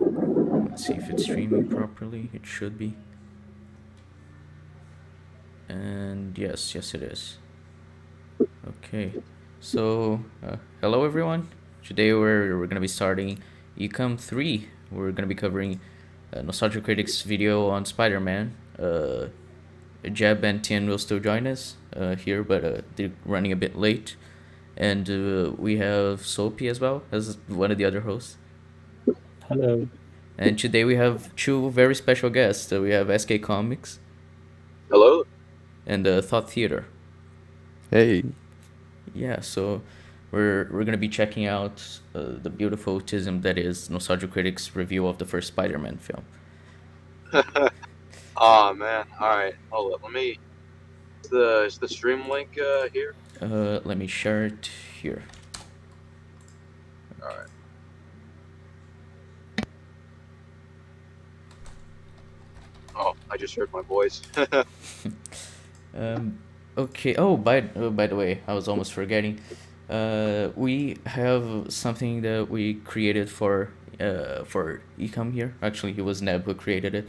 Let's see if it's streaming properly. It should be. And yes, it is. Okay. So, hello everyone. Today we're gonna be starting ECUM 3. We're gonna be covering Nostalgia Critic's video on Spider-Man. Jeb and Tien will still join us here, but they're running a bit late. And we have Soapy as well as one of the other hosts. Hello. And today we have two very special guests. We have SKComics Hello? and Thought Theater. Hey. Yeah, so we're gonna be checking out the beautiful autism that is Nostalgia Critic's review of the first Spider-Man film. Oh man. Alright, hold up. Is the stream link here? Let me share it here. Alright. Oh, I just heard my voice. Okay. Oh, by the way, I was almost forgetting. We have something that we created for Ecom here. Actually, it was Neb who created it.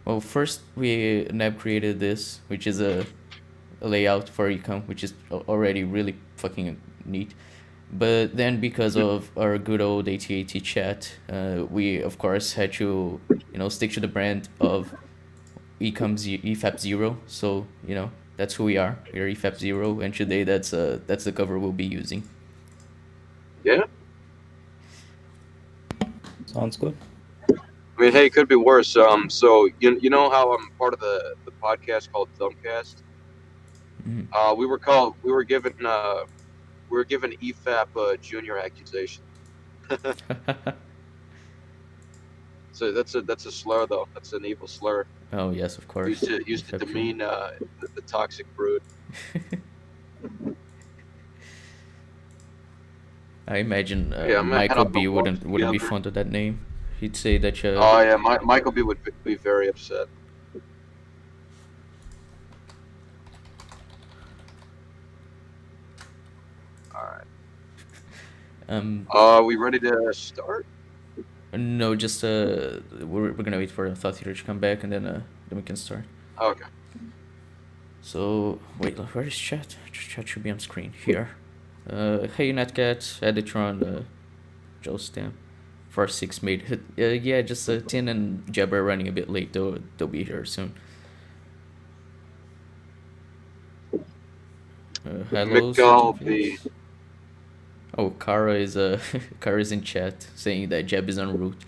Well, first Neb created this, which is a layout for Ecom, which is already really fucking neat. But then, because of our good old AT-AT chat, we of course had to, stick to the brand of Ecom's EFAP 0. So that's who we are. We are EFAP 0, and today that's the cover we'll be using. Yeah? Sounds good. I mean, hey, it could be worse. So you know how I'm part of the podcast called Dumbcast? Mhm. We were given EFAP junior accusation. So that's a slur though. That's an evil slur. Oh yes, of course. Used to EFAP 0. demean the toxic brood. I imagine Yeah, I'm gonna head Michael out the B walk wouldn't be together. fond of that name. He'd say that Oh yeah, Michael B would be very upset. All right. Are we ready to start? no, just we're gonna wait for Thought Theater to come back, and then we can start. Okay. So wait, where is chat? Chat should be on screen here. Hey Netcat, Editron, Joe Stamp, 46 made. Yeah, just Tin and Jeb are running a bit late. They'll be here soon. Hello. Mikal B. Oh, Kara is Kara's in chat saying that Jeb is en route.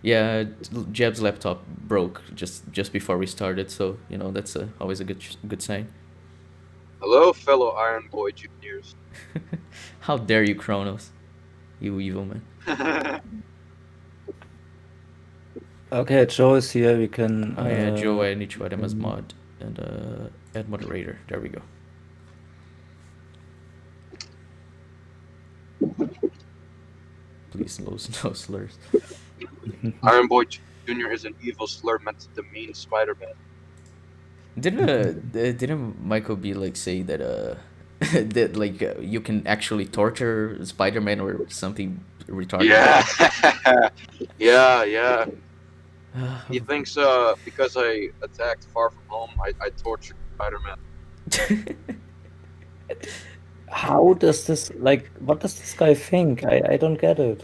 Yeah, Jeb's laptop broke just before we started, so that's always a good sign. Hello, fellow Iron Boy juniors. How dare you, Kronos? You evil man. Okay, Joe is here. We can. Oh yeah, Joe, I need to add him as mod and add moderator. There we go. Please, no slurs. Iron Boy Junior is an evil slur meant to demean Spider-Man. Didn't Michael B like say that that like you can actually torture Spider-Man or something retarded? Yeah, yeah. He thinks because I attacked Far From Home, I tortured Spider-Man. How does this What does this guy think? I don't get it.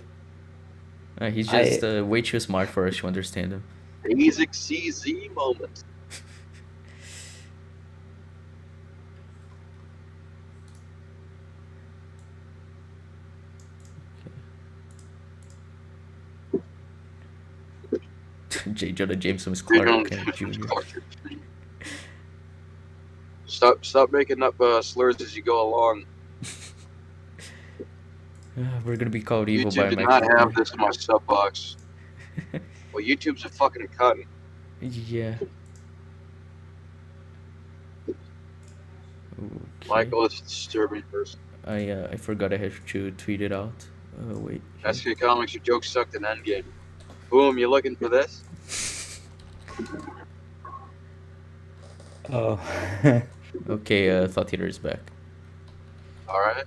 He's just way too smart for us to understand him. Basic CZ moment. J. Jonah Jameson is Clark Kent Jr. Stop making up slurs as you go along. We're gonna be called evil by YouTube did Michael not have B. this in my sub box. Well, YouTube's a fucking cunt. Yeah. Okay. Michael is a disturbing person. I forgot I had to tweet it out. Wait. SKComics, your joke sucked in Endgame. Boom, you looking for this? Oh. Okay, Thought Theater is back. Alright.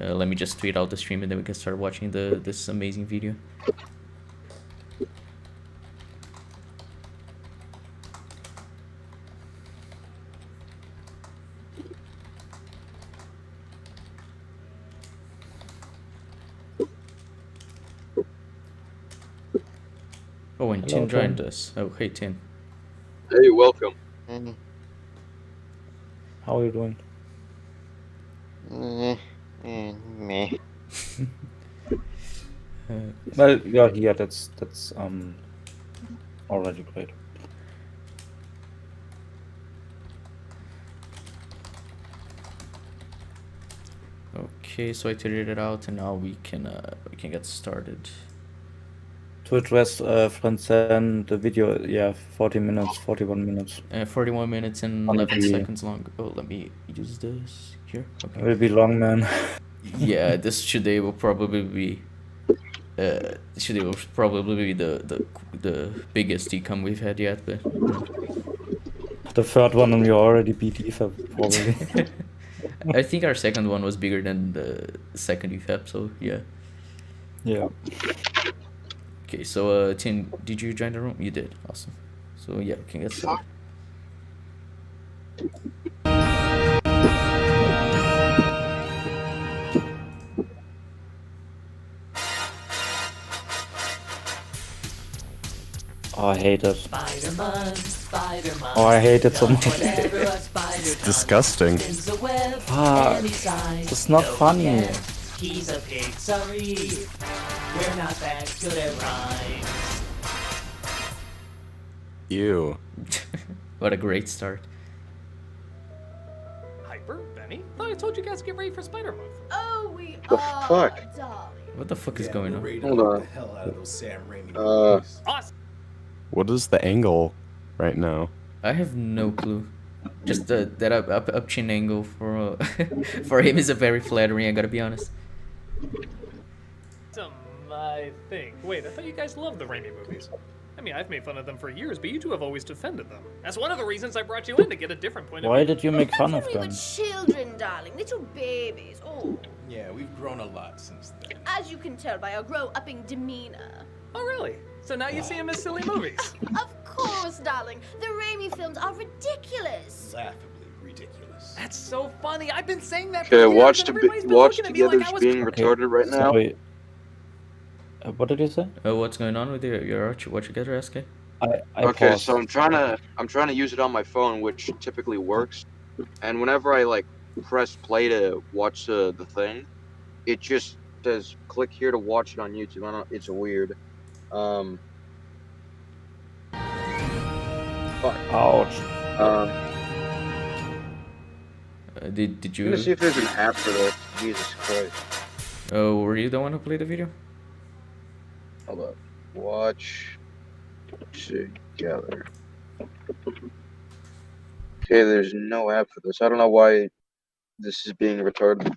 Let me just tweet out the stream and then we can start watching this amazing video. Oh, and Hello, Tin joined Tim. us. Oh, hey, Tin. Hey, welcome. How are you doing? Me. Well, you're here. That's already great. Okay, so I tweeted it out, and now we can get started. To address Franzen, the video, yeah, 40 minutes, 41 minutes. 41 minutes and Gonna 11 be- seconds long. Oh, let me use this here. It Okay. will be long, man. Yeah, this today will probably be. Today will probably be the biggest ECUM we've had yet, but. The third one, and we already beat Ether, probably. I think our second one was bigger than the second EFAP, so yeah. Yeah. Okay, so Tin, did you join the room? You did. Awesome. So yeah, we can get started. Oh, I hate it. Spider-Man, Spider-Man. Oh, I hate it so much. Whenever a spider Disgusting. spins a web Ah, any size, it's not don't funny. forget, he's a pixie. We're not that good at rhymes. Ew. What a great start. Hyper, Benny? Thought I told you guys to get ready for Spider Month. Oh, we The are, fuck? darling. What the fuck is going on? Hold on. The hell out of those Sam Raimi Uh, movies. Awesome. What is the angle right now? I have no clue. Just that up chin angle for for him is a very flattering. I gotta be honest. It's my thing. Wait, I thought you guys loved the Raimi movies. I mean, I've made fun of them for years, but you two have always defended them. That's one of the reasons I brought you in to get a different point of Why view. did you make fun of We them? were children, darling, little babies. Oh, Yeah, we've grown a lot since then. as you can tell by our grow-upping demeanor. Oh, really? So now you see them as silly movies. Of course, darling. The Raimi films are ridiculous. Laughably ridiculous. That's so funny. I've been saying that for okay, years, watch and to everybody's been watch looking at me like together's I was being Okay, retarded right now. Sorry. What did you say? What's going on with your watch together, SK? I Okay, paused. so I'm trying to use it on my phone, which typically works. And whenever I like press play to watch the thing, it just says click here to watch it on YouTube. I don't. It's weird. Fuck. Ouch. Did I'm you? gonna see if there's an app for this. Jesus Christ. Oh, were you the one who played the video? Hold up. Watch together. Okay, there's no app for this. I don't know why this is being retarded.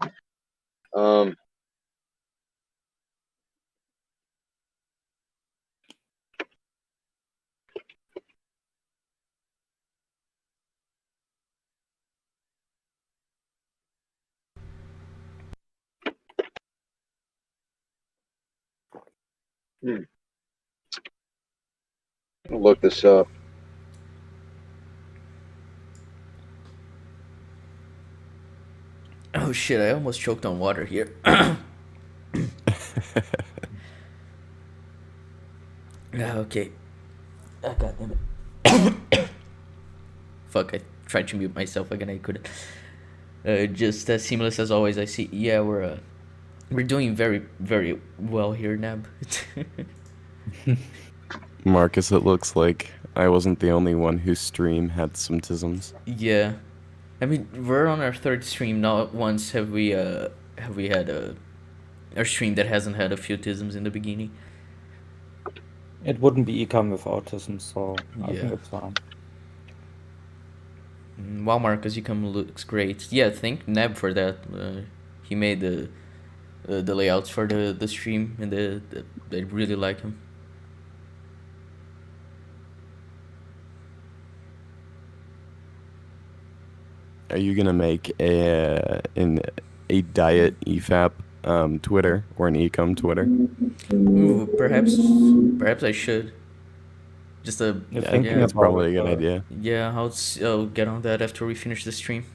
I'll look this up. Oh shit! I almost choked on water here. Okay. Oh, God damn it. Fuck! I tried to mute myself again. I couldn't. Just as seamless as always. I see. Yeah, we're doing very very well here, Nab. Marcus, it looks like I wasn't the only one whose stream had some tisms. Yeah, I mean we're on our third stream. Not once have we had a stream that hasn't had a few tisms in the beginning. It wouldn't be ECUM with autism, so I Yeah. think it's fine. Wow, Marcus, you come looks great. Yeah, thank Neb for that. He made the layouts for the stream, and they really like him. Are you gonna make an a diet EFAP Twitter or an ECUM Twitter? Ooh, perhaps I should. Just a You're Yeah, thinking that's about probably a it, good idea. yeah. I'll get on that after we finish the stream.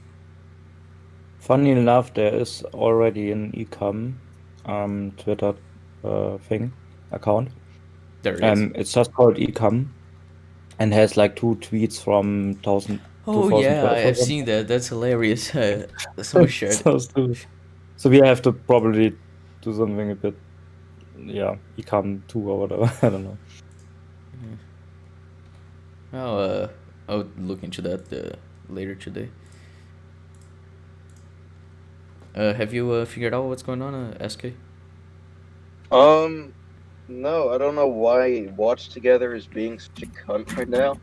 Funny enough, there is already an ECUM Twitter thing account. There it is. It's just called ECUM and has like 2 tweets from Oh yeah, 2012 or I've seen that. That's hilarious. Someone shared. so stupid. So we have to probably do something a bit, ECUM 2 or whatever. I don't know. I'll look into that later today. Have you figured out what's going on, SK? No, I don't know why Watch Together is being such a cunt right now.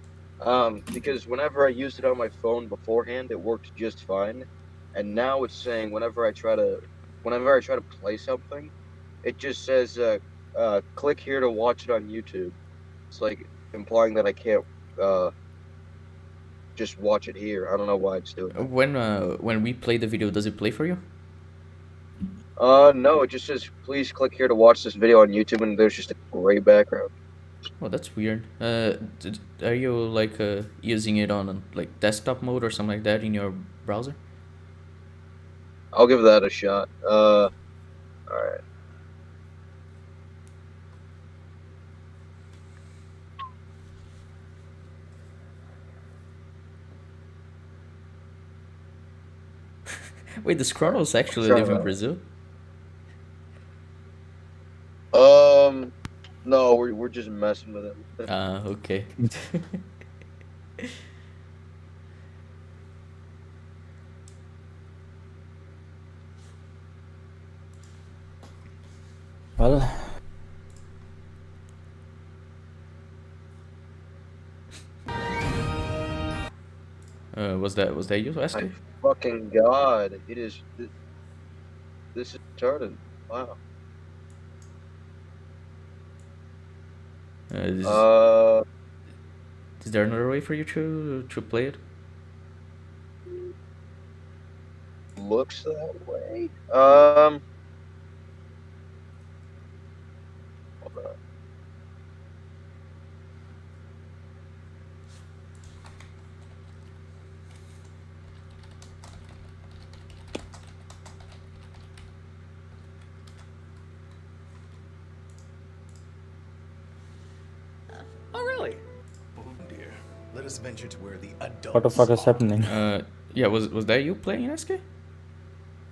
Because whenever I used it on my phone beforehand, it worked just fine, and now it's saying whenever I try to play something, it just says click here to watch it on YouTube. It's like implying that I can't just watch it here. I don't know why it's doing that. When we play the video, does it play for you? No, it just says please click here to watch this video on YouTube, and there's just a gray background. Oh, that's weird. Are you like using it on like desktop mode or something like that in your browser? I'll give that a shot. All right. Wait, does Kronos actually live in Brazil? No, we're just messing with him. Okay. Well, Was that you, SK? My fucking god, it is. This is retarded. Wow. Is there another way for you to play it? Looks that way. Hold on. Oh, really? Oh dear. Let us venture to where the adults what the fuck is happening? Yeah, was that you playing, SK?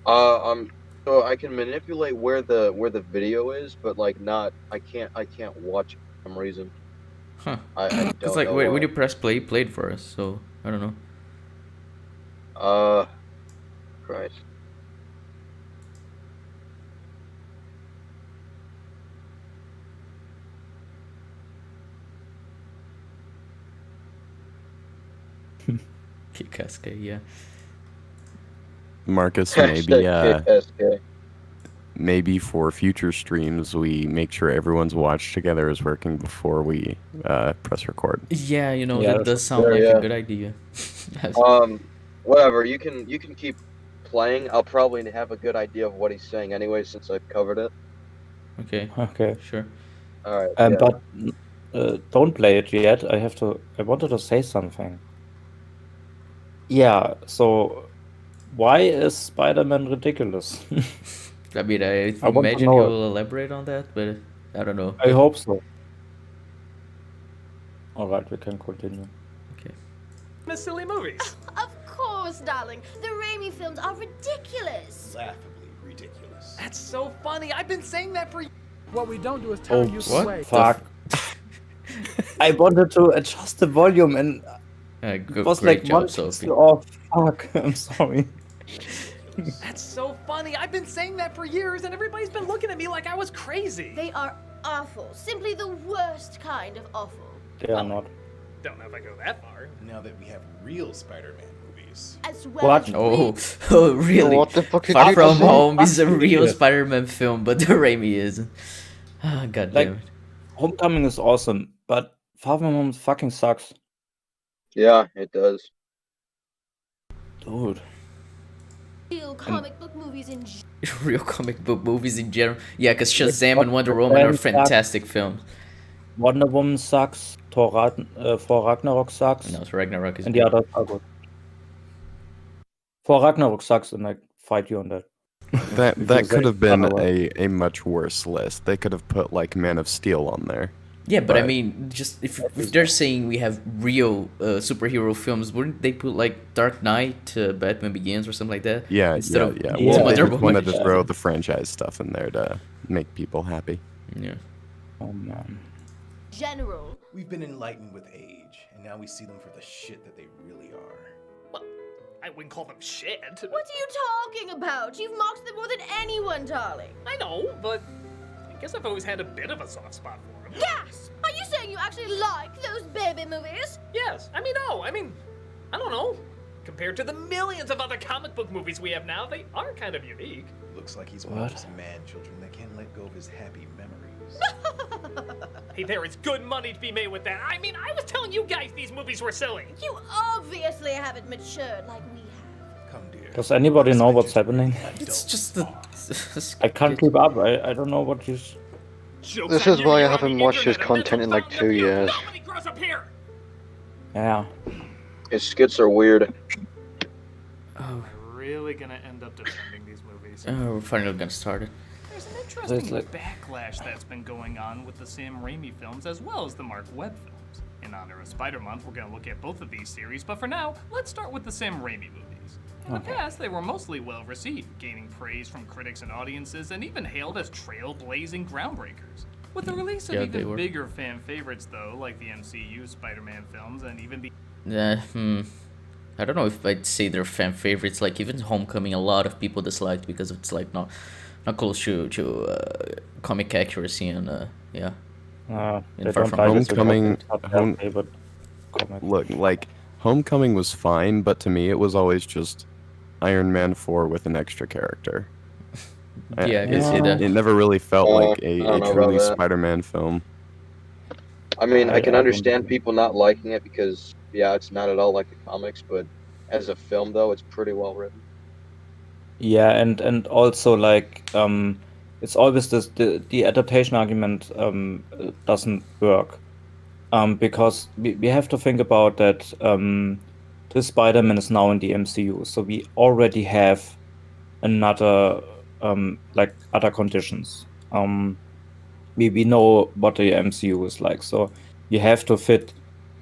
So I can manipulate where the video is, but like not. I can't watch it for some reason. Huh. I don't It's like know when why. you press play, it played for us. So I don't know. Right. Kick SK, yeah. Marcus, maybe Hashtag kick SK. maybe for future streams we make sure everyone's watch together is working before we press record. Yeah, you know, Yeah, that does sound like yeah. a good idea. Whatever. You can keep playing. I'll probably have a good idea of what he's saying anyway, since I've covered it. Okay, Okay. sure. All right. Yeah. But don't play it yet. I wanted to say something. Yeah, so why is Spider-Man ridiculous? I mean, I I want to imagine know he'll elaborate on that, but I don't know. I hope so. Alright, we can continue. Okay. Miss silly movies. Of course, darling. The Raimi films are ridiculous. laughably ridiculous. That's so funny. I've been saying that for. What we don't do is tell you Oops. to What? wait. Fuck. I wanted to adjust the volume and it was Great like job, one Sophie. pixel off. Fuck, I'm sorry. That's so funny. I've been saying that for years, and everybody's been looking at me like I was crazy. They are awful. Simply the worst kind of awful. They are not. Don't know if I go that far. Now that we have real Spider-Man movies. As well What? as Oh, oh, really? What the fuck did Far you From just say? Home is a real Yeah. Spider-Man film, but the Raimi isn't. Ah, God Like- damn it. Homecoming is awesome, but Far From Home fucking sucks. Yeah, it does. Dude. Real comic book movies in Real comic book movies in general. Yeah, because Shazam and Wonder Woman are fantastic films. Wonder Woman sucks. Thor Ragnarok sucks. No, so Ragnarok is And the good. others are good. Thor Ragnarok sucks, and I fight you on that. That Because could they- have been otherwise- a much worse list. They could have put like Man of Steel on there. Yeah, but I Right. mean, just if they're saying we have real superhero films, wouldn't they put like Dark Knight, Batman Begins, or something like that? Yeah, Instead of yeah. Yeah. Well, Wonder they just Woman. wanted to throw the franchise stuff in there to make people happy. Yeah. Oh man. general. We've been enlightened with age, and now we see them for the shit that they really are. Well, I wouldn't call them shit. What are you talking about? You've mocked them more than anyone, darling. I know, but I guess I've always had a bit of a soft spot for them. Gasp! Are you saying you actually like those baby movies? Yes. I mean, I don't know. Compared to the millions of other comic book movies we have now, they are kind of unique. Looks like he's one of those mad children that can't let go of his happy memories. Hey, there is good money to be made with that. I mean, I was telling you guys these movies were silly. You obviously haven't matured like we have. Come, dear. Does anybody know what's happening? It's just the. I can't keep up. I don't know what you. Jokes This on is you, why I you're on haven't the watched his internet, a content in mental like fountain 2 of youth. years. Nobody grows up here. Yeah. His skits are weird. Oh, We're really gonna end up defending these movies. we're finally gonna start it. There's an interesting It's like- backlash that's been going on with the Sam Raimi films as well as the Mark Webb films. In honor of Spider-Month, we're going to look at both of these series, but for now, let's start with the Sam Raimi movies. In the past, they were mostly well received, gaining praise from critics and audiences, and even hailed as trailblazing groundbreakers. With the release of Yeah, they even were. bigger fan favorites, though, like the MCU Spider-Man films and even the I don't know if I'd say they're fan favorites. Like even Homecoming, a lot of people disliked because it's like not close to comic accuracy and yeah. They Far don't From like Home. it because Homecoming- it's not their Home- favorite comic. Look, like Homecoming was fine, but to me it was always just Iron Man 4 with an extra character. Yeah, I can see it, that. it never really felt like I a don't know truly about that. Spider-Man film. I mean, I can I understand don't- people not liking it because, yeah, it's not at all like the comics, but as a film, though, it's pretty well written. Yeah, and also like it's always this the adaptation argument doesn't work because we have to think about that this Spider-Man is now in the MCU, so we already have another like other conditions. We know what the MCU is like, so you have to fit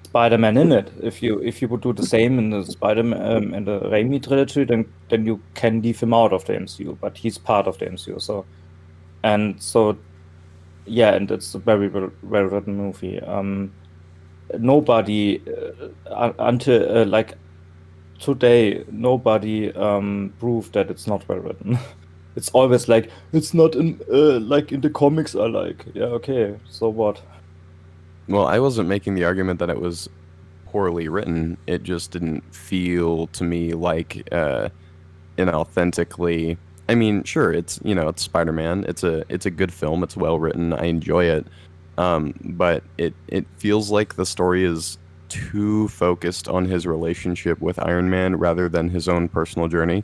Spider-Man in it. If you would do the same in the Spider-Man in the Raimi trilogy, then you can leave him out of the MCU, but he's part of the MCU. So yeah, and it's a very well written movie. Nobody until like today, nobody proved that it's not well written. It's always like it's not in like in the comics. I like, yeah, okay, so what? Well, I wasn't making the argument that it was poorly written. It just didn't feel to me like inauthentically. I mean, sure, it's it's Spider-Man. It's a good film. It's well written. I enjoy it. But it feels like the story is too focused on his relationship with Iron Man rather than his own personal journey,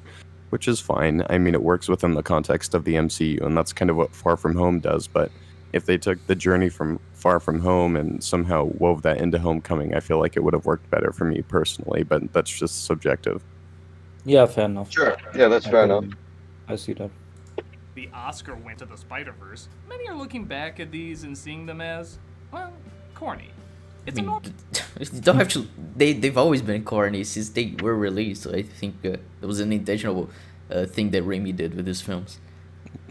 which is fine. I mean, it works within the context of the MCU, and that's kind of what Far From Home does. But if they took the journey from Far From Home and somehow wove that into Homecoming, I feel like it would have worked better for me personally, but that's just subjective. Yeah, fair enough. Sure. Yeah, that's fair enough. I see that. The Oscar went to the Spider-Verse. Many are looking back at these and seeing them as, well, corny. It's I a mean, normal. you don't have to. They've always been corny since they were released. So I think it was an intentional thing that Raimi did with his films.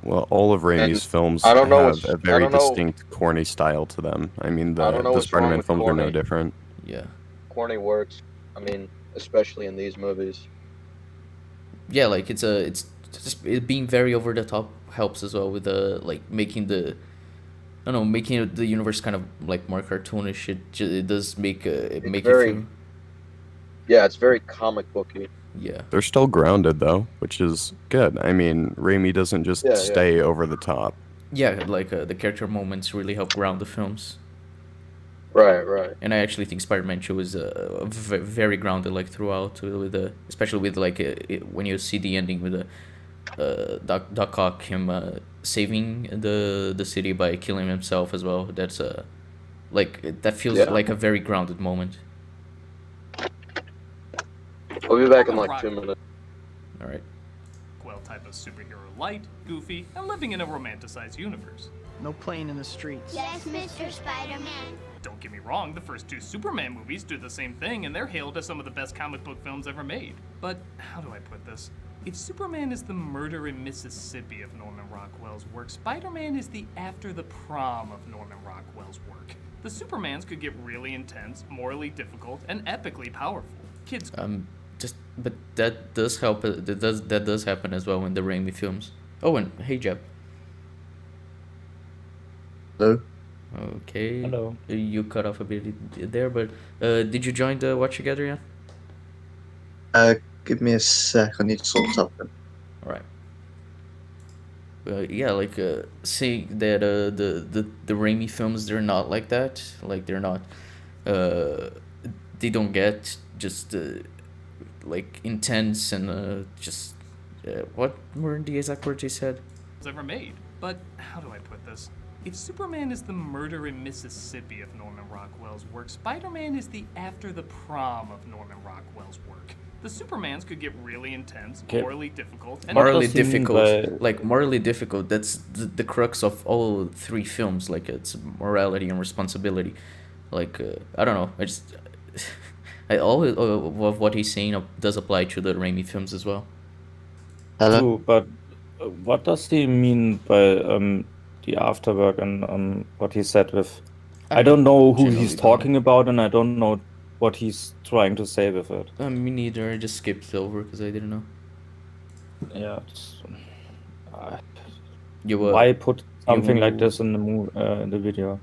Well, all of Raimi's And films I don't know have what's- a I very don't know- distinct corny style to them. I mean, I don't know the what's wrong Spider-Man with films are no corny. different. Yeah. Corny works. I mean, especially in these movies. Yeah, like it's just it being very over the top helps as well with like making the. I don't know, making the universe kind of like more cartoonish. It does make it make very- it feel. Yeah, it's very comic booky. Yeah. They're still grounded though, which is good. I mean, Raimi doesn't just Yeah, yeah. stay over the top. Yeah, like the character moments really help ground the films. Right. And I actually think Spider-Man 2 is very grounded like throughout, with the especially with like when you see the ending with the Doc Ock him saving the city by killing himself as well. That's like that feels Yeah. like a very grounded moment. I'll be back in I'm a like rock- 2 minutes. All right. Well, type of superhero light, goofy, and living in a romanticized universe. No playing in the streets. Yes, Mr. Spider-Man. Don't get me wrong, the first 2 Superman movies do the same thing, and they're hailed as some of the best comic book films ever made. But how do I put this? If Superman is the murder in Mississippi of Norman Rockwell's work, Spider-Man is the after the prom of Norman Rockwell's work. The Supermans could get really intense, morally difficult, and epically powerful. Kids But that does help. That does happen as well in the Raimi films. Oh, and hey, Jeb. Hello. Okay. Hello. You cut off a bit there, but did you join the watch together yet? Give me a sec. I need to sort something. All right. Yeah, like saying that the Raimi films, they're not like that. Like they're not. They don't get just like intense and just what were the exact words he said? ever made. But how do I put this? If Superman is the murder in Mississippi of Norman Rockwell's work, Spider-Man is the after the prom of Norman Rockwell's work. The Supermans could get really intense, Okay. morally difficult, and Morally does he mean difficult, by- like morally difficult. That's the crux of all 3 films. Like it's morality and responsibility. Like I don't know. I just I always what he's saying does apply to the Raimi films as well. Hello. True, but what does he mean by the afterwork and what he said with? I don't know who generally he's don't. talking about, and I don't know what he's trying to say with it. Me neither. I just skipped over because I didn't know. Yeah. It's, You why put something like you- this in the video?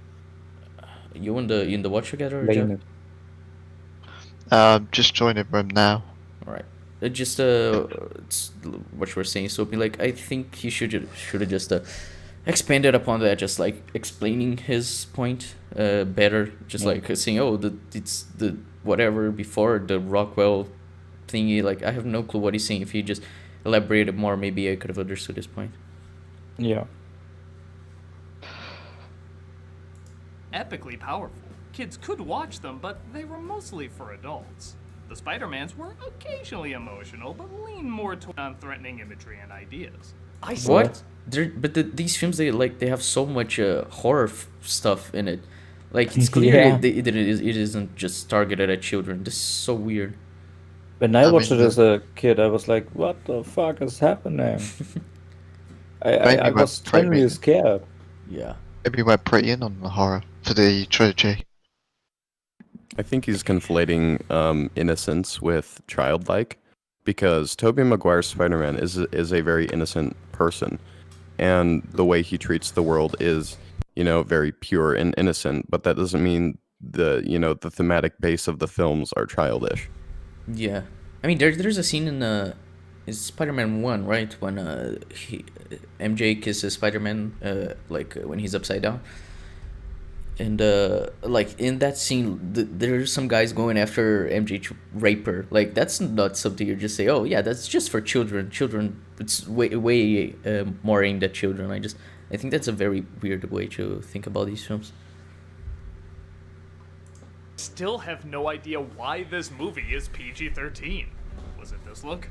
You in the watch together? Blame Jeff? it. Just joining room now. All right. Just it's what you were saying, Soapy. Like I think he should have just expanded upon that, just like explaining his point better. Just Yeah. like saying, oh, it's the whatever before the Rockwell thingy. Like I have no clue what he's saying. If he just elaborated more, maybe I could have understood his point. Yeah. epically powerful. Kids could watch them, but they were mostly for adults. The Spider-Mans were occasionally emotional, but lean more toward non-threatening imagery and ideas. What? These films they have so much horror stuff in it. Like it's clear Yeah. it isn't just targeted at children. This is so weird. When I I watched mean, it as a kid, I was like, "What the fuck is happening?" I Maybe was try genuinely reading. scared. Yeah. Maybe we're pretty in on the horror for the trilogy. I think he's conflating innocence with childlike, because Tobey Maguire's Spider-Man is a very innocent person, and the way he treats the world is, very pure and innocent. But that doesn't mean the thematic base of the films are childish. Yeah. I mean, there's a scene in is Spider-Man 1, right? When MJ kisses Spider-Man when he's upside down. And like in that scene, there's some guys going after MJ to rape her. Like that's not something you just say, oh yeah, that's just for children. Children, it's way more aimed at children. I think that's a very weird way to think about these films. Still have no idea why this movie is PG-13. Was it this look?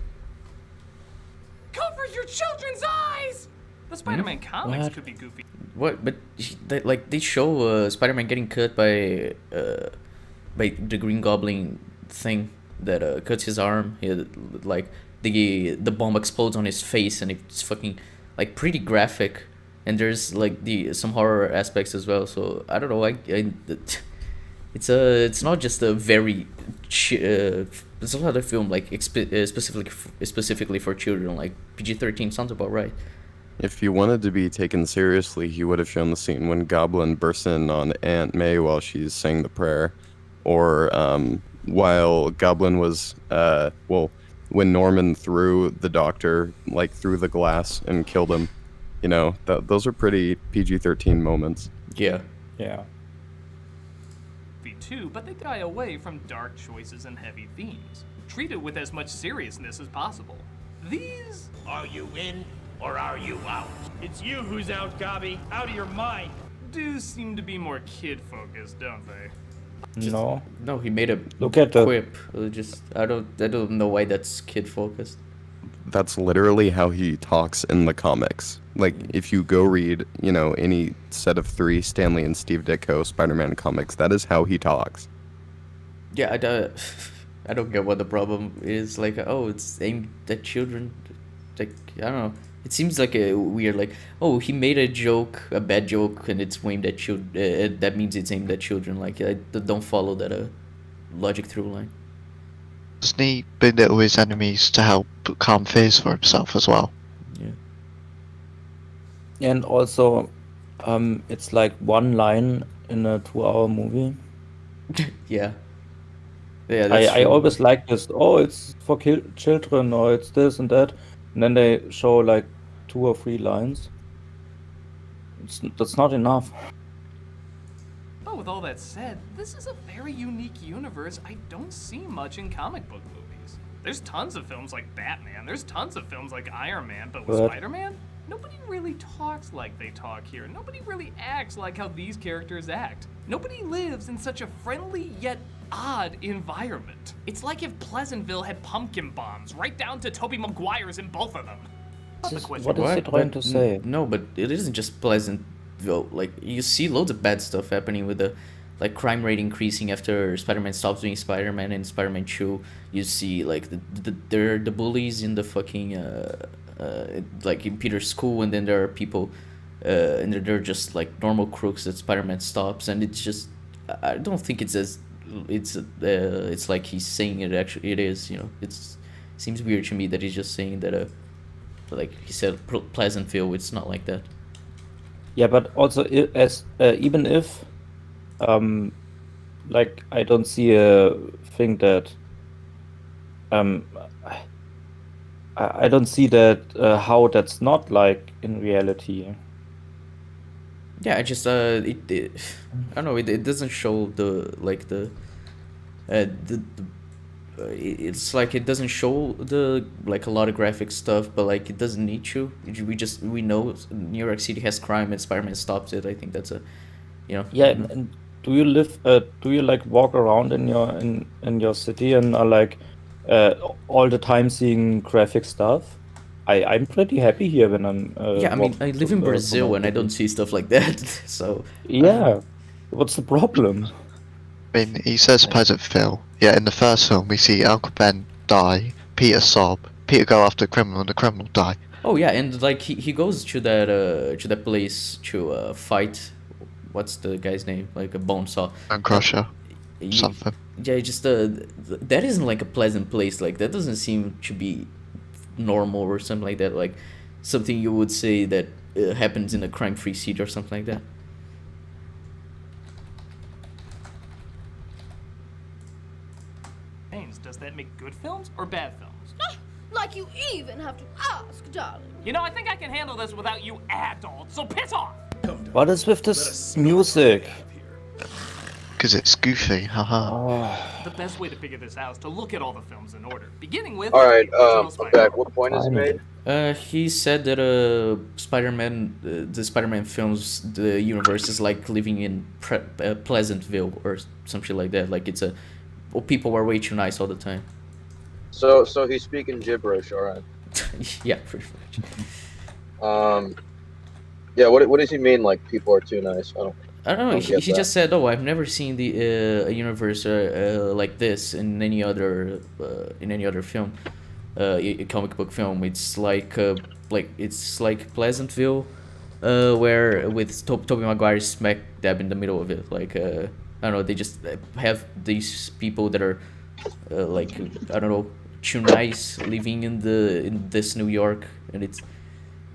Cover your children's eyes! The Spider-Man comics What? could be goofy. What? But they show Spider-Man getting cut by the Green Goblin thing that cuts his arm. The bomb explodes on his face and it's fucking like pretty graphic. And there's like some horror aspects as well. So I don't know. It's not just a very it's not a film like specifically for children. Like PG-13 sounds about right. If he wanted to be taken seriously, he would have shown the scene when Goblin bursts in on Aunt May while she's saying the prayer, or while Goblin was when Norman threw the doctor through the glass and killed him. Those are pretty PG-13 moments. Yeah. Yeah. too, but they shy away from dark choices and heavy themes, treated with as much seriousness as possible. These... Are you in or are you out? It's you who's out, Gobby. Out of your mind. do seem to be more kid-focused, don't they? No. No, he made a Look at the quip. Just I don't know why that's kid focused. That's literally how he talks in the comics. Like, if you go read, you know, any set of 3 Stanley and Steve Ditko Spider-Man comics, that is how he talks. Yeah, I don't get what the problem is. Like, oh, it's aimed at children. Like, I don't know. It seems like a weird, like, oh, he made a joke, a bad joke, and it's aimed at children. That means it's aimed at children. Like, I don't follow that logic through line. Doesn't he belittle his enemies to help calm fears for himself as well? Yeah. And also, it's like one line in a 2-hour movie. Yeah. Yeah, that's I true. always like this. Oh, it's for children, or it's this and that, and then they show like 2 or 3 lines. That's not enough. But with all that said, this is a very unique universe I don't see much in comic book movies. There's tons of films like Batman, there's tons of films like Iron Man, but with But- Spider-Man, nobody really talks like they talk here. Nobody really acts like how these characters act. Nobody lives in such a friendly yet odd environment. It's like if Pleasantville had pumpkin bombs, right down to Tobey Maguire's in both of them. Not the question. What is he trying to say? No, but it isn't just Pleasantville. Like, you see loads of bad stuff happening with the, like, crime rate increasing after Spider-Man stops being Spider-Man and Spider-Man 2. You see, like, there are the bullies in the fucking, like, in Peter's school, and then there are people, and they're just, like, normal crooks that Spider-Man stops, and it's just, I don't think it's as, it's like he's saying it actually, it is, you know, seems weird to me that he's just saying that, like he said, Pleasantville, it's not like that. Yeah, but also even if, like, I don't see a thing that, I don't see that how that's not like in reality. Yeah, I just I don't know. It doesn't show it's like it doesn't show like a lot of graphic stuff, but like it doesn't need to. We know New York City has crime and Spider-Man stops it. I think that's a, you know. Yeah, and do you like walk around in your city and are like all the time seeing graphic stuff? I'm pretty happy here when I'm. Yeah, I mean, I live in Brazil and I don't see stuff like that. So. Yeah, what's the problem? I mean, he says Pleasantville. Yeah, in the first film we see Uncle Ben die, Peter sob, Peter go after the criminal, and the criminal die. Oh yeah, and like he goes to that place to fight. What's the guy's name? Like a bone saw. And Crusher. Something. Yeah, just that isn't like a pleasant place. Like that doesn't seem to be normal or something like that. Like something you would say that happens in a crime-free city or something like that. Does that make good films or bad films? Like you even have to ask, darling. You know, I think I can handle this without you adults, so piss off! What is with this music? Because it's goofy, haha. Oh, The best way to figure this out is to look at all the films in order, beginning with... Alright, original Spider-Man. okay, what point is made? He said that Spider-Man, the Spider-Man films, the universe is like living in Pleasantville or some shit like that. Like people are way too nice all the time. So he's speaking gibberish, alright. Yeah, pretty much. Yeah, what does he mean, like, people are too nice? I don't know. Don't get He that. just said, "Oh, I've never seen a universe like this in any other film, a comic book film. It's like Pleasantville, where with Tobey Maguire smack dab in the middle of it. Like I don't know. They just have these people that are like I don't know, too nice living in this New York, and it's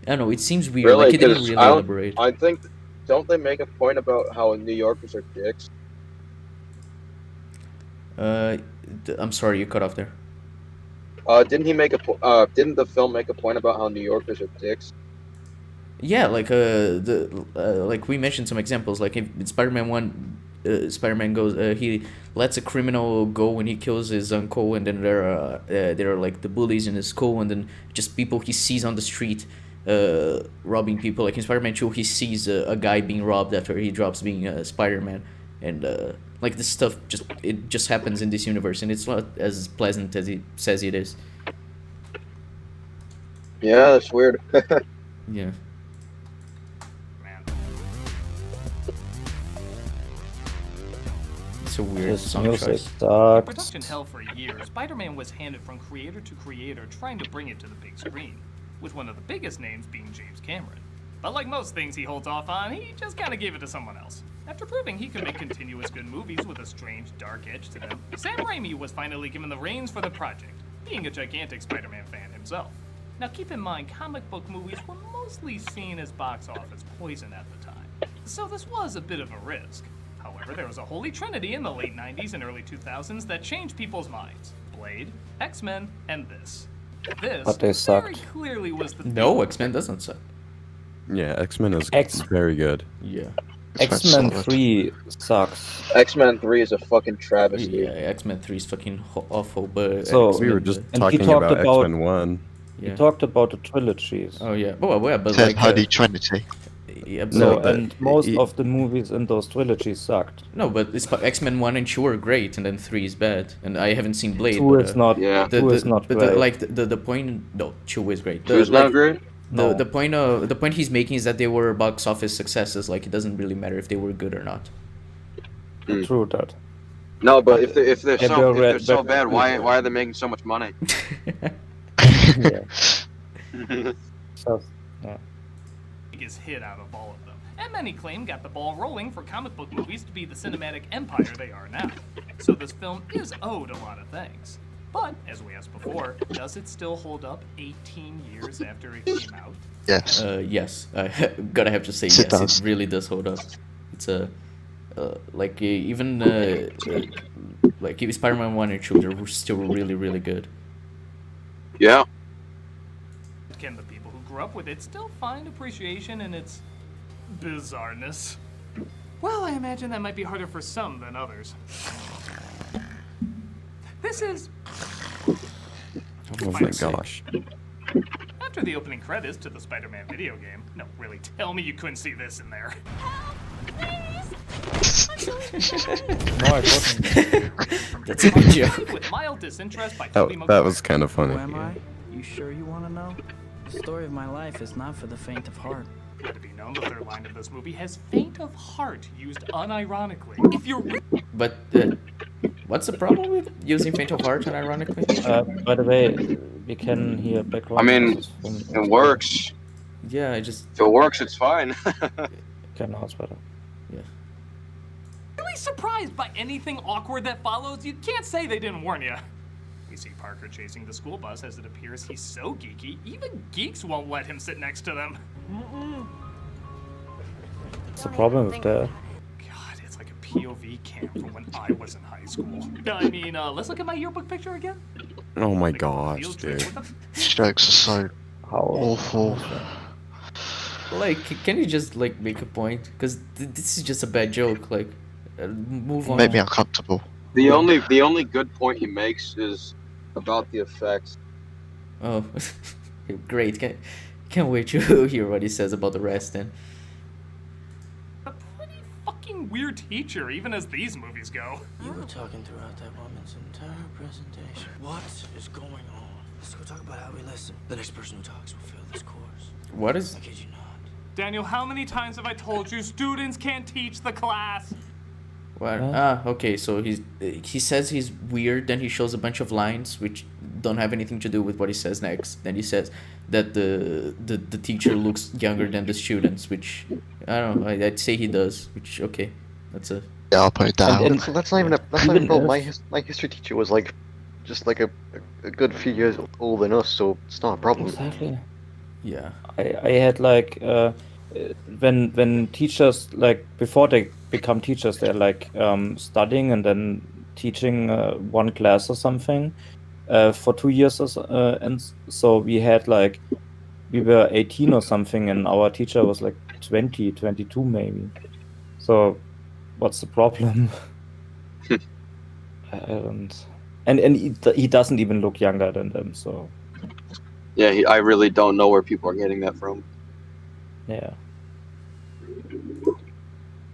I don't know. It seems weird. Really? Like he didn't 'Cause really I don't- elaborate. I think, don't they make a point about how New Yorkers are dicks? I'm sorry, you cut off there. Didn't didn't the film make a point about how New Yorkers are dicks? Yeah, like like we mentioned some examples. Like in Spider-Man 1, Spider-Man goes, he lets a criminal go when he kills his uncle, and then there are like the bullies in his school, and then just people he sees on the street robbing people. Like in Spider-Man 2, he sees a guy being robbed after he drops being Spider-Man, and like this stuff just happens in this universe, and it's not as pleasant as he says it is. Yeah, that's weird. Yeah. It's a weird This song music choice. In sucks. production hell for years, Spider-Man was handed from creator to creator trying to bring it to the big screen, with one of the biggest names being James Cameron. But like most things he holds off on, he just kinda gave it to someone else. After proving he could make continuous good movies with a strange, dark edge to them, Sam Raimi was finally given the reins for the project, being a gigantic Spider-Man fan himself. Now keep in mind, comic book movies were mostly seen as box office poison at the time, so this was a bit of a risk. However, there was a holy trinity in the late 90s and early 2000s that changed people's minds. Blade, X-Men, and this. This But they very sucked. clearly was the No, X-Men doesn't suck. Yeah, X-Men is X- very good. Yeah. X-Men 3 sucks. X-Men 3 is a fucking travesty. Yeah, X-Men 3 is fucking awful, but So- We were X-Men, just And he talking talked about about- X-Men 1. We yeah. talked about the trilogies. Oh yeah. Oh yeah, but Said like Holy Trinity. yeah, but, So, but and most he- of the movies in those trilogies sucked. no, but it's X-Men 1 and 2 are great, and then 3 is bad. And I haven't seen Blade. 2 but, is not. Yeah. 2 is not but great. like the point. No, 2 is great. Who's not great? No. The point he's making is that they were box office successes. Like it doesn't really matter if they were good or not. True that. No, but if they're Yeah, so but- bad, why are they making so much money? Yeah. So, yeah. biggest hit out of all of them, and many claim got the ball rolling for comic book movies to be the cinematic empire they are now. So this film is owed a lot of things. But, as we asked before, does it still hold up 18 years after it came out? Yes. Yes, I gotta have to say It yes. does. It really does hold up. It's a even like if Spider-Man 1 and 2, they're still really really good. Yeah. Can the people who grew up with it still find appreciation in its bizarreness? Well, I imagine that might be harder for some than others. This is... Oh my gosh. After the opening credits to the Spider-Man video game... No, really, tell me you couldn't see this in there. No, I couldn't. That's a good joke. With mild disinterest by Tobey That Maguire. was kind of funny. Who am I? You sure you want to know? The story of my life is not for the faint of heart. Let it be known, the third line of this movie has faint of heart used unironically. If you're But what's the problem with using Faint of Heart unironically? By the way, we can hear background. I mean, noises from- it works. Yeah, I just If it works, it's fine. Okay, now it's better. really surprised by anything awkward that follows, you can't say they didn't warn you. We see Parker chasing the school bus as it appears he's so geeky, even geeks won't let him sit next to them. What's the problem with that? God, it's like a POV camp from when I was in high school. I mean, let's look at my yearbook picture again. Oh my Like, gosh, field trip dude. with These jokes are so How awful. like can you just like make a point? Because this is just a bad joke. Like move on. Make me uncomfortable. The only good point he makes is about the effects. Oh, great! Can't wait to hear what he says about the rest. Then a pretty fucking weird teacher, even as these movies go. You were talking throughout that woman's entire presentation. What is going on? Let's go talk about how we listen. The next person who talks will fail this course. what is? I kid you not. Daniel, how many times have I told you students can't teach the class? What? Okay. So he says he's weird. Then he shows a bunch of lines which don't have anything to do with what he says next. Then he says that the teacher looks younger than the students, which I don't know. I'd say he does. Which okay, that's a Yeah, I'll put it down. And- That's not even a problem. My history teacher was like, just like a good few years older than us, so it's not a problem. Exactly. yeah. I had like when teachers, like before they become teachers, they're like studying and then teaching one class or something for 2 years or so, and so we had like we were 18 or something and our teacher was like 20, 22 maybe. So what's the problem? I don't. And he doesn't even look younger than them, so Yeah, I really don't know where people are getting that from. yeah.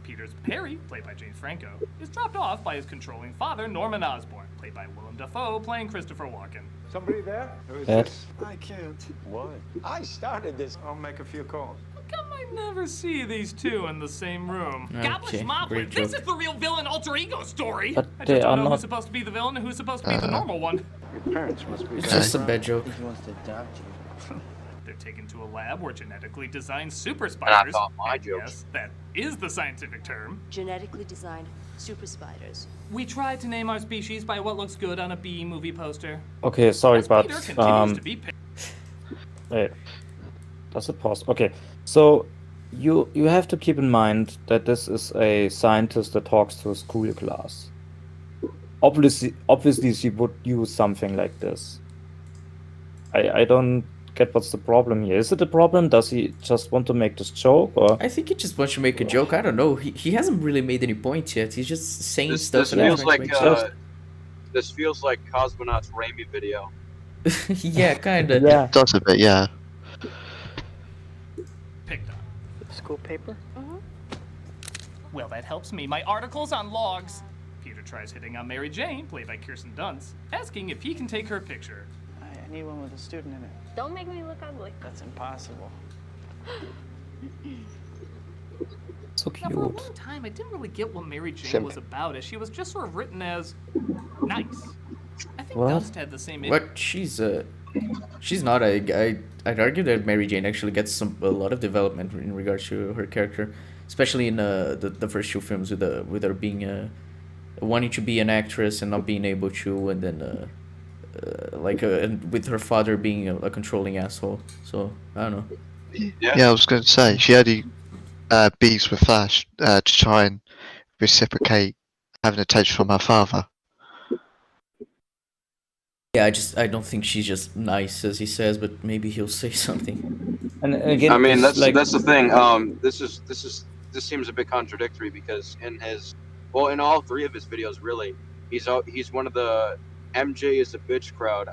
Peter's Harry, played by James Franco, is dropped off by his controlling father, Norman Osborn, played by Willem Dafoe, playing Christopher Walken. Somebody there? Who is Ed? this? I can't. What? I started this. I'll make a few calls. How come I never see these two in the same room? Okay, great This joke. is the real villain alter ego story. But I they just are don't know not. who's supposed to be the villain and who's supposed to be the normal one. Your parents must be. It's just a bad joke. He wants to adopt you. They're taken to a lab where genetically designed super I spiders. thought my and joke. yes, that is the scientific term. Genetically designed super spiders. We tried to name our species by what looks good on a B movie poster. Okay, sorry, As but Peter continues to be wait. Does it pause? Okay, so you have to keep in mind that this is a scientist that talks to a school class. Obviously, she would use something like this. I don't get what's the problem here. Is it a problem? Does he just want to make this joke, or? I think he just wants to make a joke. I don't know. He hasn't really made any points yet. He's just saying stuff. This and feels trying to like make sense. this feels like Cosmonaut's Raimi video. Yeah, kinda. Yeah. It does a bit, yeah. picked up. School paper? Well, that helps me. My article's on logs. Peter tries hitting on Mary Jane, played by Kirsten Dunst, asking if he can take her picture. I need one with a student in it. Don't make me look ugly. That's impossible. So Now, for a cute. long time, I didn't really get what Mary Jane Simp. was about, as she was just sort of written as nice. I think What? Dust had the same. What? She's not. I'd argue that Mary Jane actually gets a lot of development in regards to her character, especially in the first two films with her being wanting to be an actress and not being able to, and then and with her father being a controlling asshole. So I don't know. Yeah, I was going to say, she only beefs with Flash to try and reciprocate having attention from her father. Yeah, I don't think she's just nice as he says, but maybe he'll say something. And again, I mean, it's that's the thing. This seems a bit contradictory because in all three of his videos, really, he's one of the MJ is a bitch crowd.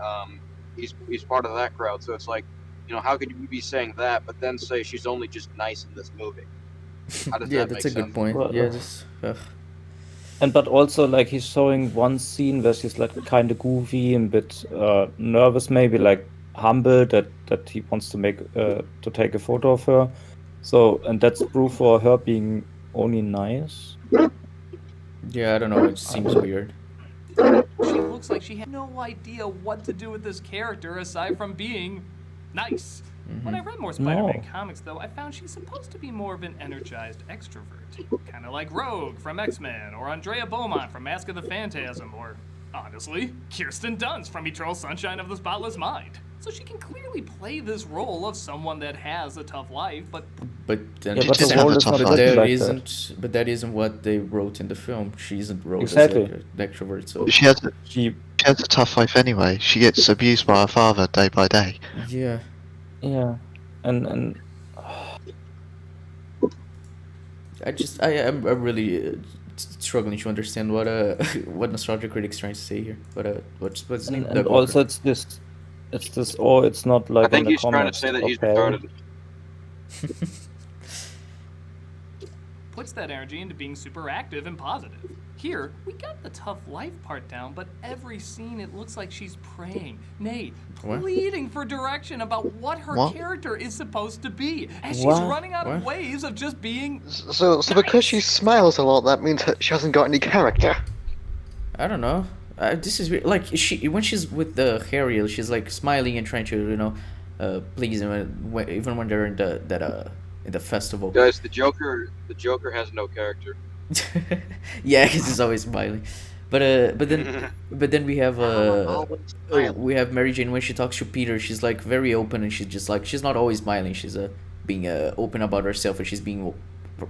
He's part of that crowd. So it's like, how could you be saying that, but then say she's only just nice in this movie? How does Yeah, that that's make a good sense? point. Well, Yeah, this. but also like he's showing one scene where she's like kind of goofy and a bit nervous, maybe like humble that he wants to take a photo of her. So, and that's proof for her being only nice. Yeah, I don't know. It just seems weird. She looks like she had no idea what to do with this character aside from being nice. When I read more Spider-Man comics, though, I found she's supposed to be more of an energized extrovert. Kind of like Rogue from X-Men, or Andrea Beaumont from Mask of the Phantasm, or, honestly, Kirsten Dunst from Eternal Sunshine of the Spotless Mind. So she can clearly play this role of someone that has a tough life, but then Yeah, but the role is not but exactly that like isn't. But that isn't what they wrote in the film. She isn't wrote Exactly. as like an extrovert. So She has a tough life anyway. She gets abused by her father day by day. yeah. Yeah, and I'm really struggling to understand what what Nostalgia Critic's trying to say here. But what's his name? and also it's this, or it's not like I think in the he's trying to comics. say that he's Okay. retarded. puts that energy into being super active and positive. Here, we got the tough life part down, but every scene it looks like she's praying, nay, What? pleading for direction about what her What? character is supposed to be, as she's What? running out of What? ways of just being. So because she smiles a lot, that means that she hasn't got any character. I don't know. This is weird. Like when she's with the Harry, she's like smiling and trying to please him even when they're in the festival. Guys, the Joker has no character. Yeah, because he's always smiling. But then we have Mary Jane when she talks to Peter. She's like very open and she's just like she's not always smiling. She's being open about herself and she's being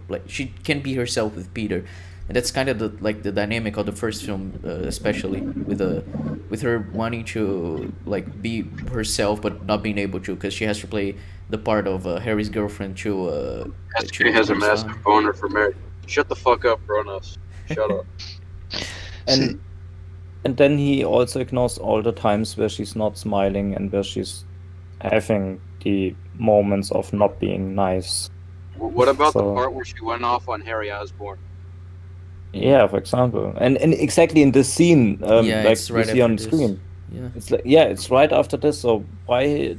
like she can be herself with Peter. And that's kind of the dynamic of the first film, especially with her wanting to like be herself but not being able to because she has to play the part of Harry's girlfriend to. She has a massive boner for Mary. Shut the fuck up, grown-ups. Shut up. And then he also ignores all the times where she's not smiling and where she's having the moments of not being nice. What about the So- part where she went off on Harry Osborn? Yeah, for example, and exactly in this scene, Yeah, like it's we right see on the after this. screen, Yeah. it's like it's right after this. So why?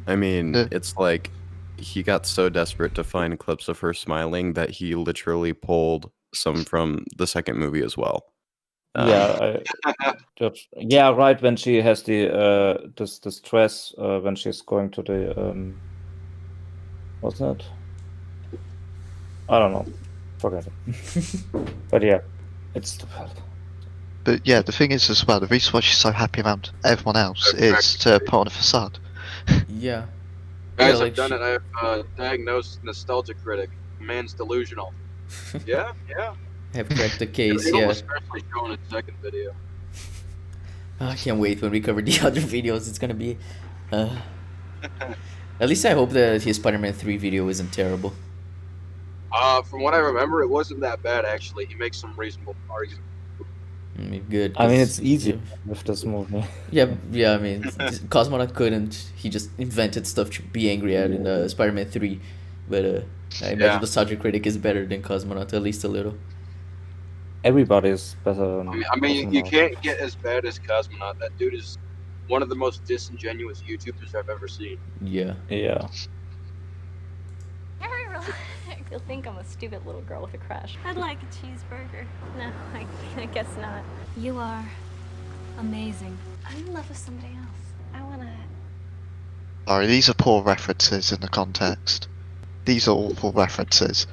I mean, it's like he got so desperate to find clips of her smiling that he literally pulled some from the second movie as well. Yeah, right when she has the this stress when she's going to the what's that? I don't know. Forget it. But yeah, it's stupid. But yeah, the thing is as well, the reason why she's so happy around everyone else is to put on a facade. Yeah. Guys, Yeah, I've done it. I've diagnosed Nostalgia Critic. Man's delusional. Yeah. Have cracked the case, It'll yeah. especially show in a second video. I can't wait when we cover the other videos. It's gonna be... At least I hope that his Spider-Man 3 video isn't terrible. From what I remember, it wasn't that bad actually. He makes some reasonable arguments. Good. I mean, 'cause, it's easy with this movie. Yeah, I mean, Cosmonaut couldn't. He just invented stuff to be angry at in Spider-Man 3. But I imagine the Nostalgia Critic is better than Cosmonaut, at least a little. Everybody's better than I mean, you Cosmonaut. can't get as bad as Cosmonaut. That dude is one of the most disingenuous YouTubers I've ever seen. Yeah. Yeah. Very relaxed. You'll think I'm a stupid little girl with a crush. I'd like a cheeseburger. No, I guess not. You are amazing. I'm in love with somebody else. I wanna... Sorry, these are poor references in the context. These are awful references.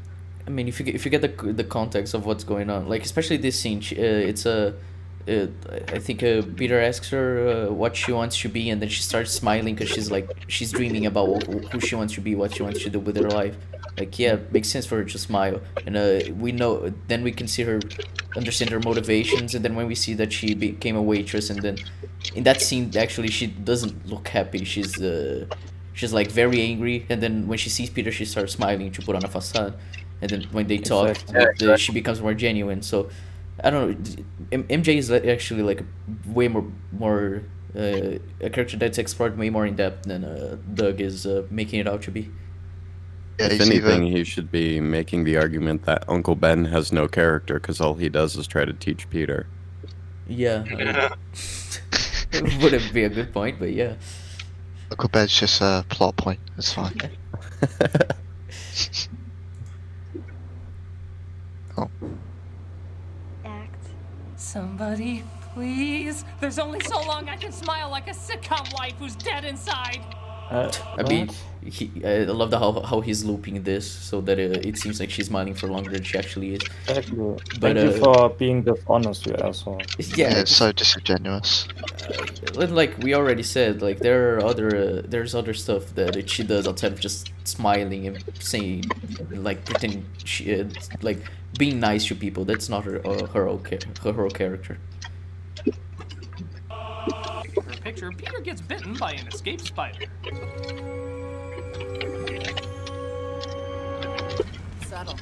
I mean, if you get the context of what's going on, like especially this scene, it's I think Peter asks her what she wants to be, and then she starts smiling because she's dreaming about who she wants to be, what she wants to do with her life. Like, yeah, it makes sense for her to smile, and we know. Then we can see her, understand her motivations, and then when we see that she became a waitress, and then in that scene, actually, she doesn't look happy. She's like very angry, and then when she sees Peter, she starts smiling to put on a facade, and then when they talk, Exactly. she becomes more genuine. So I don't know. MJ is actually like way more a character that's explored way more in depth than Doug is making it out to be. Yeah, If anything, he should be making the argument that Uncle Ben has no character because all he does is try to teach Peter. Yeah. It wouldn't be a good point, but yeah. Uncle Ben's just a plot point. It's fine. Somebody, please. There's only so long I can smile like a sitcom wife who's dead inside. I mean, I love how he's looping this so that it seems like she's smiling for longer than she actually is. Exactly. But, Thank you for being dishonest, you asshole. Yeah, it's so disingenuous. Like we already said, like there's other stuff that she does outside of just smiling and saying, like pretending she like being nice to people. That's not her whole character. For a picture, Peter gets bitten by an escaped spider. Subtle.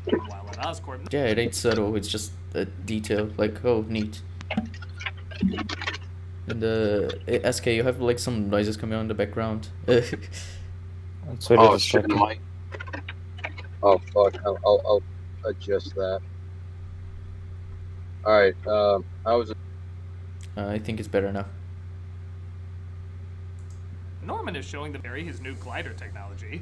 While at Oscorp, Yeah, it ain't subtle. It's just a detail. Like, oh, neat. And SK, you have like some noises coming on in the background. It's really Oh shit, distracting. Mike. Oh fuck, I'll adjust that. Alright, how was it? I think it's better now. Norman is showing the Barry his new glider technology.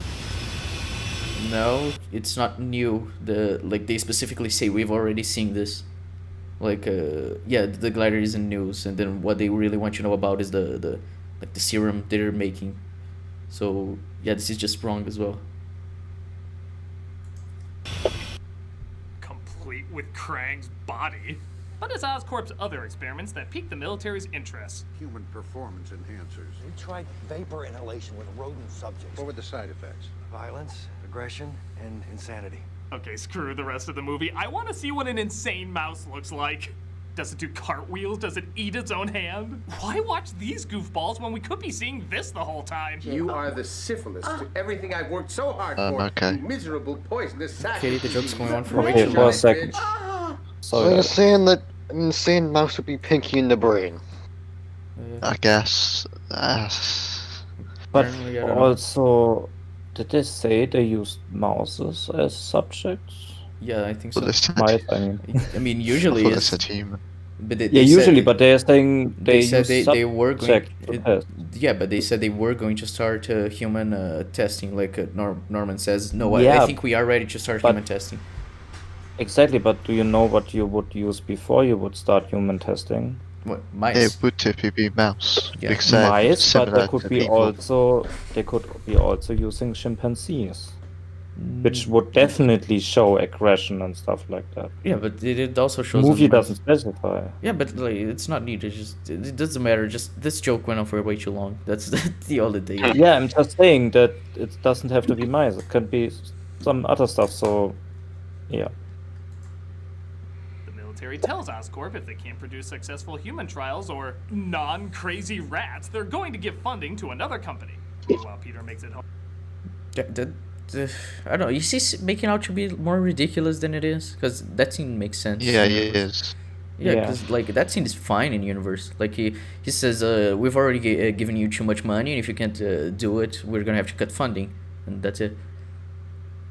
No, it's not new. Like they specifically say we've already seen this. Like yeah, the glider isn't news, and then what they really want you to know about is the serum they're making. So yeah, this is just wrong as well. Complete with Krang's body. But it's Oscorp's other experiments that piqued the military's interest. Human performance enhancers. We tried vapor inhalation with rodent subjects. What were the side effects? Violence, aggression, and insanity. Okay, screw the rest of the movie. I want to see what an insane mouse looks like. Does it do cartwheels? Does it eat its own hand? Why watch these goofballs when we could be seeing this the whole time? You are the syphilis to everything I've worked so hard for. Okay. You miserable, poisonous sack. Okay, the joke's going on for way Okay, too for a long. second. So Sorry. you're saying that an insane mouse would be Pinky in the brain? I guess. But Apparently, I don't know. also, did they say they used mouses as subjects? Yeah, I think so. Well, they said, Mice, I mean. I mean, I usually thought they it's. said human. But they, Yeah, they usually, said, but they're saying they said use they were going. subject to test. Yeah, but they said they were going to start human testing, like Norman says. No, I Yeah, think we are ready to start but- human testing. Exactly, but do you know what you would use before you would start human testing? What, mice? It would typically be mouse. Yeah. Except Mice, but similar they could to be people. also using chimpanzees, which would definitely show aggression and stuff like that. Yeah, but it also The shows. movie on the mice. doesn't specify. Yeah, but like it's not needed. It doesn't matter. Just this joke went on for way too long. That's the only thing. Yeah, I'm just saying that it doesn't have to be mice. It can be some other stuff. So, yeah. The military tells Oscorp if they can't produce successful human trials or non-crazy rats, they're going to give funding to another company. Meanwhile, Peter makes it home. I don't know. You see, making out to be more ridiculous than it is, because that scene makes sense. Yeah, in it universe. is. Yeah, Yeah. because like that scene is fine in universe. Like he says, we've already given you too much money, and if you can't do it, we're gonna have to cut funding, and that's it.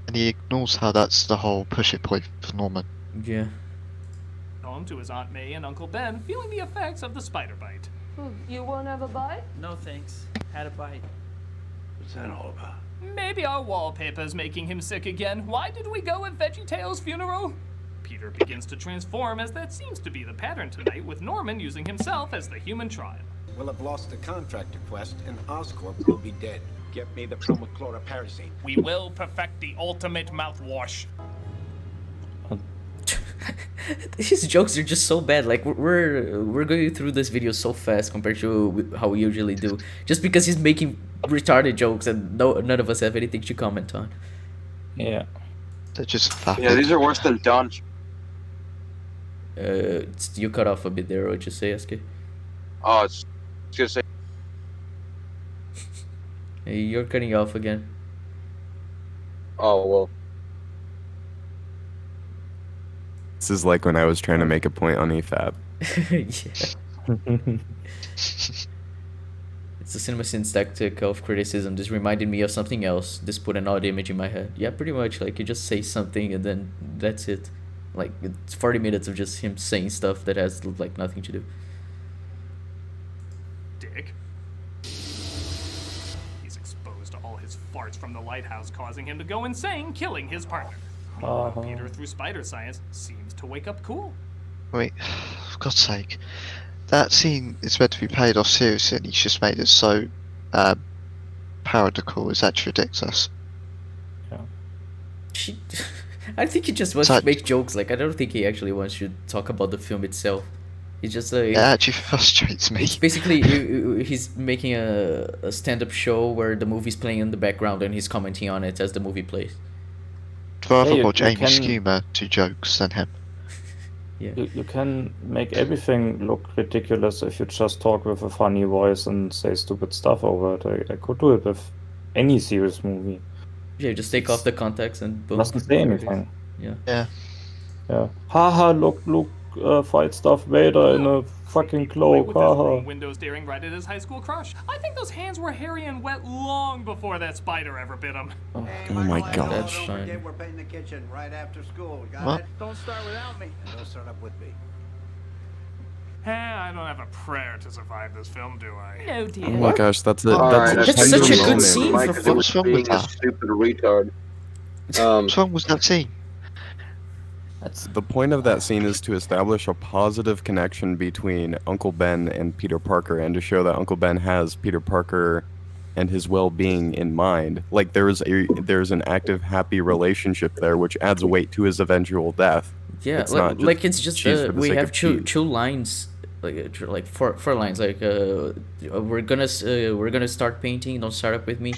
And he ignores how that's the whole push-it point for Norman. Yeah. Home to his Aunt May and Uncle Ben, feeling the effects of the spider bite. You won't have a bite? No thanks. Had a bite. What's that all about? Maybe our wallpaper's making him sick again. Why did we go at VeggieTales' funeral? Peter begins to transform, as that seems to be the pattern tonight, with Norman using himself as the human trial. We'll have lost the contractor quest, and Oscorp will be dead. Get me the chloroparasine. We will perfect the ultimate mouthwash. His jokes are just so bad. Like we're going through this video so fast compared to how we usually do, just because he's making retarded jokes and none of us have anything to comment on. Yeah. They're just fapping. Yeah, these are worse than Dunch. You cut off a bit there. What'd you say, SK? Oh, it's gonna say. Hey, you're cutting off again. Oh well. This is like when I was trying to make a point on EFAB. Yeah. It's a cinema syntactic of criticism. This reminded me of something else. This put an odd image in my head. Yeah, pretty much. Like you just say something and then that's it. Like it's 40 minutes of just him saying stuff that has like nothing to do. Dick. He's exposed to all his farts from the lighthouse, causing him to go insane, killing his partner. Meanwhile, Peter, through spider science, seems to wake up cool. Wait, for God's sake. That scene is meant to be played off seriously, and he's just made it so parodical. It's actually ridiculous. I think he just wants So- to make jokes. Like I don't think he actually wants to talk about the film itself. He's just It actually frustrates me. It's basically he's making a stand-up show where the movie's playing in the background and he's commenting on it as the movie plays. I'd rather Yeah, you watch Amy can- Schumer do jokes than him. Yeah. You can make everything look ridiculous if you just talk with a funny voice and say stupid stuff over it. I could do it with any serious movie. Yeah, just take off the context and boom. Doesn't say anything. Yeah. Yeah. Yeah. Haha, look, fight Darth Vader in a fucking cloak. With his Haha. room window staring right at his high school crush. I think those hands were hairy and wet long before that spider ever bit him. Oh my god. That's fine. We're painting the kitchen right after school. Got What? it? Don't start without me. And don't start up with me. I don't have a prayer to survive this film, do I? No, dear. Oh my gosh, that's a Alright, that's a That's tender such a good moment. scene Mike, for it was What's wrong with being a that? stupid retard. What's wrong with that scene? The point of that scene is to establish a positive connection between Uncle Ben and Peter Parker, and to show that Uncle Ben has Peter Parker and his well-being in mind. Like there's an active, happy relationship there, which adds weight to his eventual death. Yeah, It's not like it's just cheese for the we sake have of cheese. two lines, like four lines. Like we're gonna start painting. Don't start up with me.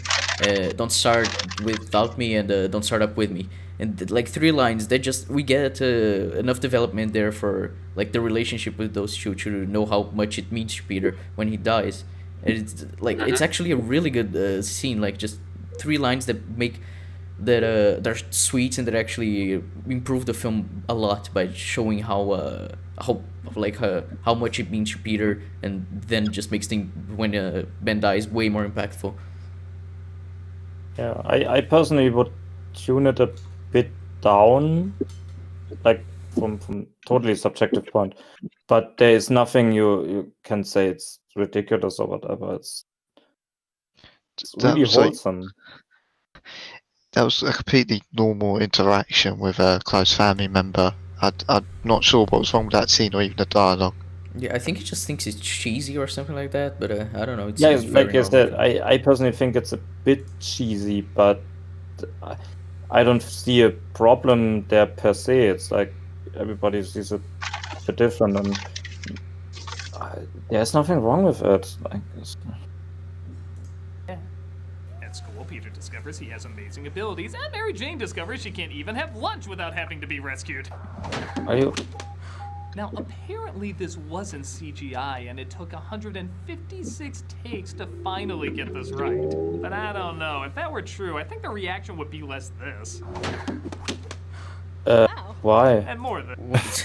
Don't start without me, and don't start up with me. and like 3 lines, that just we get enough development there for like the relationship with those two to know how much it means to Peter when he dies. And it's like it's actually a really good scene, like just 3 lines that make that are sweet and that actually improve the film a lot by showing how much it means to Peter, and then just makes things when Ben dies way more impactful. Yeah, I personally would tune it a bit down, like from totally subjective point. But there is nothing you can say it's ridiculous or whatever. It's really wholesome. That was a completely normal interaction with a close family member. I'm not sure what was wrong with that scene or even the dialogue. Yeah, I think he just thinks it's cheesy or something like that, but I don't know. It's Yeah, very like I normal. said, I personally think it's a bit cheesy, but I don't see a problem there per se. It's like everybody sees it a bit different, and there's nothing wrong with it. Like, At school, Peter discovers he has amazing abilities, and Mary Jane discovers she can't even have lunch without having to be rescued. are you? Now, apparently this wasn't CGI, and it took 156 takes to finally get this right. But I don't know. If that were true, I think the reaction would be less this. Why? And more than this.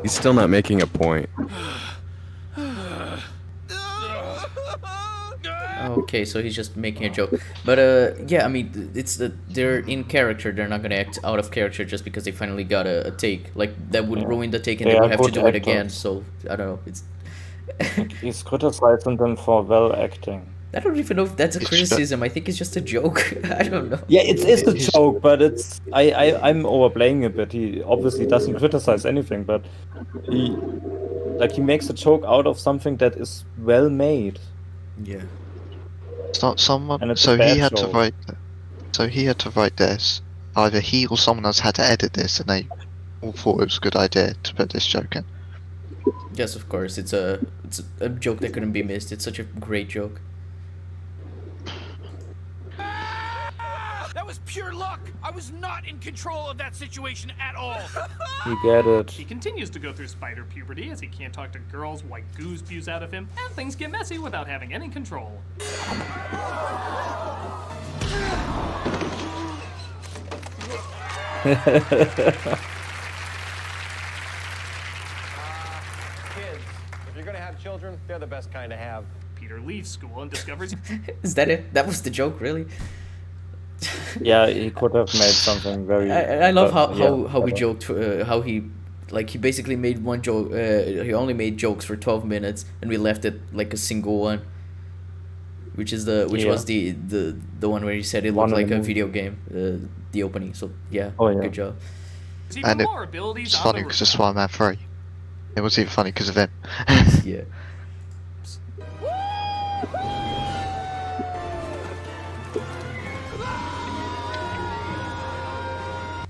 He's still not making a point. Okay, so he's just making a joke. But yeah, I mean, it's they're in character. They're not gonna act out of character just because they finally got a take. Like that would ruin the take, and they They would are have to good do it actors. again. So I don't know. It's He's criticizing them for well acting. I don't even know if that's a criticism. I think it's just a joke. I don't know. Yeah, it's a joke, but it's I'm overplaying a bit. He obviously doesn't criticize anything, but he makes a joke out of something that is well made. Yeah. It's not someone. And it's So a bad he had to joke. write. So he had to write this. Either he or someone else had to edit this, and they all thought it was a good idea to put this joke in. Yes, of course. It's a joke that couldn't be missed. It's such a great joke. That was pure luck. I was not in control of that situation at all. You get it. He continues to go through spider puberty as he can't talk to girls, white goo spews out of him, and things get messy without having any control. Kids, if you're gonna have children, they're the best kind to have. Peter leaves school and discovers Is that it? That was the joke, really? Yeah, he could have made something very. I love but, yeah, how we whatever. joked, how he basically made one joke. He only made jokes for 12 minutes, and we left it like a single one, which was the one where he said it One looked in like the a movie. video game, the opening. So yeah, Oh, yeah. good job. even And more abilities it's on funny the because of Spider-Man 3. It was even funny because of him. Yeah.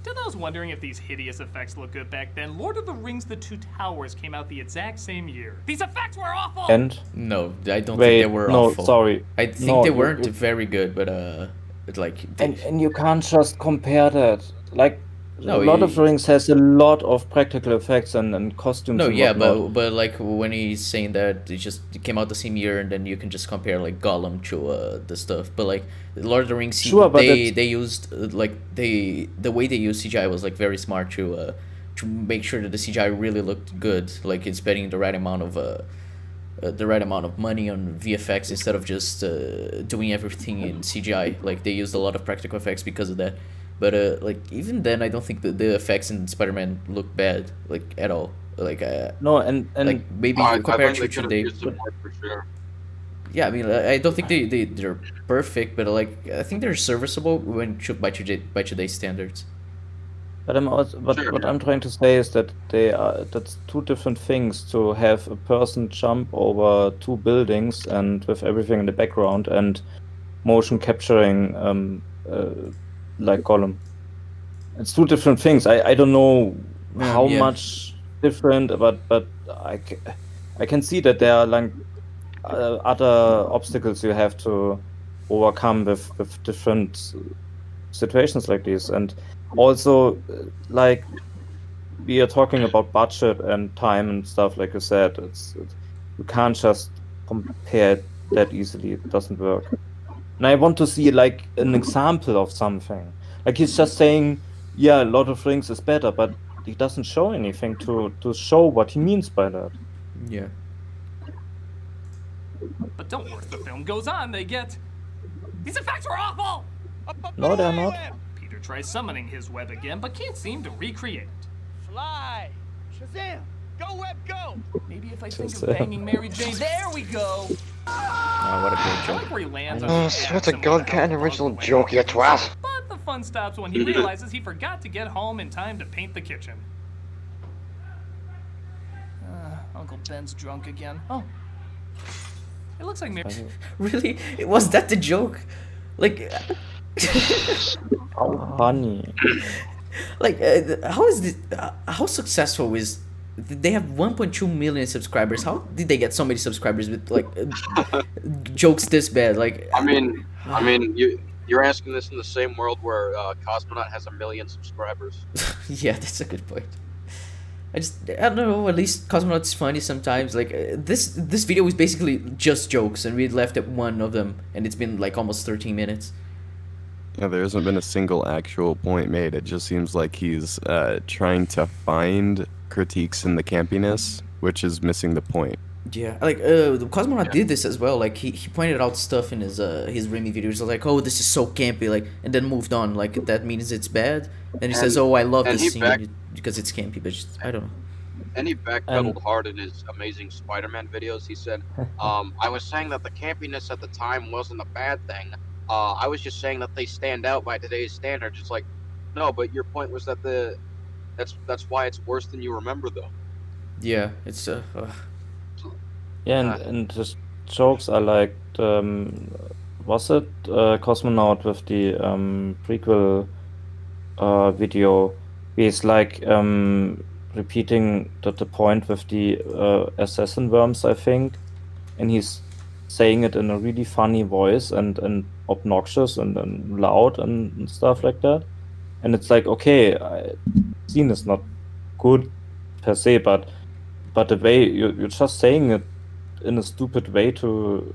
To those wondering if these hideous effects look good back then, Lord of the Rings: The Two Towers came out the exact same year. These effects were awful! And No, I don't Wait, think they were no, awful. sorry. I think No, they you- weren't you- very good, but like and you can't just compare that. Like No, Lord of you- the Rings has a lot of practical effects and costumes. No, and yeah, whatnot. but like when he's saying that it came out the same year, and then you can just compare like Gollum to the stuff. But like Lord of the Rings, Sure, but it's- they used the way they used CGI was like very smart to make sure that the CGI really looked good, like it's spending the right amount of money on VFX instead of just doing everything in CGI. Like they used a lot of practical effects because of that. But like even then, I don't think the effects in Spider-Man look bad, like at all. Like No, and like maybe I compared think to they today. could've used some more for sure. Yeah, I mean, I don't think they're perfect, but like I think they're serviceable when by today's standards. But what I'm trying to say is that that's two different things to have a person jump over two buildings and with everything in the background and motion capturing like Gollum. It's two different things. I don't know how yeah. much different, but I can see that there are like other obstacles you have to overcome with different situations like these. And also, like, we are talking about budget and time and stuff, like you said. You can't just compare it that easily. It doesn't work. And I want to see like an example of something. Like he's just saying, yeah, Lord of the Rings is better, but he doesn't show anything to show what he means by that. Yeah. But don't worry, the film goes on, they get... These effects are awful! No, they're not. Peter tries summoning his web again, but can't seem to recreate it. Fly! Shazam! Go, Web, go! Maybe if I think of banging Mary Jane... There we go! Oh, what a great I joke. like where he lands on Oh, the swear to axe and God, with get an the original help of the joke, you twat! But the fun stops when he realizes he forgot to get home in time to paint the kitchen. Uncle Ben's drunk again. Oh. It looks like Mary... Really? Was that the joke? Like... How funny. Like, how is this... how successful is... They have 1.2 million subscribers. How did they get so many subscribers with, like, jokes this bad? Like... I mean, you're asking this in the same world where Cosmonaut has 1 million subscribers. Yeah, that's a good point. I don't know, at least Cosmonaut's funny sometimes. Like, this video is basically just jokes, and we left at one of them, and it's been, like, almost 13 minutes. Yeah, there hasn't been a single actual point made. It just seems like he's trying to find critiques in the campiness, which is missing the point. Yeah, like, the Cosmonaut did this as well. Like, he pointed out stuff in his Raimi videos, like, oh, this is so campy, like, and then moved on. Like, that means it's bad. Then he says, oh, I love this scene because it's campy, but just, I don't know. And he backpedaled hard in his Amazing Spider-Man videos. He said, I was saying that the campiness at the time wasn't a bad thing. I was just saying that they stand out by today's standards. It's like, no, but your point was that that's why it's worse than you remember, though. Yeah, it's Yeah, and the jokes are like, was it Cosmonaut with the prequel video? He's like repeating the point with the assassin worms, I think, and he's saying it in a really funny voice and obnoxious and loud and stuff like that. And it's like, okay, scene is not good per se, but the way you're just saying it in a stupid way to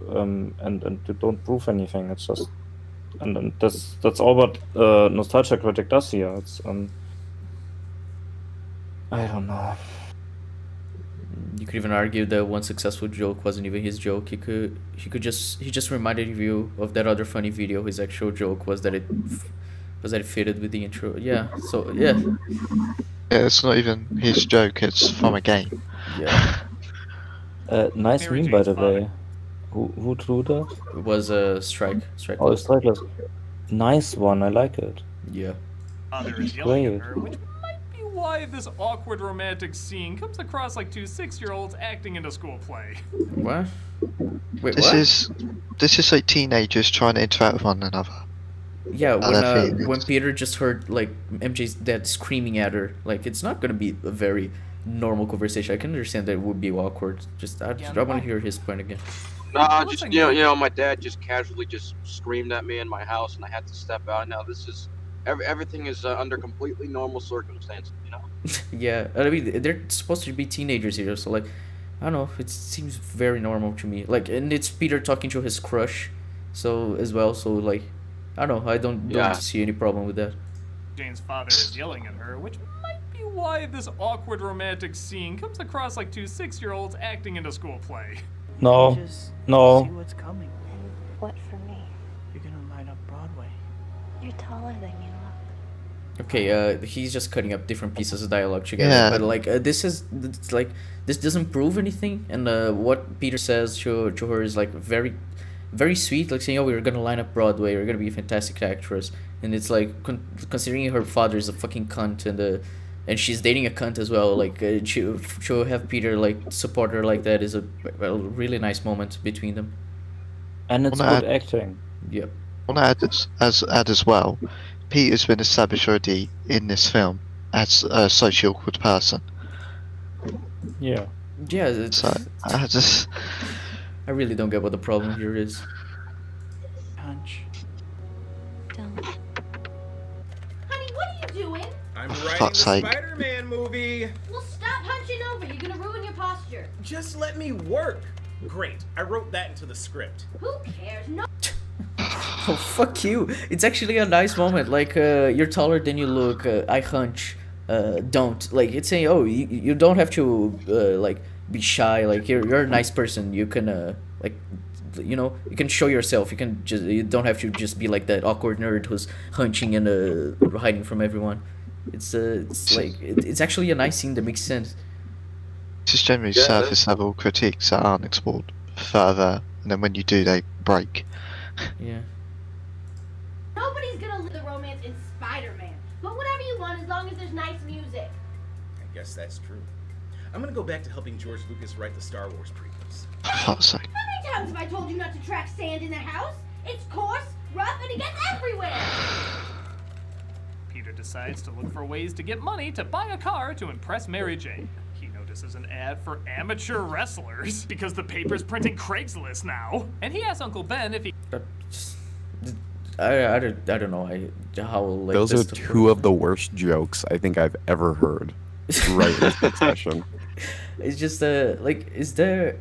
and you don't prove anything. It's just and that's all what Nostalgia Critic does here. It's I don't know. You could even argue that one successful joke wasn't even his joke. He just reminded you of that other funny video. His actual joke was that it fitted with the intro. Yeah. So yeah. Yeah, it's not even his joke. It's from a game. Yeah. Nice meme, by the way. Who drew that? It was Strike. Oh, Strikeless. Nice one. I like it. Yeah. Mother is yelling at her, which might be why this awkward romantic scene comes across like two 6-year-olds acting in a school play. What? Wait, this is like teenagers trying to interact with one another. Yeah, when Peter just heard like MJ's dad screaming at her, like it's not gonna be a very normal conversation. I can understand that it would be awkward. Just I want to hear his point again. No, just you know, my dad just casually just screamed at me in my house, and I had to step out. Now this is everything is under completely normal circumstances, you know. Yeah, I mean they're supposed to be teenagers here, so like I don't know. It seems very normal to me. Like, and it's Peter talking to his crush, so as well. So like, I don't know. I don't see any problem with that. Jane's father is yelling at her, which might be why this awkward romantic scene comes across like two 6-year-olds acting in a school play. No. See what's coming. What for me? You're gonna light up Broadway. You're taller than you look. Okay, he's just cutting up different pieces of dialogue together. Yeah. But like, this doesn't prove anything. And what Peter says to her is like very, very sweet. Like saying, "Oh, we're gonna line up Broadway. You're gonna be a fantastic actress." And it's like considering her father is a fucking cunt and she's dating a cunt as well. Like she'll have Peter like support her like that is a really nice moment between them. And it's good acting. Yep. I want to add as well. Peter's been established already in this film as a socially awkward person. Yeah. Yeah. So I really don't get what the problem here is. Punch. Don't. I'm For writing fuck's the sake. Spider-Man movie. Well, stop hunching over. You're gonna ruin your posture. Just let me work. Great. I wrote that into the script. Who cares? No. Oh, fuck you. It's actually a nice moment. Like, you're taller than you look. I hunch. Don't. Like, it's saying, oh, you don't have to, like, be shy. Like, you're a nice person. You can, like, you know, you can show yourself. You don't have to just be like that awkward nerd who's hunching and hiding from everyone. It's like, it's actually a nice scene that makes sense. It's just generally surface level critiques that aren't explored further, and then when you do, they break. Yeah. Nobody's gonna live the romance in Spider-Man. But whatever you want, as long as there's nice music. I guess that's true. I'm gonna go back to helping George Lucas write the Star Wars prequels. For fuck's sake. How many times have I told you not to track sand in the house? It's coarse, rough, and it gets everywhere. Peter decides to look for ways to get money to buy a car to impress Mary Jane. He notices an ad for amateur wrestlers because the paper's printing Craigslist now. And he asks Uncle Ben if he... I don't know how like Those this are two of the worst jokes I think I've ever heard. Right in succession. It's just like, is there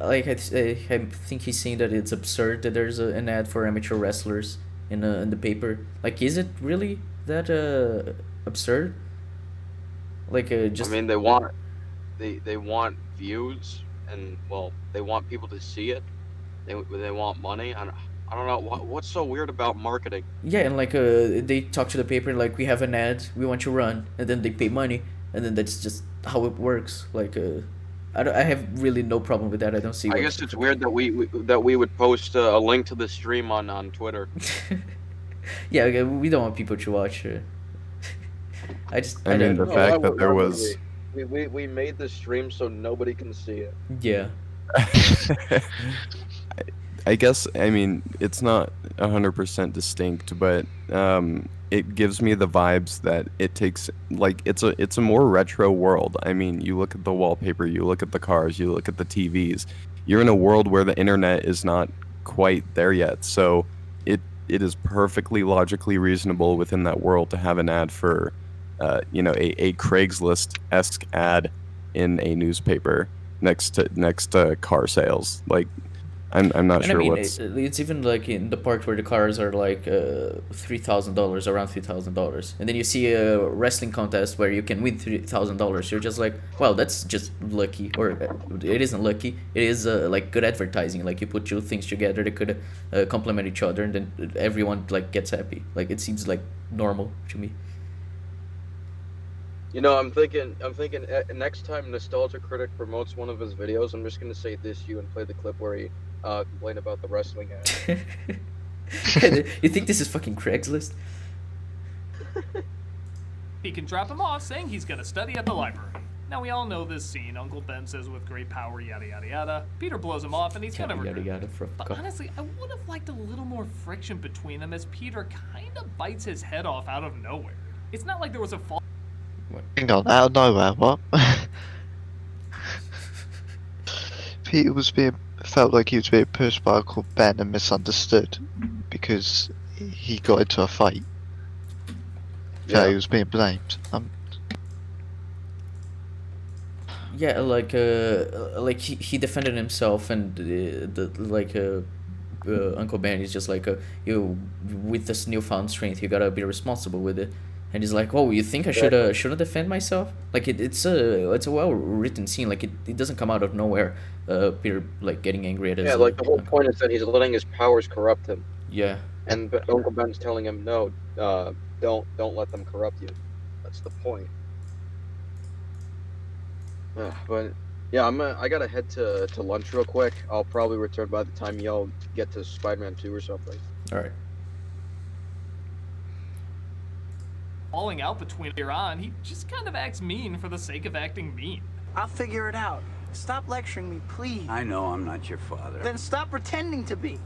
like I think he's saying that it's absurd that there's an ad for amateur wrestlers in the paper. Like, is it really that absurd? Like, just. I mean, they want views, and well, they want people to see it. They want money. I don't know what's so weird about marketing. Yeah, and like they talk to the paper like, we have an ad, we want you to run, and then they pay money, and then that's just how it works. Like, I have really no problem with that. I don't see. I guess it's weird that we would post a link to the stream on Twitter. Yeah, okay, we don't want people to watch. I mean, the fact that there was. We made the stream so nobody can see it. Yeah. I guess, I mean, it's not 100% distinct, but it gives me the vibes that it takes, like, it's a more retro world. I mean, you look at the wallpaper, you look at the cars, you look at the TVs. You're in a world where the internet is not quite there yet, so it is perfectly logically reasonable within that world to have an ad for, a Craigslist-esque ad in a newspaper next to car sales. Like, I'm not sure what's. It's even like in the part where the cars are like $3,000, around $3,000, and then you see a wrestling contest where you can win $3,000. You're just like, well, that's just lucky, or it isn't lucky. It is like good advertising. Like, you put two things together, they could complement each other, and then everyone like gets happy. Like, it seems like normal to me. You know, I'm thinking next time Nostalgia Critic promotes one of his videos, I'm just gonna say this you and play the clip where he complained about the wrestling ad. You think this is fucking Craigslist? He can drop him off saying he's gonna study at the library. Now we all know this scene. Uncle Ben says with great power, yada yada yada. Peter blows him off and he's gonna regret it. But honestly, I would have liked a little more friction between them as Peter kinda bites his head off out of nowhere. It's not like there was a fall. Hang on, out of nowhere, what? Peter felt like he was being pushed by Uncle Ben and misunderstood because he got into a fight. Yeah, he was being blamed. Yeah, like he defended himself, and Uncle Ben is just like, you with this newfound strength, you gotta be responsible with it. And he's like, oh, you think I shouldn't defend myself? Like, it's a well written scene. Like, it doesn't come out of nowhere. Peter like getting angry at his. Yeah, like the whole point is that he's letting his powers corrupt him. Yeah. And Uncle Ben's telling him, no, don't let them corrupt you. That's the point. But yeah, I gotta head to lunch real quick. I'll probably return by the time y'all get to Spider-Man 2 or something. All right. Falling out between here on, he just kind of acts mean for the sake of acting mean. I'll figure it out. Stop lecturing me, please. I know I'm not your father. Then stop pretending to be.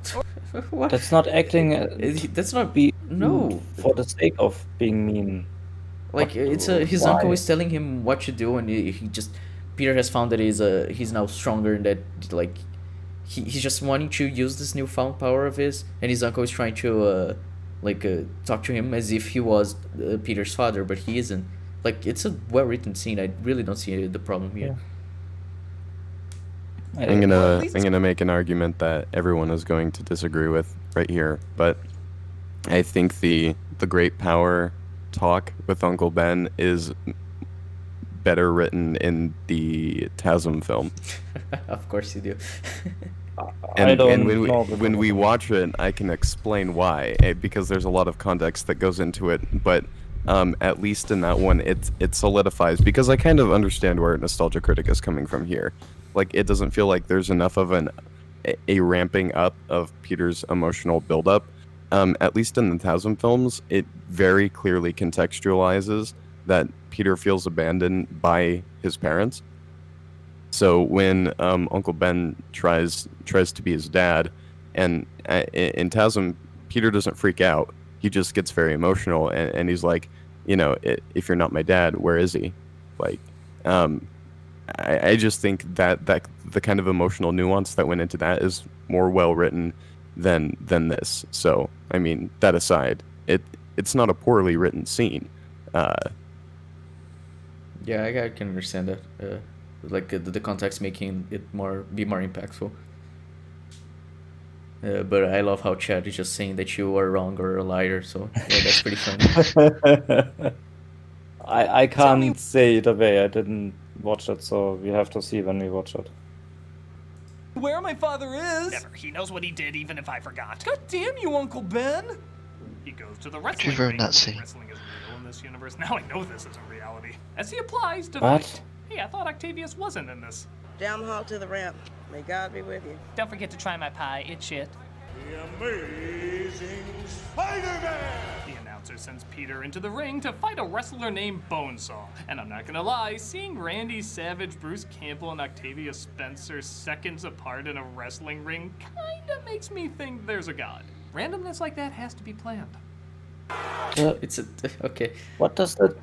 What? That's not acting. That's not be no for the sake of being mean. Like, his uncle is telling him what to do, and he just Peter has found that he's now stronger, and that like he's just wanting to use this newfound power of his, and his uncle is trying to like talk to him as if he was Peter's father, but he isn't. Like, it's a well written scene. I really don't see the problem here. I'm gonna make an argument that everyone is going to disagree with right here, but I think the great power talk with Uncle Ben is better written in the TASM film. Of course you do. And when we watch it, I can explain why, because there's a lot of context that goes into it. But at least in that one, it solidifies, because I kind of understand where Nostalgia Critic is coming from here. Like, it doesn't feel like there's enough of a ramping up of Peter's emotional buildup. At least in the TASM films, it very clearly contextualizes that Peter feels abandoned by his parents. So when Uncle Ben tries to be his dad, and in TASM, Peter doesn't freak out. He just gets very emotional, and he's like, if you're not my dad, where is he? Like, I just think that the kind of emotional nuance that went into that is more well written than this. So, I mean, that aside, it's not a poorly written scene. Yeah, I can understand that. Like the context making it be more impactful. But I love how Chad is just saying that you are wrong or a liar. So yeah, that's pretty funny. I can't say either way. I didn't watch it, so we have to see when we watch it. Where my father is? Never. He knows what he did, even if I forgot. God damn you, Uncle Ben! He goes to the wrestling ruin ring. that scene? Wrestling is real in this universe. Now I know this isn't reality. As he applies to What? fight. Hey, I thought Octavius wasn't in this. Down the hall to the ramp. May God be with you. Don't forget to try my pie. It's shit. The Amazing Spider-Man! The announcer sends Peter into the ring to fight a wrestler named Bonesaw. And I'm not gonna lie, seeing Randy Savage, Bruce Campbell, and Octavia Spencer seconds apart in a wrestling ring kinda makes me think there's a god. Randomness like that has to be planned. It's okay. What does that?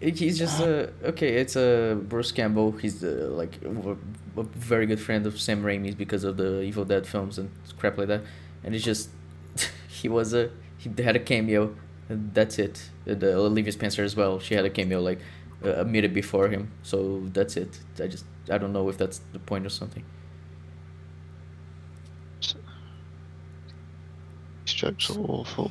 He's just okay. It's Bruce Campbell. He's like a very good friend of Sam Raimi's because of the Evil Dead films and crap like that. And it's just he had a cameo. And that's it. The Olivia Spencer as well. She had a cameo like a minute before him. So that's it. I don't know if that's the point or something. These jokes are awful.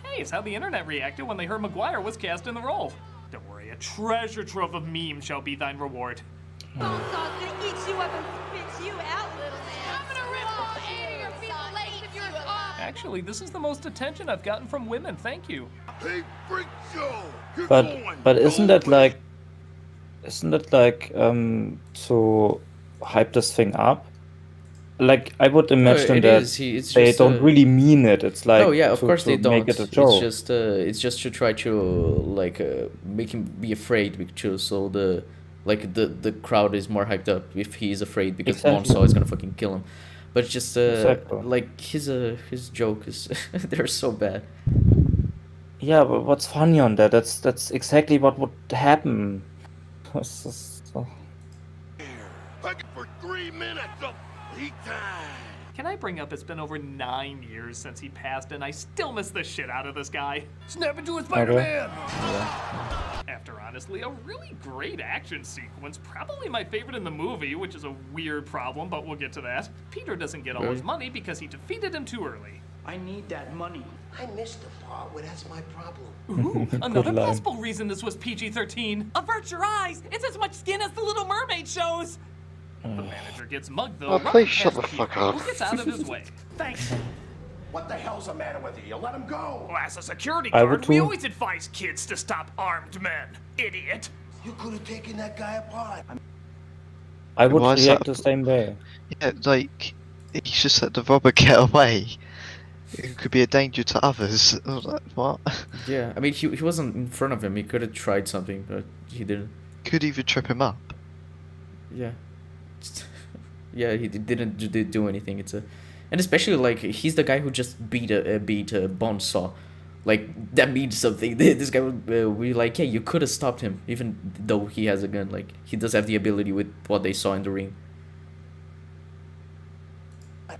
Hey, it's how the internet reacted when they heard Maguire was cast in the role. Don't worry, a treasure trove of memes shall be thine reward. Bonesaw's gonna eat you up and spit you out, little man. I'm gonna rip all 8 of your feet legs if you're a cop. Actually, this is the most attention I've gotten from women, thank you. Hey, freak show! You're But isn't that like to hype this thing up? Like, I would imagine it that is. It's they just, don't really mean it. It's like, oh yeah, of course to they don't. make it a joke. It's just to try to like make him be afraid, because so the crowd is more hyped up if he's afraid because Exactly. Bonesaw is gonna fucking kill him. But it's just Exactly. like his joke is they're so bad. Yeah, but what's funny on that? That's exactly what would happen. It's just so- Back for 3 minutes of heat time! Can I bring up it's been over 9 years since he passed and I still miss the shit out of this guy? Snap into a Spider-Man! After honestly a really great action sequence, probably my favorite in the movie, which is a weird problem, but we'll get to that. Peter doesn't get all his money because he defeated him too early. I need that money. I missed the part where that's my problem. Ooh, another line. possible reason this was PG-13. Avert your eyes! It's as much skin as the Little Mermaid shows! The manager gets mugged though. Oh, right please shut past the fuck Peter, up. Who gets out of his way. Thanks. What the hell's the matter with you? You let him go! Well, as a security I guard, would we too. always advise kids to stop armed men. Idiot. You could have taken that guy apart. I would Why is react that- the same way. Yeah, like, he just let the robber get away. It could be a danger to others. I was like, what? Yeah, I mean he wasn't in front of him. He could have tried something, but he didn't. Could even trip him up. Yeah. Yeah, he didn't do anything. And especially like he's the guy who just beat Bonesaw. Like that means something. This guy would be like, yeah, you could have stopped him, even though he has a gun. Like he does have the ability with what they saw in the ring.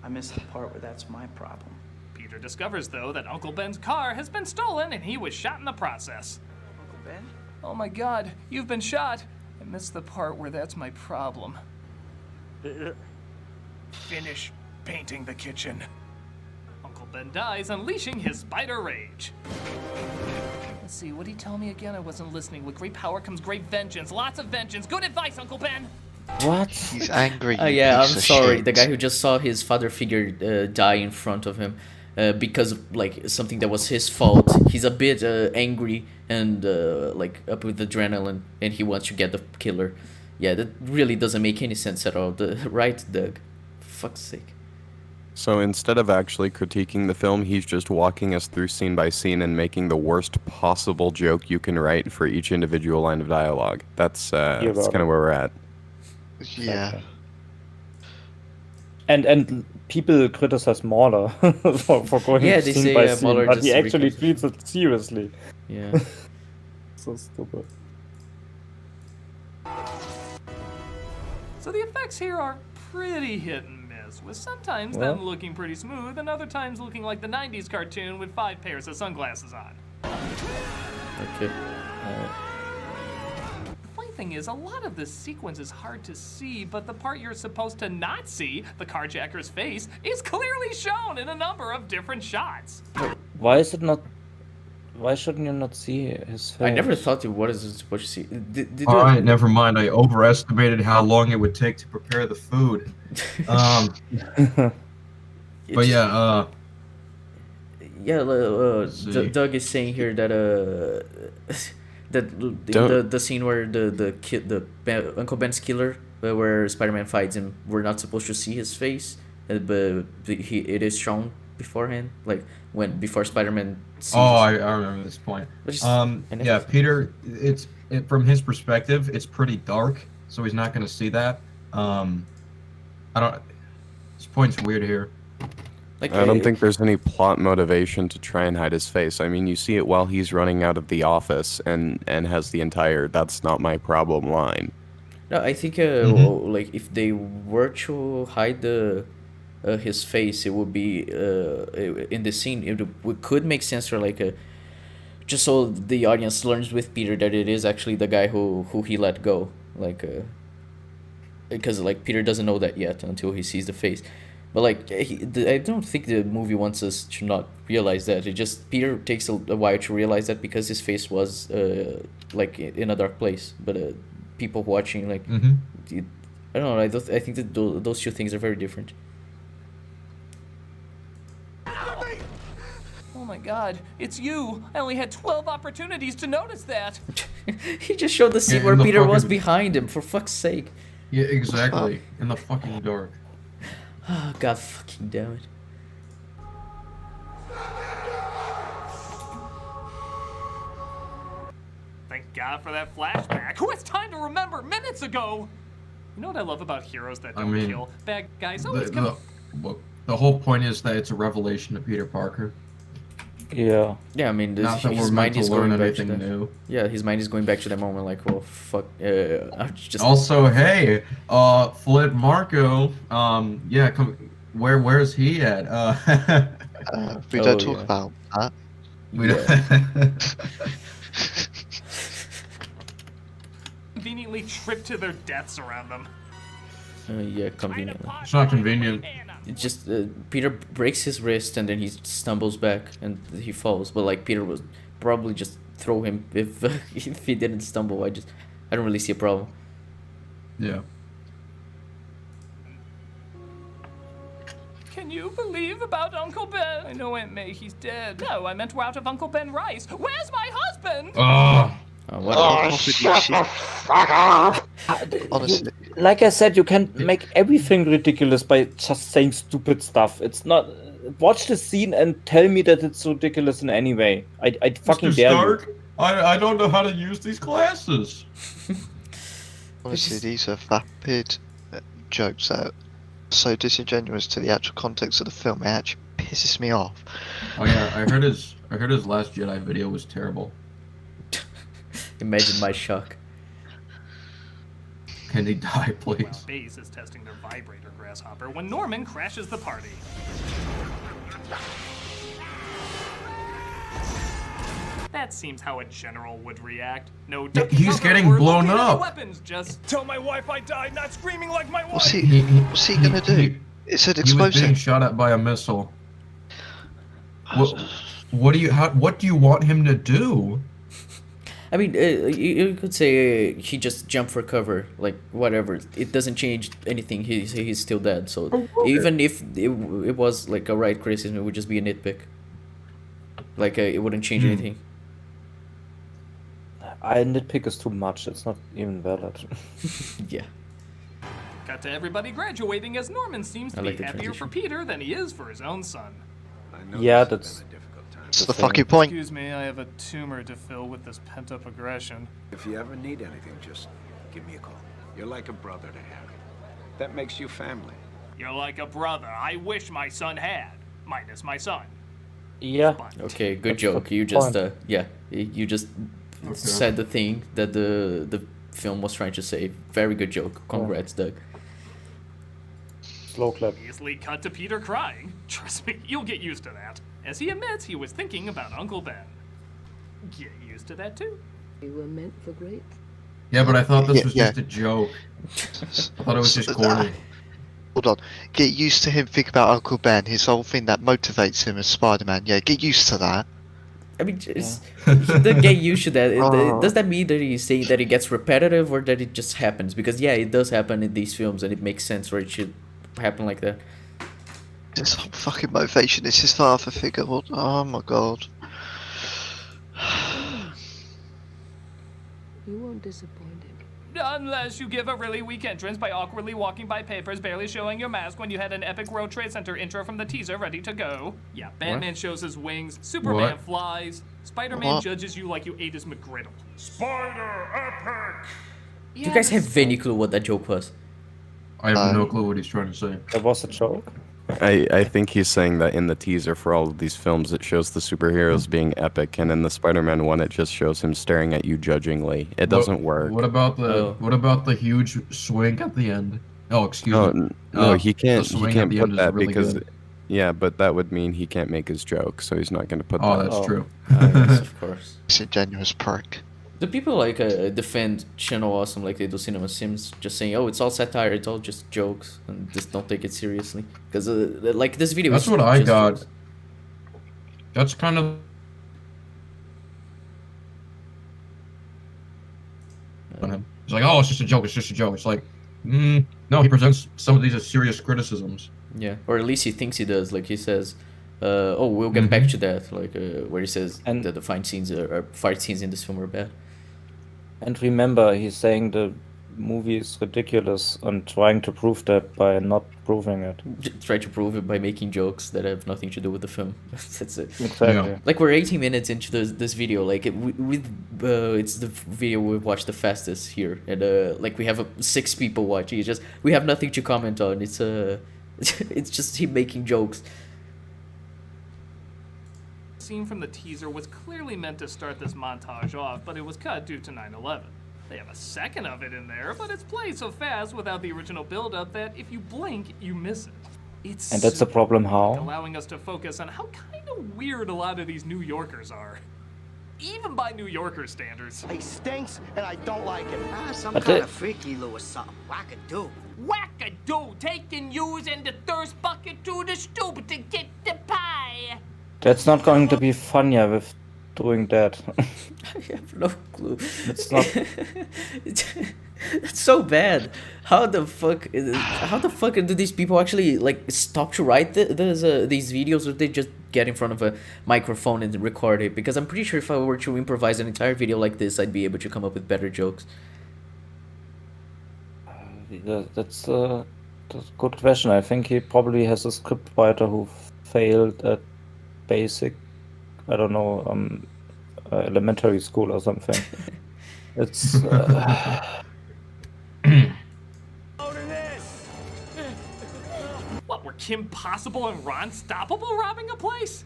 I missed the part where that's my problem. Peter discovers, though, that Uncle Ben's car has been stolen and he was shot in the process. Uncle Ben? Oh my god, you've been shot. I missed the part where that's my problem. Finish painting the kitchen. Uncle Ben dies, unleashing his spider rage. Let's see, what'd he tell me again? I wasn't listening. With great power comes great vengeance. Lots of vengeance. Good advice, Uncle Ben. What? He's angry. Yeah, I'm piece of sorry. shit. The guy who just saw his father figure die in front of him because of like something that was his fault. He's a bit angry and like up with adrenaline, and he wants to get the killer. Yeah, that really doesn't make any sense at all. Right, Doug? For fuck's sake. So instead of actually critiquing the film, he's just walking us through scene by scene and making the worst possible joke you can write for each individual line of dialogue. That's kind of where we're at. Yeah. And people criticize Mauler for going Yeah, they scene say, by yeah, scene, Mauler but just he actually recuts. treats it seriously. Yeah. So stupid. So the effects here are pretty hit and miss, with sometimes Well. them looking pretty smooth and other times looking like the 90s cartoon with 5 pairs of sunglasses on. Okay. The funny thing is, a lot of this sequence is hard to see, but the part you're supposed to not see, the carjacker's face, is clearly shown in a number of different shots. Why is it not? Why shouldn't you not see his face? I never thought it was what you see. Did All right, never mind. I overestimated how long it would take to prepare the food. But yeah, Yeah, see. Doug is saying here that the scene where Uncle Ben's killer, where Spider-Man fights him, we're not supposed to see his face, but it is shown beforehand, like before Spider-Man sees I remember this point. Which is- Yeah, Peter. From his perspective, it's pretty dark, so he's not going to see that. I don't. This point's weird here. Like, I don't think there's any plot motivation to try and hide his face. I mean, you see it while he's running out of the office and has the entire "that's not my problem" line. No, I think like if they were to hide his face, it would be in the scene. It could make sense for like just so the audience learns with Peter that it is actually the guy who he let go, like because like Peter doesn't know that yet until he sees the face. But like I don't think the movie wants us to not realize that. It just Peter takes a while to realize that because his face was like in a dark place. But people watching like I don't know. I think that those two things are very different. Oh my god, it's you! I only had 12 opportunities to notice that! He just showed the scene Yeah, where in the Peter was fucking- behind him. For fuck's sake. Yeah, exactly. In the fucking dark. Oh, god fucking damn it. Thank God for that flashback. Who has time to remember minutes ago? You know what I love about heroes that I don't mean, kill? Bad guys always come. The whole point is that it's a revelation to Peter Parker. Yeah. Yeah, I mean, Not that his we're mind meant is to learn going back to anything that. new. Yeah, his mind is going back to that moment, like, well, fuck. I'm just. Also, hey, Flip Marco, yeah, where's he at? We don't talk about that. We don't. Conveniently trip to their deaths around them. Yeah, conveniently. It's not convenient. It's just Peter breaks his wrist and then he stumbles back and he falls. But like Peter would probably just throw him if if he didn't stumble. I don't really see a problem. Yeah. Can you believe about Uncle Ben? I know, Aunt May, he's dead. No, I meant we're out of Uncle Ben rice. Where's my husband? Shut the fuck up! Honestly. Like I said, you can make everything ridiculous by just saying stupid stuff. It's not. Watch the scene and tell me that it's ridiculous in any way. I fucking Mr. dare Stark, you. I don't know how to use these glasses. Honestly, these are vapid jokes that are so disingenuous to the actual context of the film. It actually pisses me off. Oh yeah, I heard his Last Jedi video was terrible. Imagine my shock. Can he die, please? While Base is testing their vibrator grasshopper when Norman crashes the party. That seems how a general would react. No Yeah, ducking he's cover getting or blown locating up. weapons. Just tell my wife I died, not screaming like my wife. What's he gonna do? It said He was being explosive. shot at by a missile. What do you want him to do? I mean, you could say he just jumped for cover, like whatever. It doesn't change anything. He's still dead. So even if it was like a right criticism, it would just be a nitpick. Like it wouldn't change anything. I nitpick is too much. It's not even valid. Yeah. Cut to everybody graduating as Norman seems to I like be the happier for Peter than he is for his own son. Yeah, that's the fucking point. Excuse me, I have a tumor to fill with this pent-up aggression. If you ever need anything, just give me a call. You're like a brother to Harry. That makes you family. You're like a brother I wish my son had, minus my son. Yeah. Okay, good That's joke. the You just point. you just said the thing that the film was trying to say. Very good joke. Congrats, Doug. Slow clap. Easily cut to Peter crying. Trust me, you'll get used to that. As he admits he was thinking about Uncle Ben. Get used to that too. You were meant for great. Yeah, but I thought this was Yeah. just a joke. I thought it was just corny. Hold on. Get used to him thinking about Uncle Ben, his whole thing that motivates him as Spider-Man. Yeah, get used to that. I mean, just the get used to that. Does that mean that he's saying that it gets repetitive or that it just happens? Because yeah, it does happen in these films, and it makes sense where it should happen like that. His whole fucking motivation is his father figure. Oh my god. You won't disappoint him. Unless you give a really weak entrance by awkwardly walking by papers, barely showing your mask when you had an epic World Trade Center intro from the teaser ready to go. Yeah, Batman shows his wings, Superman What? flies, Spider-Man What? judges you like you ate his McGriddle. Spider epic! Do you guys have any clue what that joke was? I have no clue what he's trying to say. That was a joke. I think he's saying that in the teaser for all of these films, it shows the superheroes being epic, and in the Spider-Man one, it just shows him staring at you judgingly. It doesn't work. What about the huge swing at the end? Oh, excuse me. No, he can't. The He swing at can't the put end is that really because, good. yeah, but that would mean he can't make his joke, so he's not going to put that. Oh, that's true. Yes, of course. It's a genuine prick. Do people like defend Channel Awesome like they do Cinema Sims, just saying, "Oh, it's all satire, it's all just jokes, and just don't take it seriously"? Because like this video. That's is what I just got. jokes. That's kind of. It's like, oh, it's just a joke. It's just a joke. It's like, no, he presents some of these as serious criticisms. Yeah, or at least he thinks he does. Like he says, "Oh, we'll get back to that." Like where he says that the fight scenes in this film are bad. And remember, he's saying the movie is ridiculous and trying to prove that by not proving it. Try to prove it by making jokes that have nothing to do with the film. That's it. Exactly. Yeah. Like we're 18 minutes into this video. Like it's the video we've watched the fastest here, and like we have 6 people watching. It's just we have nothing to comment on. It's it's just him making jokes. Scene from the teaser was clearly meant to start this montage off, but it was cut due to 9/11. They have a second of it in there, but it's played so fast without the original build-up that if you blink, you miss it. It's And that's the problem how? allowing us to focus on how kind of weird a lot of these New Yorkers are. Even by New Yorker standards. He stinks, and I don't like it. Some But kind it- of freaky Lou or something. Wackadoo. Wackadoo, taking yous and the thirst bucket to the stoop to get the pie. That's not going to be funnier with doing that. I have no clue. It's not. That's so bad. How the fuck do these people actually like stop to write these videos, or they just get in front of a microphone and record it? Because I'm pretty sure if I were to improvise an entire video like this, I'd be able to come up with better jokes. That's a good question. I think he probably has a script writer who failed at basic, I don't know, elementary school or something. It's. What, were Kim Possible and Ron Stoppable robbing a place?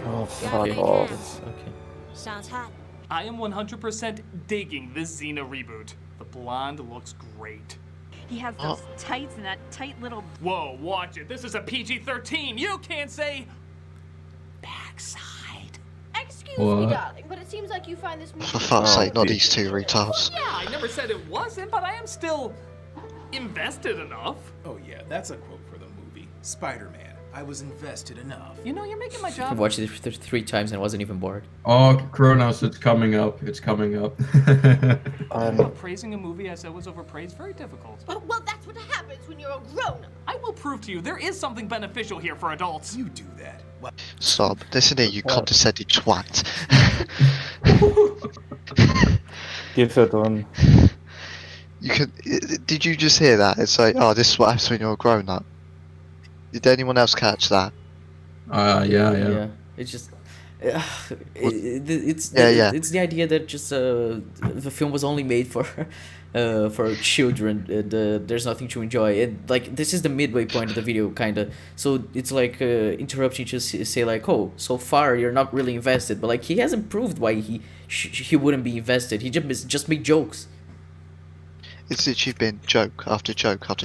Oh, fuck off. Okay. Sounds hot. I am 100% digging this Xena reboot. The blonde looks great. He has those tights and that tight little... Whoa, watch it. This is a PG-13. You can't say backside. Excuse What? me, darling, but it seems like you find this music... For fuck's sake, not these two retards. Yeah, I never said it wasn't, but I am still invested enough. Oh yeah, that's a quote for the movie. Spider-Man. I was invested enough. You know, you're making my I've job... watched it 3 times and wasn't even bored. Oh, Kronos, it's coming up. It's coming up. Praising a movie I said was overpraised, very difficult. Well, that's what happens when you're a grown-up. I will prove to you there is something beneficial here for adults. You do that. What? Stop. Listen here, you condescending twat. Give it on. You can. Did you just hear that? It's like, oh, this is what happens when you're a grown-up. Did anyone else catch that? Yeah. It's just. It's the idea that just the film was only made for children and there's nothing to enjoy, and like this is the midway point of the video kind of, so it's like interrupting to say like, oh, so far you're not really invested, but like he hasn't proved why he wouldn't be invested. He just made jokes. It's literally been joke after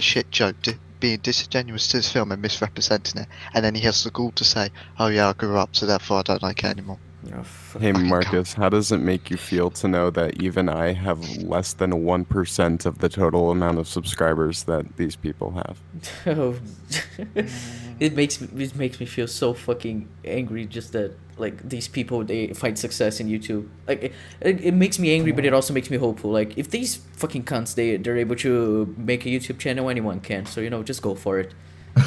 shit joke, being disingenuous to this film and misrepresenting it, and then he has the gall to say, oh yeah, I grew up, so therefore I don't like it anymore. Hey Marcus, how does it make you feel to know that even I have less than 1% of the total amount of subscribers that these people have? Oh, it makes me feel so fucking angry just that like these people, they find success in YouTube. Like it makes me angry, but it also makes me hopeful. Like if these fucking cunts they're able to make a YouTube channel, anyone can. So just go for it.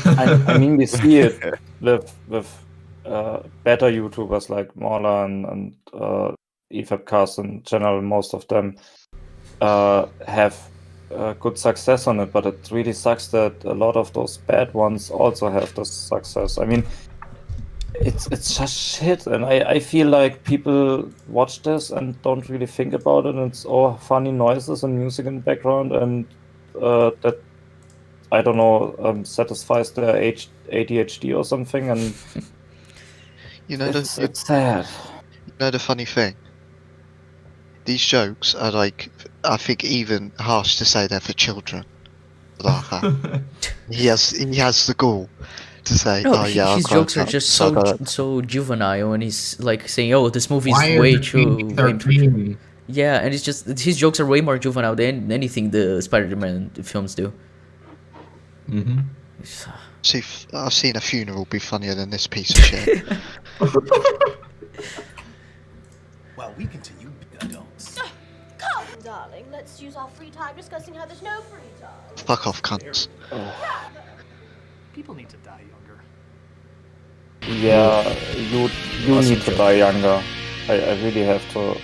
I mean, we see it with better YouTubers like Morla and EFAPcast in general. Most of them have good success on it, but it really sucks that a lot of those bad ones also have this success. I mean, it's just shit, and I feel like people watch this and don't really think about it, and it's all funny noises and music in the background, and that, I don't know, satisfies their ADHD or something, and it's sad. You know the funny thing? These jokes are like, I think even harsh to say they're for children. He has the gall to say, No, oh yeah, his jokes are just so juvenile, and he's like saying, oh, this movie is way too 13? Yeah, and it's just his jokes are way more juvenile than anything the Spider-Man films do. Mm-hmm. See, I've seen a funeral be funnier than this piece of shit. Well, we continue adults. Come, darling, let's use our free time discussing how there's no free time. Fuck off, cunts. People need to die younger. Yeah, you need to die younger. I really have to.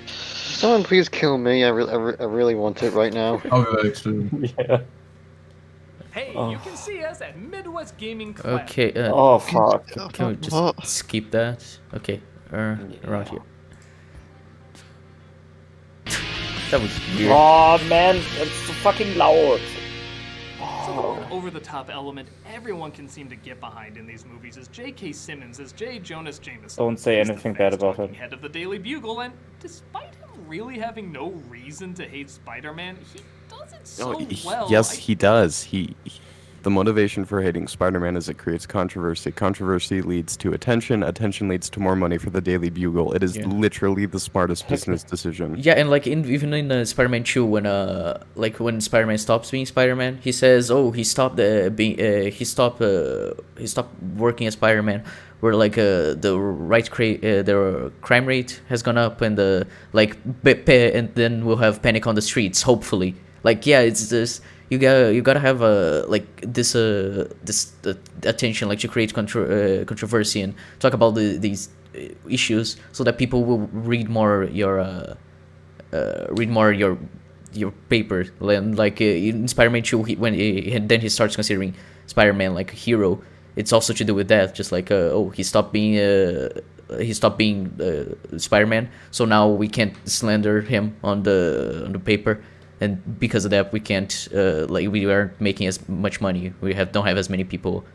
Someone please kill me. I really want it right now. Yeah. Hey, you can see us at Midwest Gaming Club. Okay. Oh fuck! Can we just skip that? Okay. Around here. That was weird. Oh man, it's so fucking loud. So the one over-the-top element everyone can seem to get behind in these movies is J.K. Simmons as J. Jonas Jameson. Don't say anything bad about him. Head of the Daily Bugle, and despite him really having no reason to hate Spider-Man, he does it so well. Yes, he does. The motivation for hating Spider-Man is it creates controversy. Controversy leads to attention. Attention leads to more money for the Daily Bugle. It is literally the smartest business decision. Yeah, and like even in Spider-Man 2, when Spider-Man stops being Spider-Man, he says, "Oh, he stopped he stopped working as Spider-Man." Where like the crime rate has gone up, and and then we'll have panic on the streets. Hopefully, it's this. You gotta have this attention, to create controversy and talk about these issues, so that people will read more your paper. In Spider-Man 2, then he starts considering Spider-Man like a hero. It's also to do with that, just he stopped being Spider-Man, so now we can't slander him on the paper. And because of that, we can't we aren't making as much money. We don't have as many people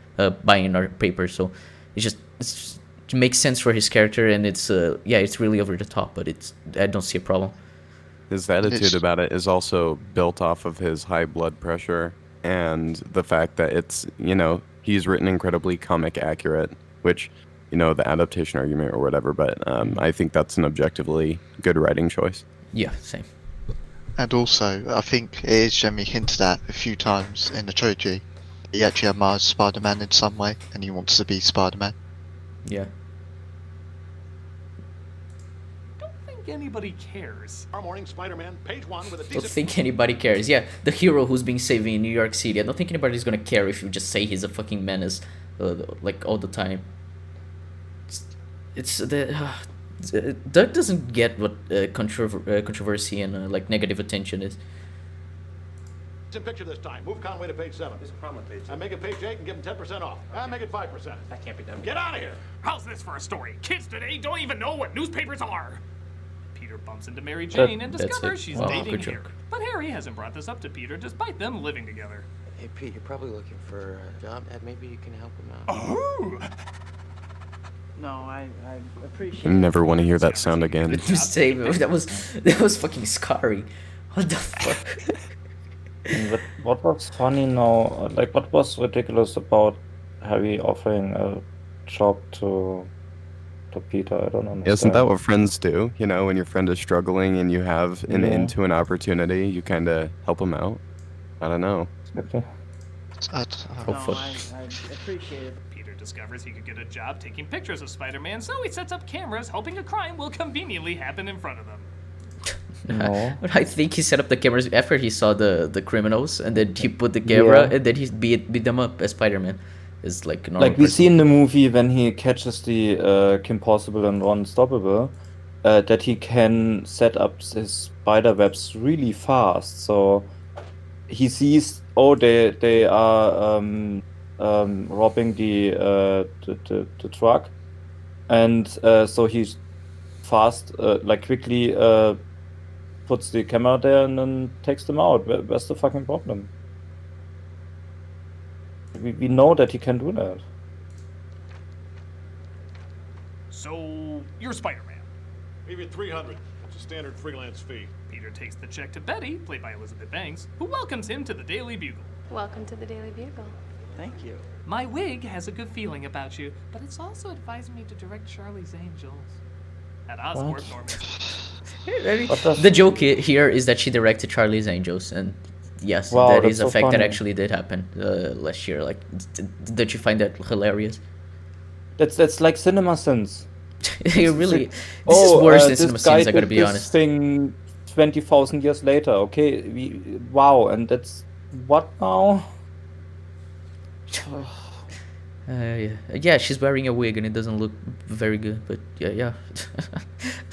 buying our paper. So it makes sense for his character, and it's really over the top. But I don't see a problem. His attitude about it is also built off of his high blood pressure and the fact that it's, he's written incredibly comic accurate, which, the adaptation argument or whatever, but I think that's an objectively good writing choice. Yeah, same. And also, I think it is generally hinted at a few times in the trilogy. He actually admires Spider-Man in some way, and he wants to be Spider-Man. Yeah. Anybody cares. Tomorrow morning, Spider-Man, page 1 with a I don't decent... think anybody cares. Yeah, the hero who's being saved in New York City. I don't think anybody's gonna care if you just say he's a fucking menace, like all the time. It's Doug doesn't get what controversy and like negative attention is. picture this time. Move Conway to page 7. There's a problem with page 7. I make it page 8 and give him 10% off. I make it 5%. That can't be done. Get out of here! How's this for a story? Kids today don't even know what newspapers are. Peter bumps into Mary Jane and discovers she's dating Harry. But Harry hasn't brought this up to Peter despite them living together. Hey, Pete, you're probably looking for a job. Dad, maybe you can help him out. Oh! No, I appreciate I never want to hear that sound again. That was fucking scary. What the fuck? But what was funny now, like what was ridiculous about Harry offering a job to Peter? I don't understand. Isn't that what friends do? When your friend is struggling and you have into an opportunity, you kind of help them out. I don't know. Okay. I appreciate it. Peter discovers he could get a job taking pictures of Spider-Man, so he sets up cameras hoping a crime will conveniently happen in front of them. No. But I think he set up the cameras after he saw the criminals, and then he put the camera, and then he beat them up as Spider-Man. It's like normal. Like we see in the movie when he catches the Kim Possible and Ron Stoppable, that he can set up his spider webs really fast. So he sees, they are robbing the truck, and so he's fast, quickly puts the camera there and then takes them out. Where's the fucking problem? We know that he can do that. So, you're Spider-Man. Give you 300. It's a standard freelance fee. Peter takes the check to Betty, played by Elizabeth Banks, who welcomes him to the Daily Bugle. Welcome to the Daily Bugle. Thank you. My wig has a good feeling about you, but it's also advised me to direct Charlie's Angels. At Oscorp, The joke here is that she directed Charlie's Angels, and yes, that is a fact that actually did happen last year. Like, did you find that hilarious? That's like CinemaSins. Really, this is worse than CinemaSins. I gotta be honest. Thing 20,000 years later. Okay, wow, and that's what now? Yeah, she's wearing a wig and it doesn't look very good. But yeah.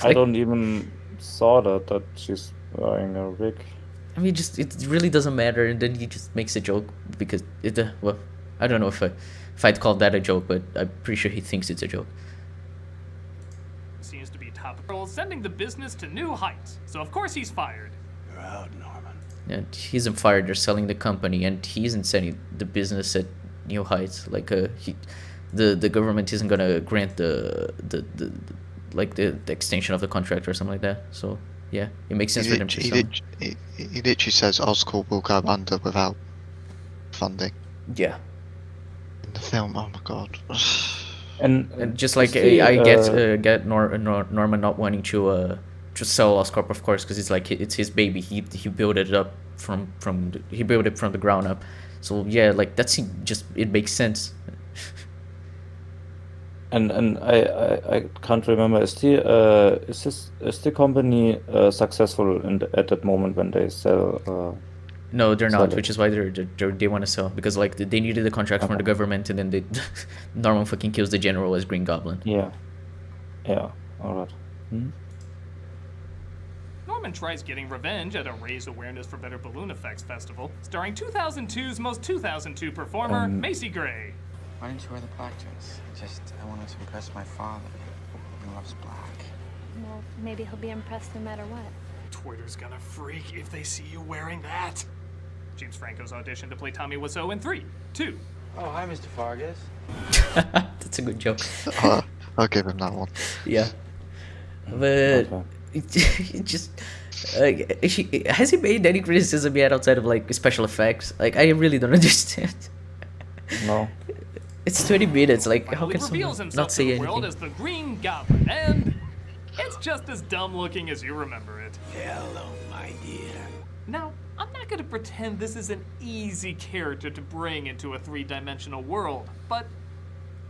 I don't even saw that she's wearing a wig. I mean, it really doesn't matter, and then he just makes a joke because I don't know if I'd call that a joke, but I'm pretty sure he thinks it's a joke. Seems to be top girl, sending the business to new heights. So of course he's fired. You're out, Norman. And he isn't fired; they're selling the company, and he isn't sending the business at new heights. Like the government isn't gonna grant the extension of the contract or something like that. So yeah, it makes sense for them to sell. He literally says Oscorp will go under without funding. Yeah. In the film, oh my god. And just like I get Norman not wanting to sell Oscorp, of course, because it's his baby. He built it up from the ground up. So yeah, like it makes sense. And I can't remember. Is the company successful at that moment when they sell? No, they're not, which is why they want to sell, because like they needed the contract from the government, and then Norman fucking kills the general as Green Goblin. Yeah. All right. Norman tries getting revenge at a Raise Awareness for Better Balloon Effects festival, starring 2002's most 2002 performer, Macy Gray. Why didn't you wear the black dress? I wanted to impress my father. He loves black. Well, maybe he'll be impressed no matter what. Twitter's gonna freak if they see you wearing that. James Franco's audition to play Tommy Wiseau in 3, 2. Oh, hi, Mr. Fargus. That's a good joke. I'll give him that one. Yeah. But it just has he made any criticism yet outside of like special effects? Like I really don't understand. No. It's 20 minutes. Like how Finally can reveals someone himself not say to the world anything? as the Green Goblin, and it's just as dumb looking as you remember it. Hello, my dear. Now, I'm not gonna pretend this is an easy character to bring into a three-dimensional world, but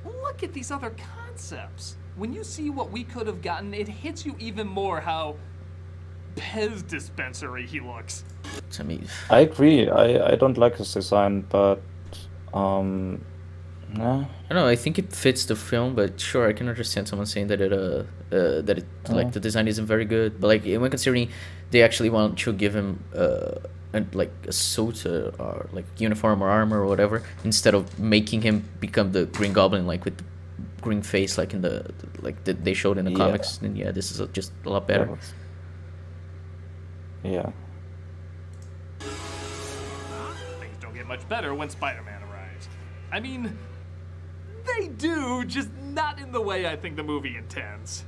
look at these other concepts. When you see what we could have gotten, it hits you even more how Pez dispensary he looks. I mean, I agree. I don't like his design, but nah. I don't know. I think it fits the film, but sure, I can understand someone saying that like the design isn't very good. But like when considering they actually want to give him like a suit or like uniform or armor or whatever, instead of making him become the Green Goblin like with the green face like in the that they showed in the comics. Then yeah, this is just a lot better. Yeah. Things don't get much better when Spider-Man arrives. I mean, they do, just not in the way I think the movie intends.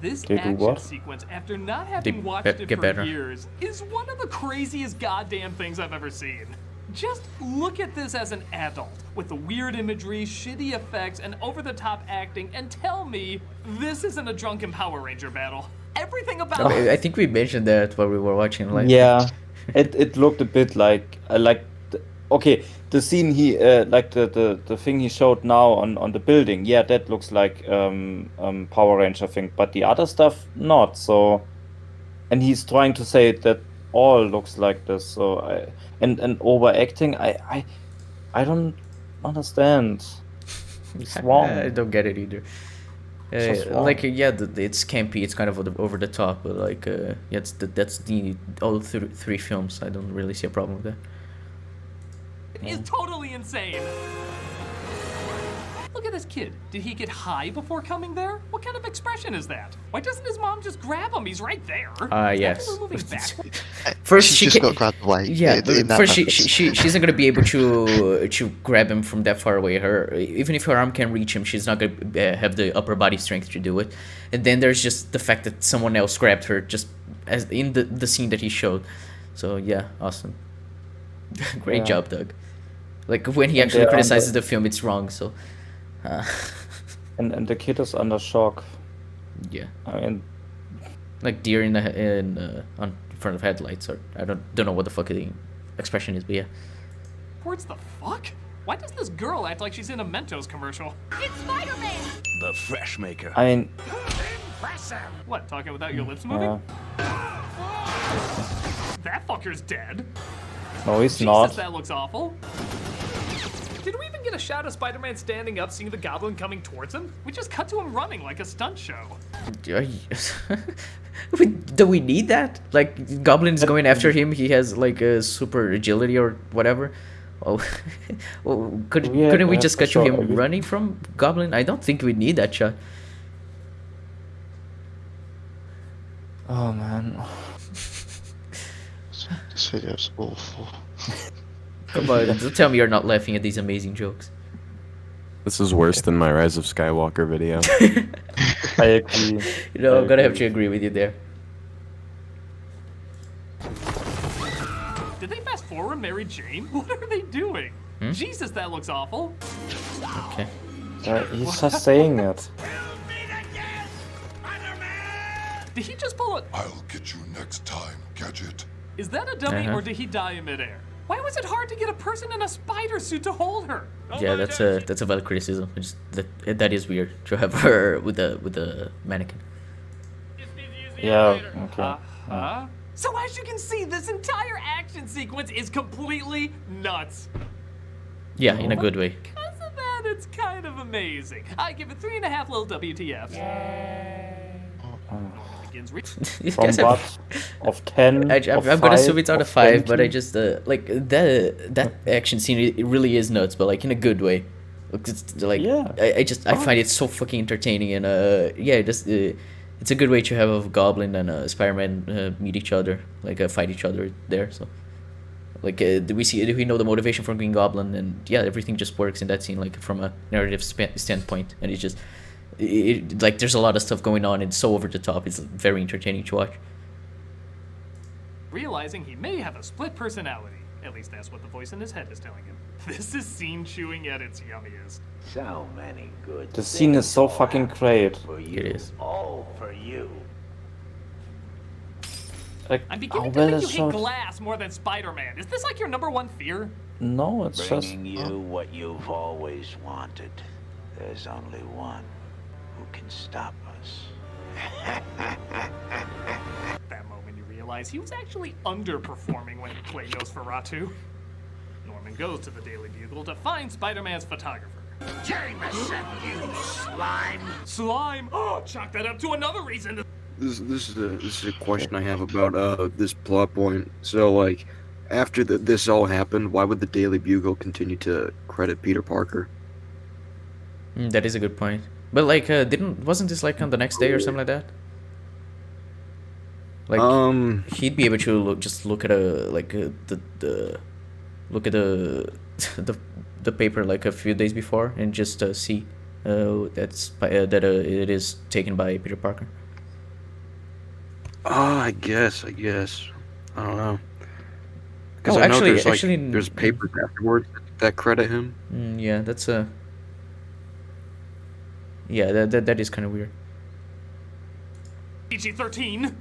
This They do action what? sequence, after not having watched it get for better. years, is one of the craziest goddamn things I've ever seen. Just look at this as an adult, with the weird imagery, shitty effects, and over-the-top acting, and tell me this isn't a drunken Power Ranger battle. Everything about it. I think we mentioned that while we were watching. Like Yeah, it looked a bit like okay, the scene he like the thing he showed now on the building. Yeah, that looks like Power Ranger thing, but the other stuff not. So, and he's trying to say that all looks like this. So and overacting. I don't understand. It's wrong. I don't get it either. Just wrong. Like yeah, it's campy. It's kind of over the top, but like yeah, that's the all three films. I don't really see a problem with that. Is totally insane. Look at this kid. Did he get high before coming there? What kind of expression is that? Why doesn't his mom just grab him? He's right there. Yes. After we're moving backwards. First, she just got grabbed away. Yeah, in that first she reference. she's not gonna be able to grab him from that far away. Even if her arm can reach him, she's not gonna have the upper body strength to do it. And then there's just the fact that someone else grabbed her, just as in the scene that he showed. So yeah, awesome. Great Yeah. job, Doug. Like when he And actually they're criticizes under- the film, it's wrong. So. And the kid is under shock. Yeah. I mean, Like deer in front of headlights, or I don't know what the fuck the expression is, but yeah. Words the fuck? Why does this girl act like she's in a Mentos commercial? It's Spider-Man! The Fresh Maker. I mean, What, talking without your lips moving? yeah. That fucker's dead. No, he's Jesus, not. that looks awful. Did we even get a shot of Spider-Man standing up, seeing the Goblin coming towards him? We just cut to him running like a stunt show. Do we need that? Like Goblin is going after him. He has like a super agility or whatever. Oh, well, couldn't we Yeah, just for cut to sure. him running from Goblin? I don't think we need that shot. Oh man. This video's awful. Come on, don't tell me you're not laughing at these amazing jokes. This is worse than my Rise of Skywalker video. I agree. You know, I I'm gonna have agree. to agree with you there. Did they fast forward Mary Jane? What are they doing? Jesus, that looks awful. Okay. He's just saying it. Did he just pull a... I'll get you next time, Gadget. Is that a dummy Uh-huh. or did he die in midair? Why was it hard to get a person in a spider suit to hold her? Yeah, that's a valid criticism. It's that is weird to have her with the mannequin. Yeah. Okay. Huh? So as you can see, this entire action sequence is completely nuts. Yeah, in a good way. Because of that, it's kind of amazing. I give it 3.5 little WTFs. Begins These From guys have- what? Of 10? I'm of gonna 5, assume it's out of 5, but I 20? just like that action scene. It really is nuts, but like in a good way. It's like Yeah. I find it so fucking entertaining, and yeah, just it's a good way to have a Goblin and Spider-Man meet each other, like fight each other there. So like do we know the motivation from Green Goblin, and yeah, everything just works in that scene, like from a narrative standpoint, and it's just like there's a lot of stuff going on. It's so over the top. It's very entertaining to watch. Realizing he may have a split personality. At least that's what the voice in his head is telling him. This is scene chewing at its yummiest. So many good. The scene is so fucking great. It is. All for you. Like, I'm beginning to think you hate glass more than Spider-Man. Is this like your #1 fear? No, it's Bringing you what you've always wanted. There's only one who can stop us. That moment you realize he was actually underperforming when he played Nosferatu. Norman goes to the Daily Bugle to find Spider-Man's photographer. Jameson, you slime! Slime! Oh, chalk that up to another reason to... This is a question I have about this plot point. So, like, after this all happened, why would the Daily Bugle continue to credit Peter Parker? That is a good point. But like, wasn't this like on the next day or something like that? Like, he'd be able to look at the paper like a few days before and just see that it is taken by Peter Parker. I guess. I don't know. Because Oh, I know actually, there's papers afterwards that credit him. Yeah, that's yeah, that is kind of weird. PG-13.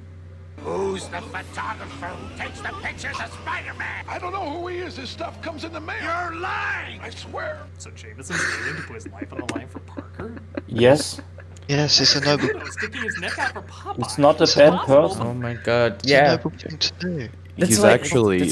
Who's the photographer who takes the pictures of Spider-Man? I don't know who he is. His stuff comes in the mail. You're lying! I swear. So Jameson's willing to put his life on the line for Parker? Yes. Yes, it's a noble. Sticking his neck out for Popeye. It's not a bad person. Oh my god. It's a noble thing to do. He's actually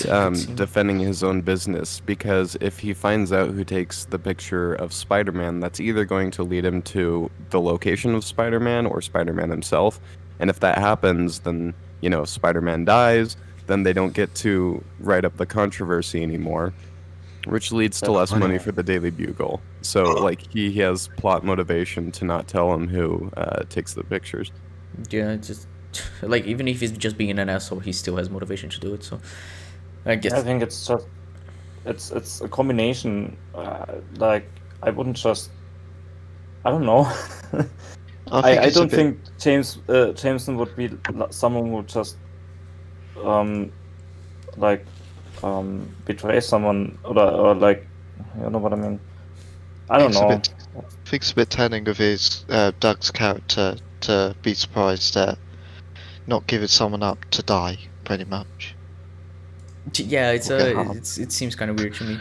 defending his own business, because if he finds out who takes the picture of Spider-Man, that's either going to lead him to the location of Spider-Man or Spider-Man himself. And if that happens, then, you know, if Spider-Man dies, then they don't get to write up the controversy anymore, which leads to less money for the Daily Bugle. So, like, he has plot motivation to not tell him who takes the pictures. Yeah, just like, even if he's just being an asshole, he still has motivation to do it. So, I guess I think it's just it's a combination. Like, I wouldn't just. I don't know. I don't think Jameson would be someone who would just betray someone or like, you know what I mean. I don't know. I think it's a bit telling of his Doug's character to be surprised at not giving someone up to die, pretty much. Yeah, it seems kind of weird to me.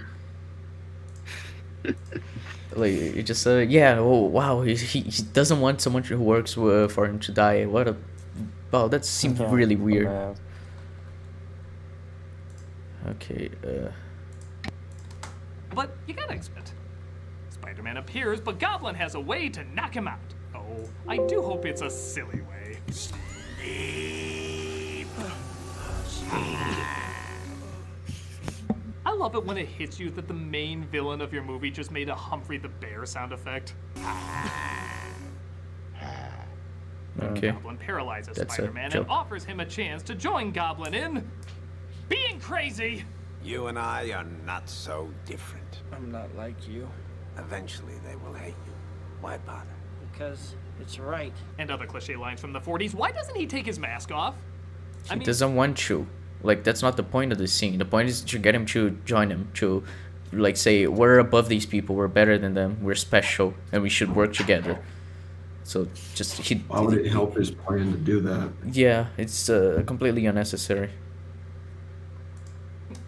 Like, it just yeah, oh wow, he doesn't want someone who works for him to die. Wow, that seems really weird. Okay. But you gotta expect. Spider-Man appears, but Goblin has a way to knock him out. Oh, I do hope it's a silly way. I love it when it hits you that the main villain of your movie just made a Humphrey the Bear sound effect. Okay. Goblin paralyzes That's a Spider-Man and joke. offers him a chance to join Goblin in being crazy. You and I are not so different. I'm not like you. Eventually they will hate you. Why bother? Because it's right. And other cliche lines from the 40s. Why doesn't he take his mask off? He doesn't want to. Like, that's not the point of the scene. The point is to get him to join him, to like say, we're above these people, we're better than them, we're special, and we should work together. So just Why would it help his plan to do that? Yeah, it's completely unnecessary.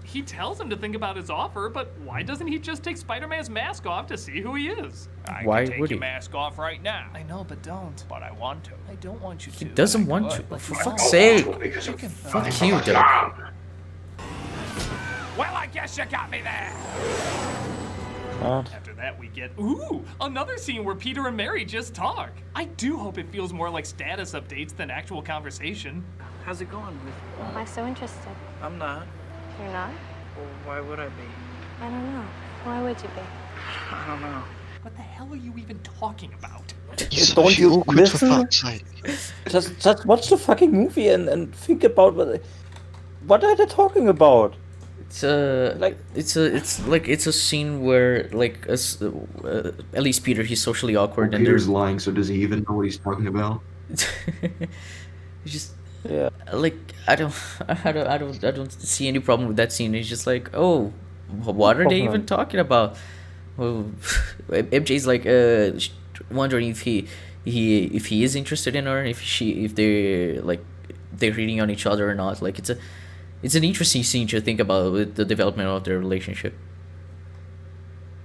He tells him to think about his offer, but why doesn't he just take Spider-Man's mask off to see who he is? Why I can take would your he? mask off right now. I know, but don't. But I want to. I don't want you to. He doesn't and I want could, to. but For you fuck's don't. sake. Chicken Fuck fry. you, Doug. Well, I guess you got me there. After that, we get, ooh, another scene where Peter and Mary just talk. I do hope it feels more like status updates than actual conversation. How's it going with you? Why so interested? I'm not. You're not? Well, why would I be? I don't know. Why would you be? I don't know. What the hell are you even talking about? Don't you listen? Just watch the fucking movie and think about what are they talking about? It's a scene where at least Peter, he's socially awkward, Well, and Peter's there's lying, so does he even know what he's talking about? it's just Yeah. like I don't see any problem with that scene. It's just like, oh, what are they even Problem. talking about? Well, MJ's like wondering if he is interested in her, if they're hitting on each other or not. Like it's an interesting scene to think about with the development of their relationship.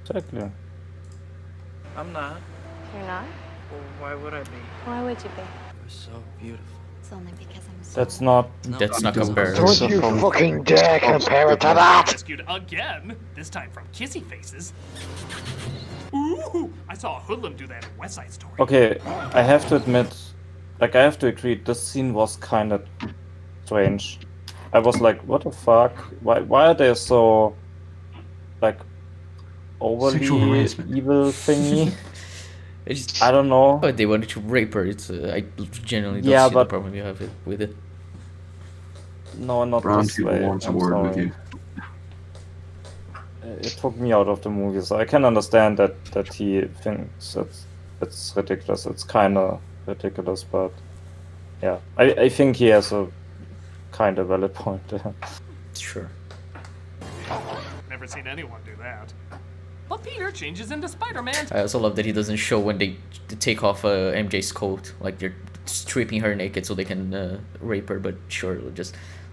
Exactly. I'm not. You're not? Well, why would I be? Why would you be? You're so beautiful. It's only because I'm so... That's not. That's not comparable. Don't you fucking dare compare it to that! Rescued again, this time from Kissy Faces. Ooh, I saw a hoodlum do that in West Side Story. Okay, I have to admit, like I have to agree, this scene was kind of strange. I was like, what the fuck? Why are they so like overly Sexual harassment. evil thingy? I don't know. But they wanted to rape her. It's I generally don't Yeah, see the but- problem you have with it. No, not Brown this people way. wants a I'm word with sorry. you. It took me out of the movie, so I can understand that he thinks it's ridiculous. It's kind of ridiculous, but yeah, I think he has a kind of valid point there. Sure. Never seen anyone do that. But Peter changes into Spider-Man. I also love that he doesn't show when they take off MJ's coat, like they're stripping her naked so they can rape her. But sure,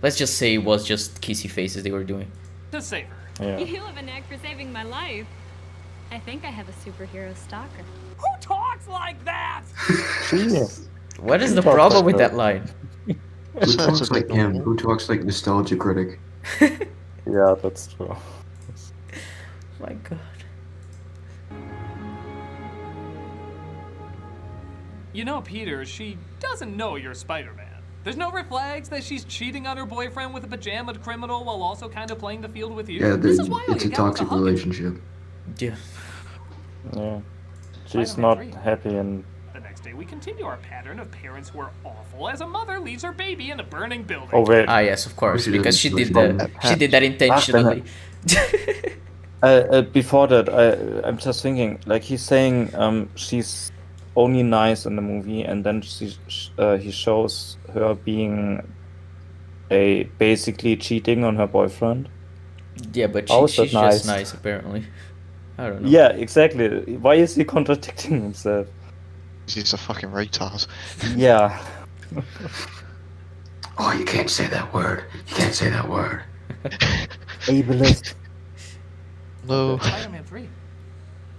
let's just say it was just kissy faces they were doing. To save her. Yeah. You have a knack for saving my life. I think I have a superhero stalker. Who talks like that? What is the problem with that line? Who talks like him? Who talks like Nostalgia Critic? Yeah, that's true. My God. You know, Peter, she doesn't know you're Spider-Man. There's no red flags that she's cheating on her boyfriend with a pajamaed criminal while also kind of playing the field with you. Yeah, This is why it's a toxic relationship. Yeah. Yeah. She's Spider-Man not 3. happy and The next day, we continue our pattern of parents who are awful as a mother leaves her baby in a burning building. oh wait. Ah, yes, of course, She because didn't- she did that. She did that intentionally. Before that, I'm just thinking, like he's saying, she's only nice in the movie, and then he shows her being basically cheating on her boyfriend. Yeah, but How is that she's just nice? nice, apparently. I don't know. Yeah, exactly. Why is he contradicting himself? He's a fucking retard. Yeah. Oh, you can't say that word. You can't say that word. Ableist. No. Spider-Man 3.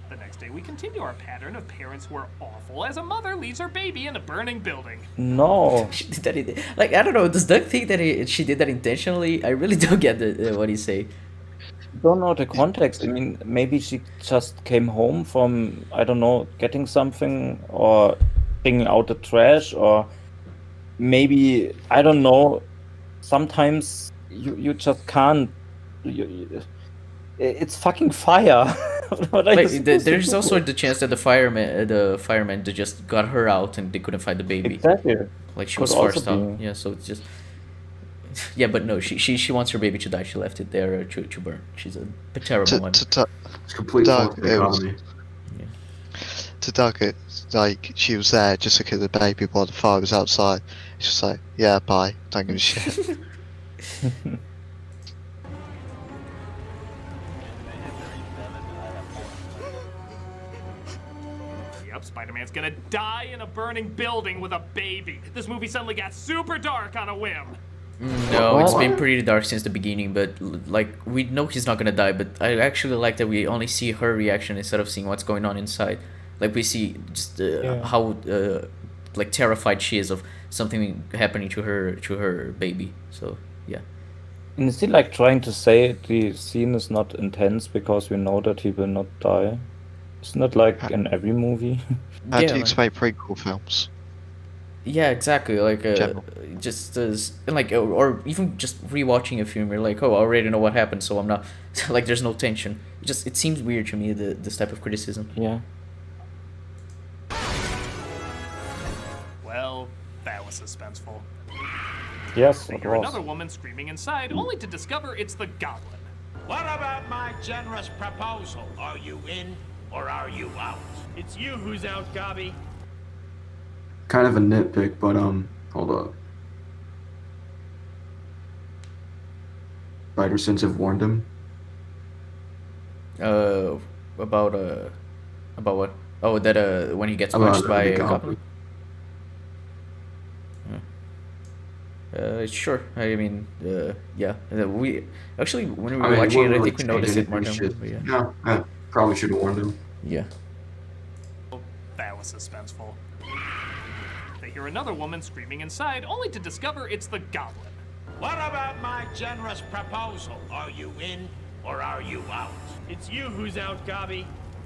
The next day, we continue our pattern of parents who are awful as a mother leaves her baby in a burning building. No. She did that. Like, I don't know. Does Doug think that she did that intentionally? I really don't get what he's saying. Don't know the context. I mean, maybe she just came home from, I don't know, getting something or bringing out the trash, or maybe, I don't know, sometimes you just can't. It's fucking fire. What are you Like, supposed to there's do? also the chance that the firemen they just got her out and they couldn't find the baby. Exactly. Like she Could was also forced out. be. Yeah, so it's just. Yeah, but no, she wants her baby to die. She left it there to burn. She's a terrible one. It's complete Doug, fucking it was- economy. To Doug, it's like she was there just to kill the baby while the fire was outside. It's just like, yeah, bye. Don't give a shit. Yep, Spider-Man's gonna die in a burning building with a baby. This movie suddenly got super dark on a whim. No, it's been pretty dark since the beginning, but like we know he's not gonna die. But I actually like that we only see her reaction instead of seeing what's going on inside. Like we see just how like terrified she is of something happening to her baby. So yeah. And is he like trying to say the scene is not intense because we know that he will not die? Isn't that like in every movie? How do you like- explain prequel films? Yeah, exactly. Like, General. just as like, or even just rewatching a film, you're like, oh, I already know what happened, so I'm not like, there's no tension. It seems weird to me this type of criticism. Yeah. Well, that was suspenseful. Yes, They it hear was. another woman screaming inside, only to discover it's the Goblin. What about my generous proposal? Are you in or are you out? It's you who's out, Gobby. Kind of a nitpick, but hold up. Spider-Sense have warned him. About what? Oh, that when he gets About punched by the a Goblin. goblin. Sure. I mean, yeah. We actually, when we were watching it, I think we noticed it more than we. Yeah. No, I probably should have warned him. Yeah. That was suspenseful. They hear another woman screaming inside, only to discover it's the Goblin. What about my generous proposal? Are you in or are you out? It's you who's out, Gobby.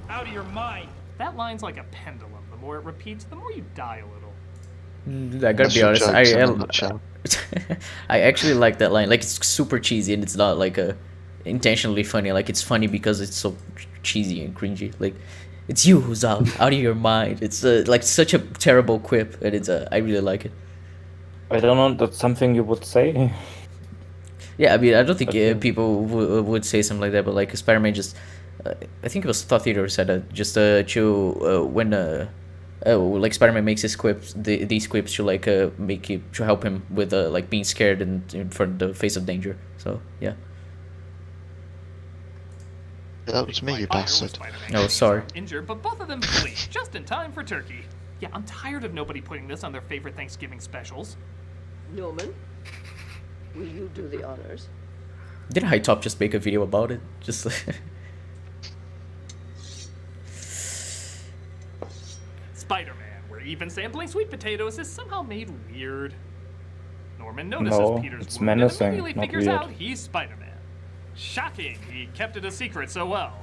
Out of your mind. That line's like a pendulum. The more it repeats, the more you die a little. I gotta be honest. I actually like that line. Like, it's super cheesy and it's not like intentionally funny. Like, it's funny because it's so cheesy and cringy. Like, it's you who's out of your mind. It's like such a terrible quip, and it's I really like it. I don't know. That's something you would say. Yeah, I mean, I don't think people would say something like that, but like Spider-Man just, I think it was Thought Theater who said that, just when like Spider-Man makes his quips, these quips to like to help him with like being scared and in front of the face of danger. So yeah. That was me, you bastard. Oh, sorry. Injured, but both of them flee just in time for turkey. Yeah, I'm tired of nobody putting this on their favorite Thanksgiving specials. Norman, will you do the honors? Did High Top just make a video about it? Just Spider-Man, where even sampling sweet potatoes is somehow made weird. Norman notices Peter's it's wound and menacing, immediately not figures weird. out he's Spider-Man. Shocking, he kept it a secret so well.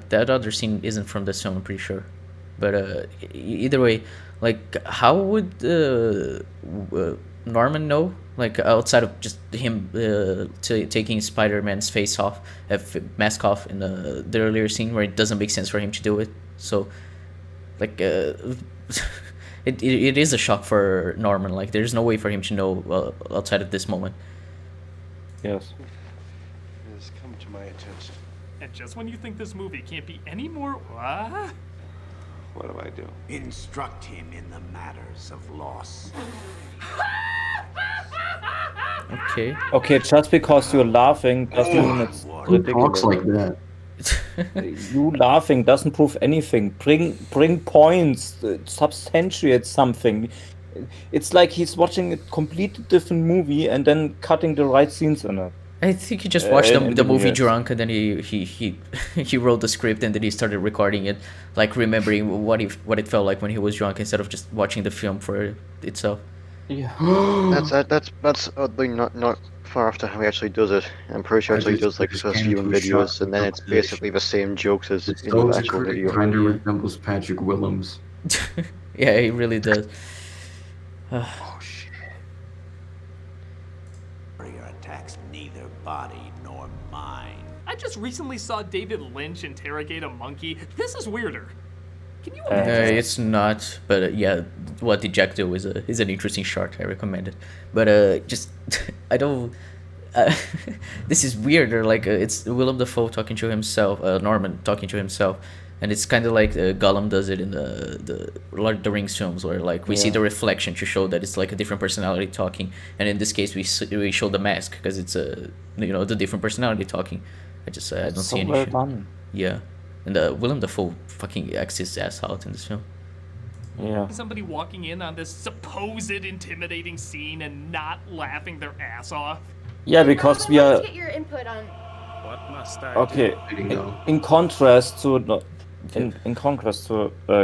that other scene isn't from this film, I'm pretty sure. But either way, like, how would Norman know? Like, outside of just him taking Spider-Man's face off, mask off in the earlier scene where it doesn't make sense for him to do it. So, like, it is a shock for Norman. Like, there's no way for him to know outside of this moment. Yes. It has come to my attention. And just when you think this movie can't be any more... What? What do I do? Instruct him in the matters of loss. Okay. Okay, just because you're laughing doesn't mean it's Who talks like that? You laughing doesn't prove anything. Bring points, substantiate something. It's like he's watching a completely different movie and then cutting the right scenes in it. I think he just watched the movie yes. drunk, and then he wrote the script, and then he started recording it, like remembering what it felt like when he was drunk, instead of just watching the film for itself. Yeah. That's oddly not far after how he actually does it. I'm pretty sure he actually does like first viewing videos, and then it's basically the same jokes as in the actual video. Kind of resembles Patrick Willems. Yeah, he really does. Oh shit! Warrior attacks neither body nor mind. I just recently saw David Lynch interrogate a monkey. This is weirder. Can you It's not, but yeah, what did Jack do is an interesting shot. I recommend it, but just I don't. This is weirder. Like it's Willem Dafoe talking to himself, Norman talking to himself, and it's kind of like Gollum does it in the Lord of the Rings films, where like we see the reflection to show that it's like a different personality talking, and in this case we show the mask because it's the different personality talking. I don't So see any well shit. done. Yeah, and Willem Dafoe fucking acts his ass out in this film. Yeah. Somebody walking in on this supposed intimidating scene and not laughing their ass off. Yeah, because we Let's are get your input on. What must I okay. do? In contrast to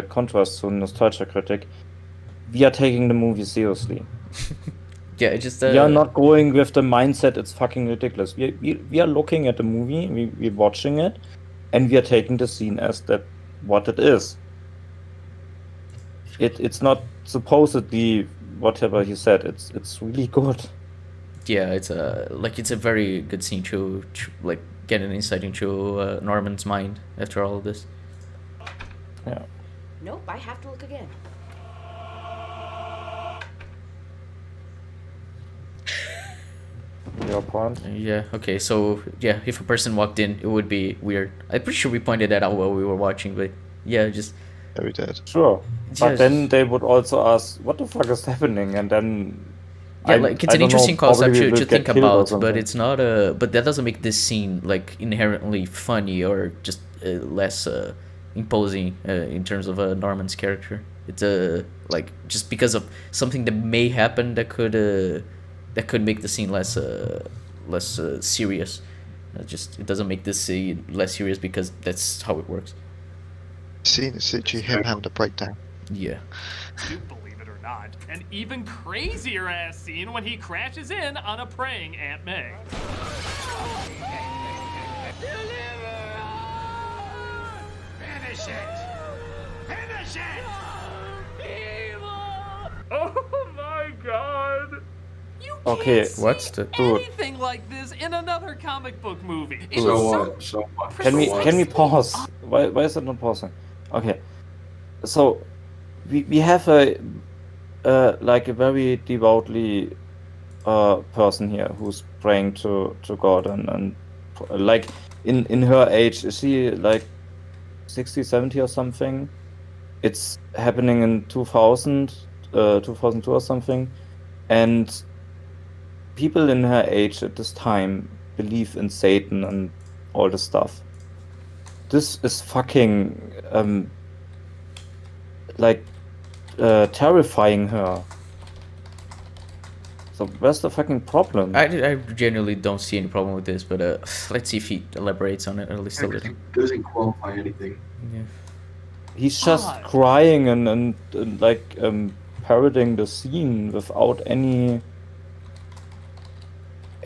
contrast to Nostalgia Critic, we are taking the movie seriously. Yeah, it just we are not going with the mindset it's fucking ridiculous. We are looking at the movie, we're watching it, and we are taking the scene as that what it is. It's not supposedly whatever he said. It's really good. Yeah, it's a very good scene to like get an insight into Norman's mind after all of this. Yeah. Nope, I have to look again. your point. Yeah. Okay. So yeah, if a person walked in, it would be weird. I'm pretty sure we pointed that out while we were watching, but yeah, just. Yeah, we did. Sure, but Just- then they would also ask, "What the fuck is happening?" And then, Yeah, like it's I an don't know, interesting concept probably we to will think get killed or about, but something. it's not a. But that doesn't make this scene like inherently funny or just less imposing in terms of Norman's character. It's like just because of something that may happen that could make the scene less serious. Just it doesn't make this scene less serious because that's how it works. Scene is literally him having a breakdown. Yeah. Do believe it or not, an even crazier ass scene when he crashes in on a praying Aunt May. Finish it! Finish it! Oh my god! You Okay, can't what's see the dude? anything like this in another comic book movie. It's So so So what? Can we pause? Why is it not pausing? Okay, so we have a like a very devoutly person here who's praying to God and like in her age, is she like 60, 70 or something? It's happening in 2000, 2002 or something, and people in her age at this time believe in Satan and all this stuff. This is fucking like terrifying her. So where's the fucking problem? I genuinely don't see any problem with this, but let's see if he elaborates on it at least a little. It doesn't qualify anything. Yeah. He's just crying and like parroting the scene without any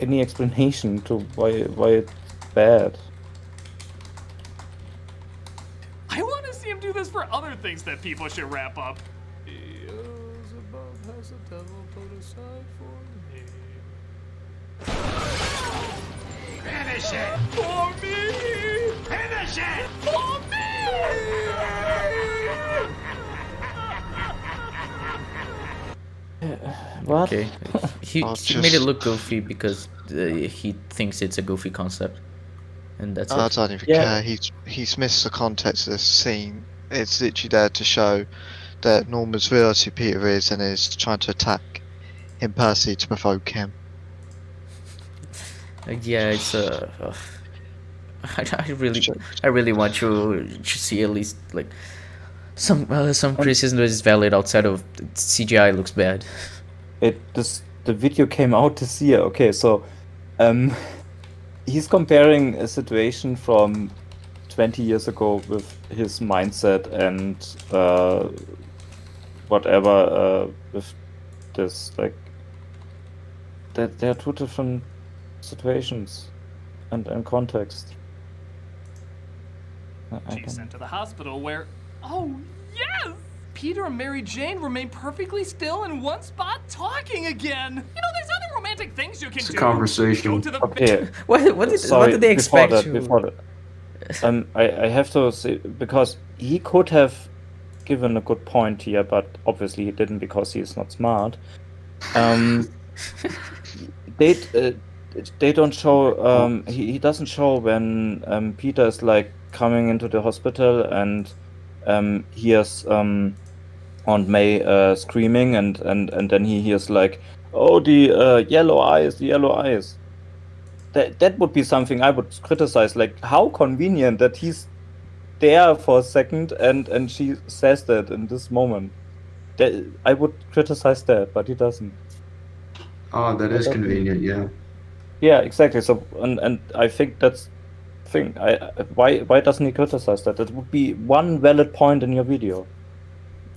explanation to why it's bad. I want to see him do this for other things that people should wrap up. Finish it! For me! Finish it! For What? Okay. He I'll made it just- look goofy because he thinks it's a goofy concept, and that's I it. don't even Yeah. care. He's missed the context of this scene. It's literally there to show that Norman's realised who Peter is and is trying to attack him personally to provoke him. Yeah, it's I really want you to see at least like some criticism that is valid outside of CGI looks bad. The video came out this year. Okay, so he's comparing a situation from 20 years ago with his mindset and whatever with this, like that they are two different situations and context. I She's don't- sent to the hospital where, oh yes! Peter and Mary Jane remain perfectly still in one spot talking again. You know, there's other romantic things you can It's a do. conversation. Go to the Okay. What Sorry, did they before expect? that. I have to say, because he could have given a good point here, but obviously he didn't because he is not smart. They don't show. He doesn't show when Peter is like coming into the hospital and hears Aunt May screaming and then he hears like, oh, the yellow eyes, the yellow eyes. That would be something I would criticize. Like, how convenient that he's there for a second and she says that in this moment. That I would criticize that, but he doesn't. Oh, that is convenient, yeah. Yeah, exactly. So and I think that's the thing. Why doesn't he criticize that? That would be one valid point in your video.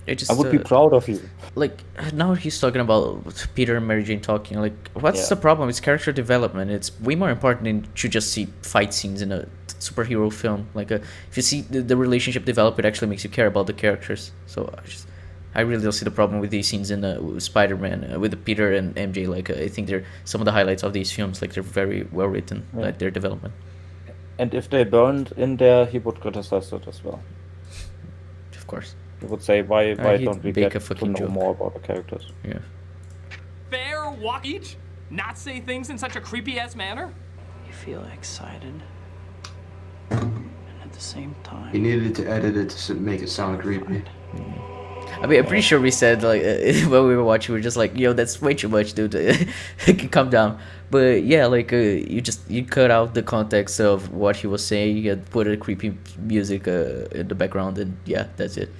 I would be proud of you. Like, now he's talking about Peter and Mary Jane talking. Like, what's Yeah. the problem? It's character development. It's way more important than to just see fight scenes in a superhero film. Like, if you see the relationship develop, it actually makes you care about the characters. So I really don't see the problem with these scenes in Spider-Man with Peter and MJ. Like, I think they're some of the highlights of these films. Like, they're very well written. Yeah. Like their development. And if they burned in there, he would criticize it as well. Of course. He would say, why He'd don't we make get a to fucking know joke. more about the characters? Yeah. fair walk each. Not say things in such a creepy-ass manner? You feel excited, and at the same time, He needed to edit it to make it sound creepy. I mean, I'm pretty sure we said, like, when we were watching, we were just like, yo, that's way too much, dude. Calm down. But yeah, like, you cut out the context of what he was saying, you put a creepy music in the background, and yeah, that's it.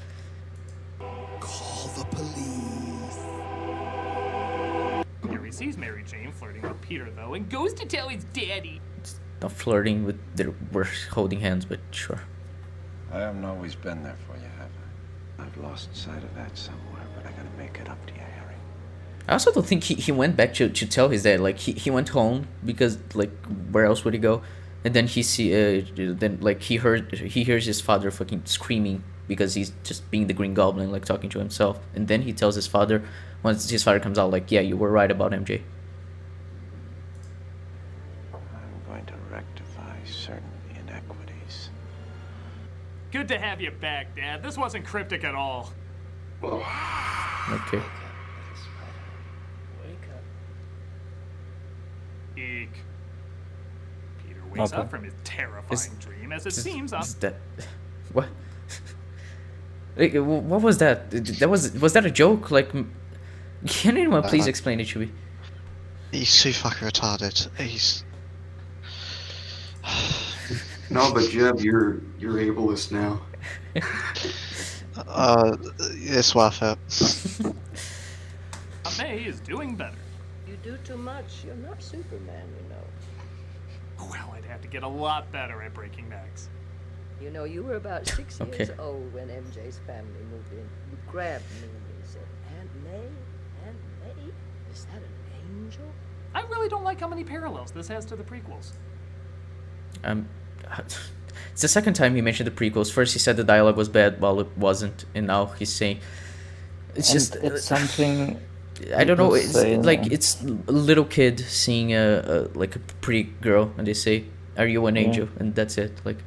Call the police. Harry sees Mary Jane flirting with Peter, though, and goes to tell his daddy. Not flirting with, we're holding hands, but sure. I haven't always been there for you, have I? I've lost sight of that somewhere, but I gotta make it up to you, Harry. I also don't think he went back to tell his dad. Like, he went home because, like, where else would he go? And then he hears his father fucking screaming because he's just being the Green Goblin, like, talking to himself. And then he tells his father, once his father comes out, like, yeah, you were right about MJ. I'm going to rectify certain inequities. Good to have you back, Dad. This wasn't cryptic at all. Okay. Eek. Peter wakes up from his terrifying dream, as it seems on... What? Like, what was that? Was that a joke? Like, can anyone please explain it to me? He's so fucking retarded. He's... No, but Jeb, you're ableist now. It's worth it. May is doing better. You do too much. You're not Superman, you know. Well, I'd have to get a lot better at breaking necks. You know, you were about 6 Okay. years old when MJ's family moved in. You grabbed me and said, Aunt May? Aunt May? Is that an angel? I really don't like how many parallels this has to the prequels. It's the second time he mentioned the prequels. First he said the dialogue was bad, while it wasn't, and now he's saying it's And just it's something I don't know. people It's say, like it's a little kid seeing a pretty girl, and they say, "Are you an Yeah. angel?" And that's it. Like,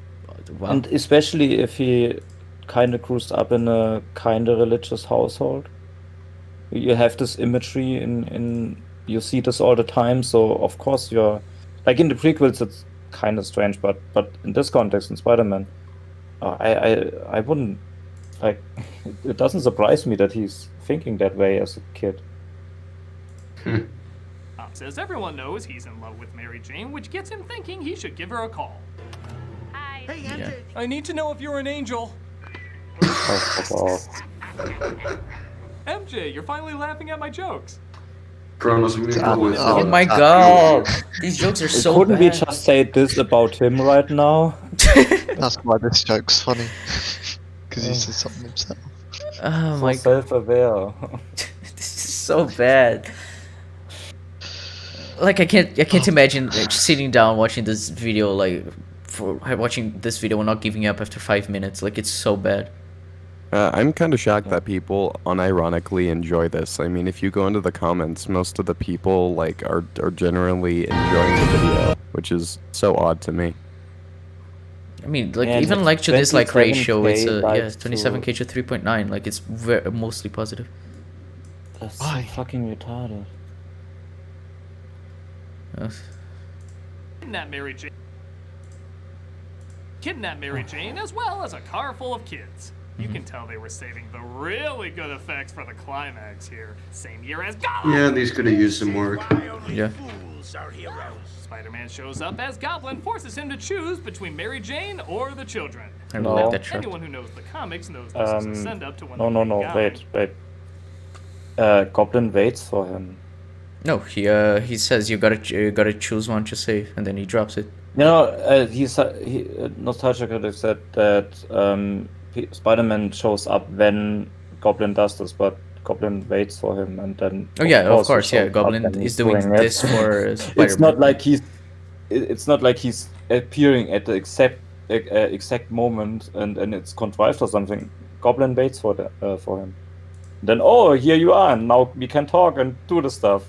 wow. And especially if he kind of grows up in a kind of religious household, you have this imagery in you see this all the time. So of course you're like in the prequels, it's kind of strange, but in this context, in Spider-Man, I wouldn't like. It doesn't surprise me that he's thinking that way as a kid. Says everyone knows he's in love with Mary Jane, which gets him thinking he should give her a call. Hey, MJ. Yeah. I need to know if you're an angel. MJ, you're finally laughing at my jokes. Kronos, we need to go with. Oh my god, these jokes are so Couldn't bad. we just say this about him right now? That's why this joke's funny. Because he says something himself. Oh So my god, self-aware. this is so bad. Like I can't imagine like, sitting down watching this video watching this video and not giving up after 5 minutes. Like it's so bad. I'm kind of shocked that people unironically enjoy this. I mean, if you go into the comments, most of the people like are generally enjoying the video, which is so odd to me. I mean, like Man, even it's like to dislike ratio, it's 27K yeah, likes 27K to 3.9. Like it's mostly positive. That's so fucking retarded. Kidnap Mary Jane as well as a car full of kids. You can tell they were saving the really good effects for the climax here. Same year as Goblin. Yeah, these could have used some work. Yeah. Spider-Man shows up as Goblin, forces him to choose between Mary Jane or the children. I really like that shot. Anyone who knows the comics knows this is a send-up to one No, of no, the no, main wait. Goblin waits for him. No, he says you gotta choose one to save, and then he drops it. You know, Nostalgia Critic said that Spider-Man shows up when Goblin does this, but Goblin waits for him, and then. Oh yeah, of he course, yeah. shows up Goblin and is he's doing it. this for Spider-Man. It's not like it's not like he's appearing at the exact moment, and it's contrived or something. Goblin waits for him. Then here you are, and now we can talk and do the stuff.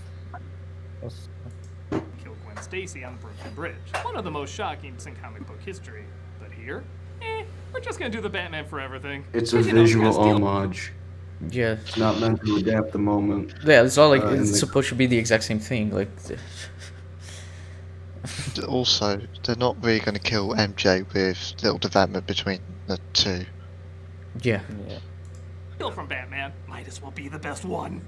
Kill Gwen Stacy on the Brooklyn Bridge. One of the most shocking in comic book history. But here, we're just gonna do the Batman Forever thing. It's a Because, you know, visual Castile- homage. Yeah. It's not meant to adapt the moment. Yeah, it's all like and it's the- supposed to be the exact same thing. Like, Also, they're not really going to kill MJ with little development between the two. yeah. Kill from Batman might as well be the best one.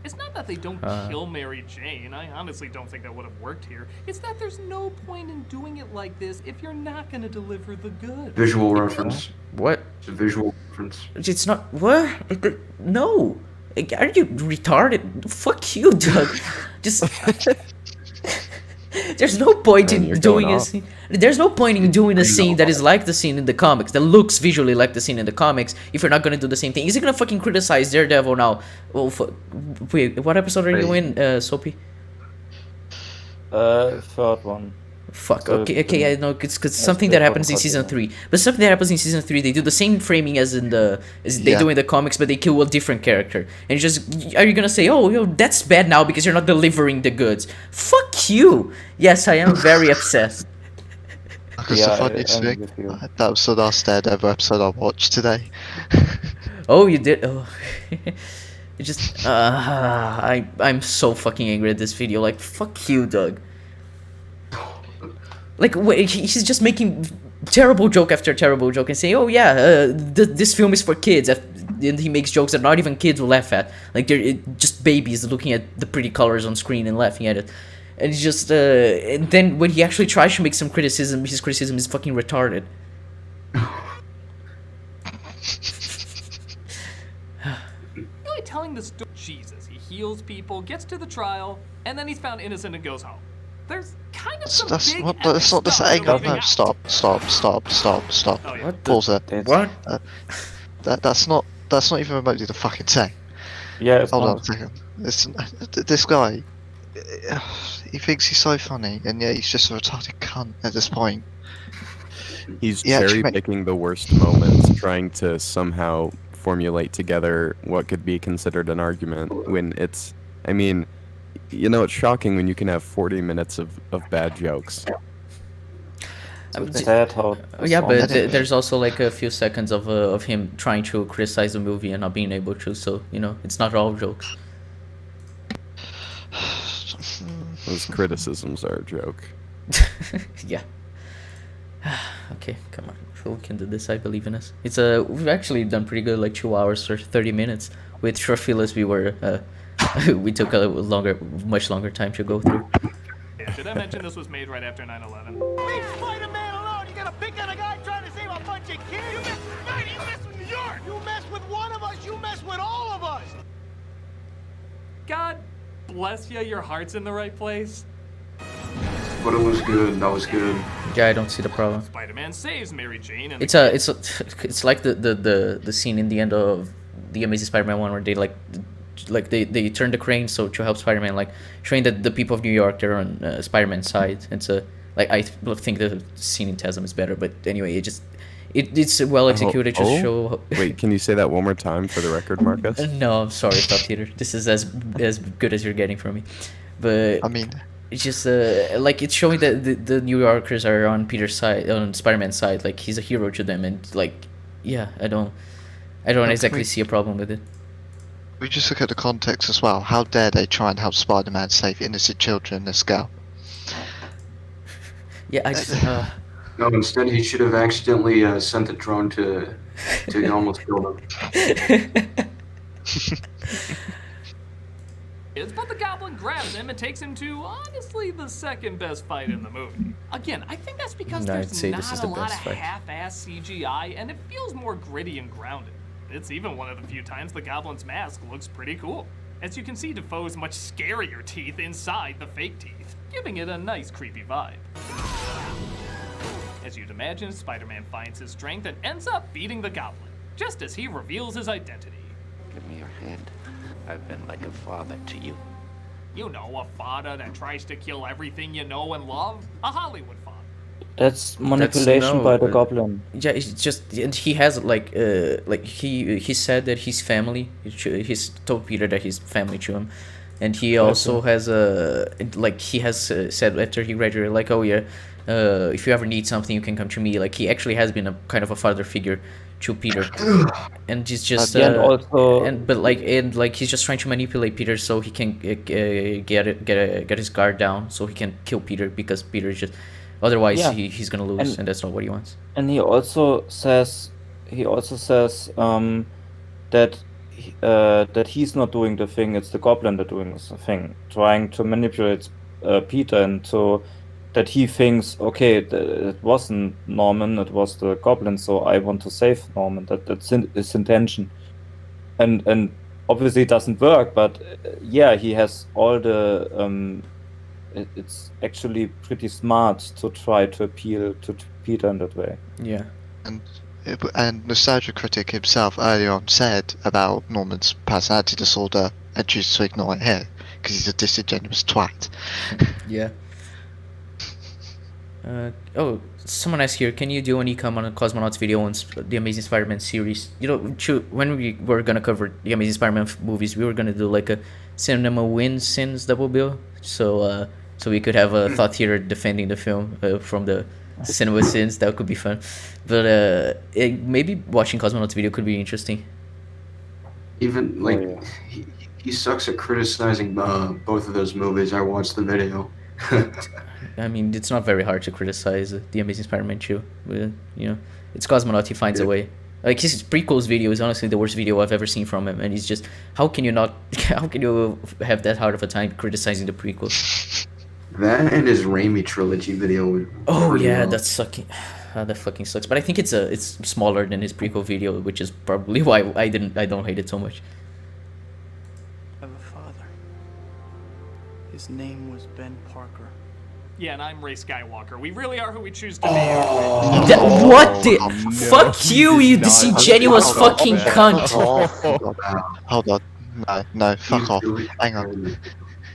It's not that they don't kill Mary Jane. I honestly don't think that would have worked here. It's that there's no point in doing it like this if you're not going to deliver the goods. Visual reference. What? It's a visual reference. It's not what? No. Are you retarded? Fuck you, Doug. Just. There's no point Man, in you're doing going a off. scene. There's no point in doing a scene that is like the scene in the comics, that looks visually like the scene in the comics, if you're not gonna do the same thing. Is he gonna fucking criticize Daredevil now? Oh, wait, what episode are you in, Soapy? Third one. Fuck. So Okay. I know it's something that happens in season 3. But something that happens in season 3, they do the same framing as they do in the comics, but they kill a different character. And it's just, are you gonna say, oh, yo, that's bad now because you're not delivering the goods? Fuck you. Yes, I am very upset. Because the funniest thing, that was the last Daredevil episode I watched today. Oh, you did. Oh, it just. I'm so fucking angry at this video. Like, fuck you, Doug. Like, wait, he's just making terrible joke after terrible joke and saying, "Oh yeah, this film is for kids," and he makes jokes that not even kids will laugh at. Like they're just babies looking at the pretty colors on screen and laughing at it. And it's just, and then when he actually tries to make some criticism, his criticism is fucking retarded. Really telling the story. Jesus, he heals people, gets to the trial, and then he's found innocent and goes home. There's kind of some That's big what. epic That's not the stuff saying. they're Oh, leaving no, out. stop. Oh, yeah. Pause it. What? That's not even remotely the fucking saying. Yeah, it's Hold not. on a second. Listen, this guy, he thinks he's so funny, and yet he's just a retarded cunt at this point. He's He actually cherry picking the worst moments, trying to somehow formulate together what could be considered an argument when it's, I mean, you know, it's shocking when you can have 40 minutes of bad jokes. Sad how Yeah, but there's also like a few seconds of him trying to criticize the movie and not being able to. So you know, it's not all jokes. Those criticisms are a joke. Yeah. Okay, come on. We can do this. I believe in us. It's we've actually done pretty good, like 2 hours or 30 minutes. With short fillers, we were we took a much longer time to go through. Yeah, did I mention this was made right after 9/11? Leave Spider-Man alone! You gotta pick on a guy trying to save a bunch of kids! You mess with me, you mess with New York! You mess with one of us, you mess with all of us! God bless you, your heart's in the right place. But it was good. That was good. Yeah, I don't see the problem. Spider-Man saves Mary Jane and It's it's like the scene in the end of the Amazing Spider-Man one where they they turn the crane so to help Spider-Man, like showing that the people of New York, they're on Spider-Man's side. It's I think the scene in TASM is better, but anyway, it's well executed to show. Wait, can you say that one more time for the record, Marcus? No, I'm sorry, Top Peter. This is as good as you're getting from me, but I mean, it's just like it's showing that the New Yorkers are on Peter's side, on Spider-Man's side. Like he's a hero to them, and like yeah, I don't exactly see a problem with it. we just look at the context as well. How dare they try and help Spider-Man save innocent children in this girl? Yeah, I just. No, instead he should have accidentally sent a drone to almost kill him. But the Goblin grabs him and takes him to, honestly, the second best fight in the movie. Again, I think that's because No, I'd there's say not this is a the lot of best fight. half-ass CGI, and it feels more gritty and grounded. It's even one of the few times the Goblin's mask looks pretty cool. As you can see, Defoe's much scarier teeth inside the fake teeth, giving it a nice creepy vibe. As you'd imagine, Spider-Man finds his strength and ends up beating the Goblin, just as he reveals his identity. Give me your hand. I've been like a father to you. You know, a father that tries to kill everything you know and love? A Hollywood father. That's manipulation by the Goblin. Yeah, it's just, and he has like he said that his family, he's told Peter that his family to him, and he also has he has said after he graduated, like, oh yeah, if you ever need something you can come to me. Like he actually has been a kind of a father figure to Peter, and he's just Yeah, and also and he's just trying to manipulate Peter so he can get his guard down so he can kill Peter because Peter just otherwise Yeah. he's gonna lose and that's not what he wants. And he also says that that he's not doing the thing, it's the goblin that doing the thing, trying to manipulate Peter into that he thinks, okay, it wasn't Norman, it was the goblin, so I want to save Norman. That's his intention. And obviously it doesn't work, but yeah, he has all the it's actually pretty smart to try to appeal to Peter in that way. Yeah. And Nostalgia Critic himself earlier on said about Norman's personality disorder and chooses to ignore it here because he's a disingenuous twat. Yeah. Someone asked here, can you do an ECUM on a Cosmonauts video on the Amazing Spider-Man series? You know, when we were gonna cover the Amazing Spider-Man movies, we were gonna do like a Cinema Wins Sins double bill, so we could have a thought theater defending the film from the Cinema Sins. That could be fun, but maybe watching Cosmonauts video could be interesting. Even like he sucks at criticizing both of those movies. I watched the video. I mean, it's not very hard to criticize the Amazing Spider-Man 2, but, you know, it's Cosmonaut, he finds a way. Like, his prequels video is honestly the worst video I've ever seen from him, and he's just, how can you have that hard of a time criticizing the prequels? That and his Raimi trilogy video. Oh yeah, that's sucking. That fucking sucks. But I think it's smaller than his prequel video, which is probably why I don't hate it so much. I have a father. His name was Ben Parker. Yeah, and I'm Ray Skywalker. We really are who we choose to be. What the? Fuck you, you disingenuous fucking cunt. Hold on. No, fuck off. Hang on.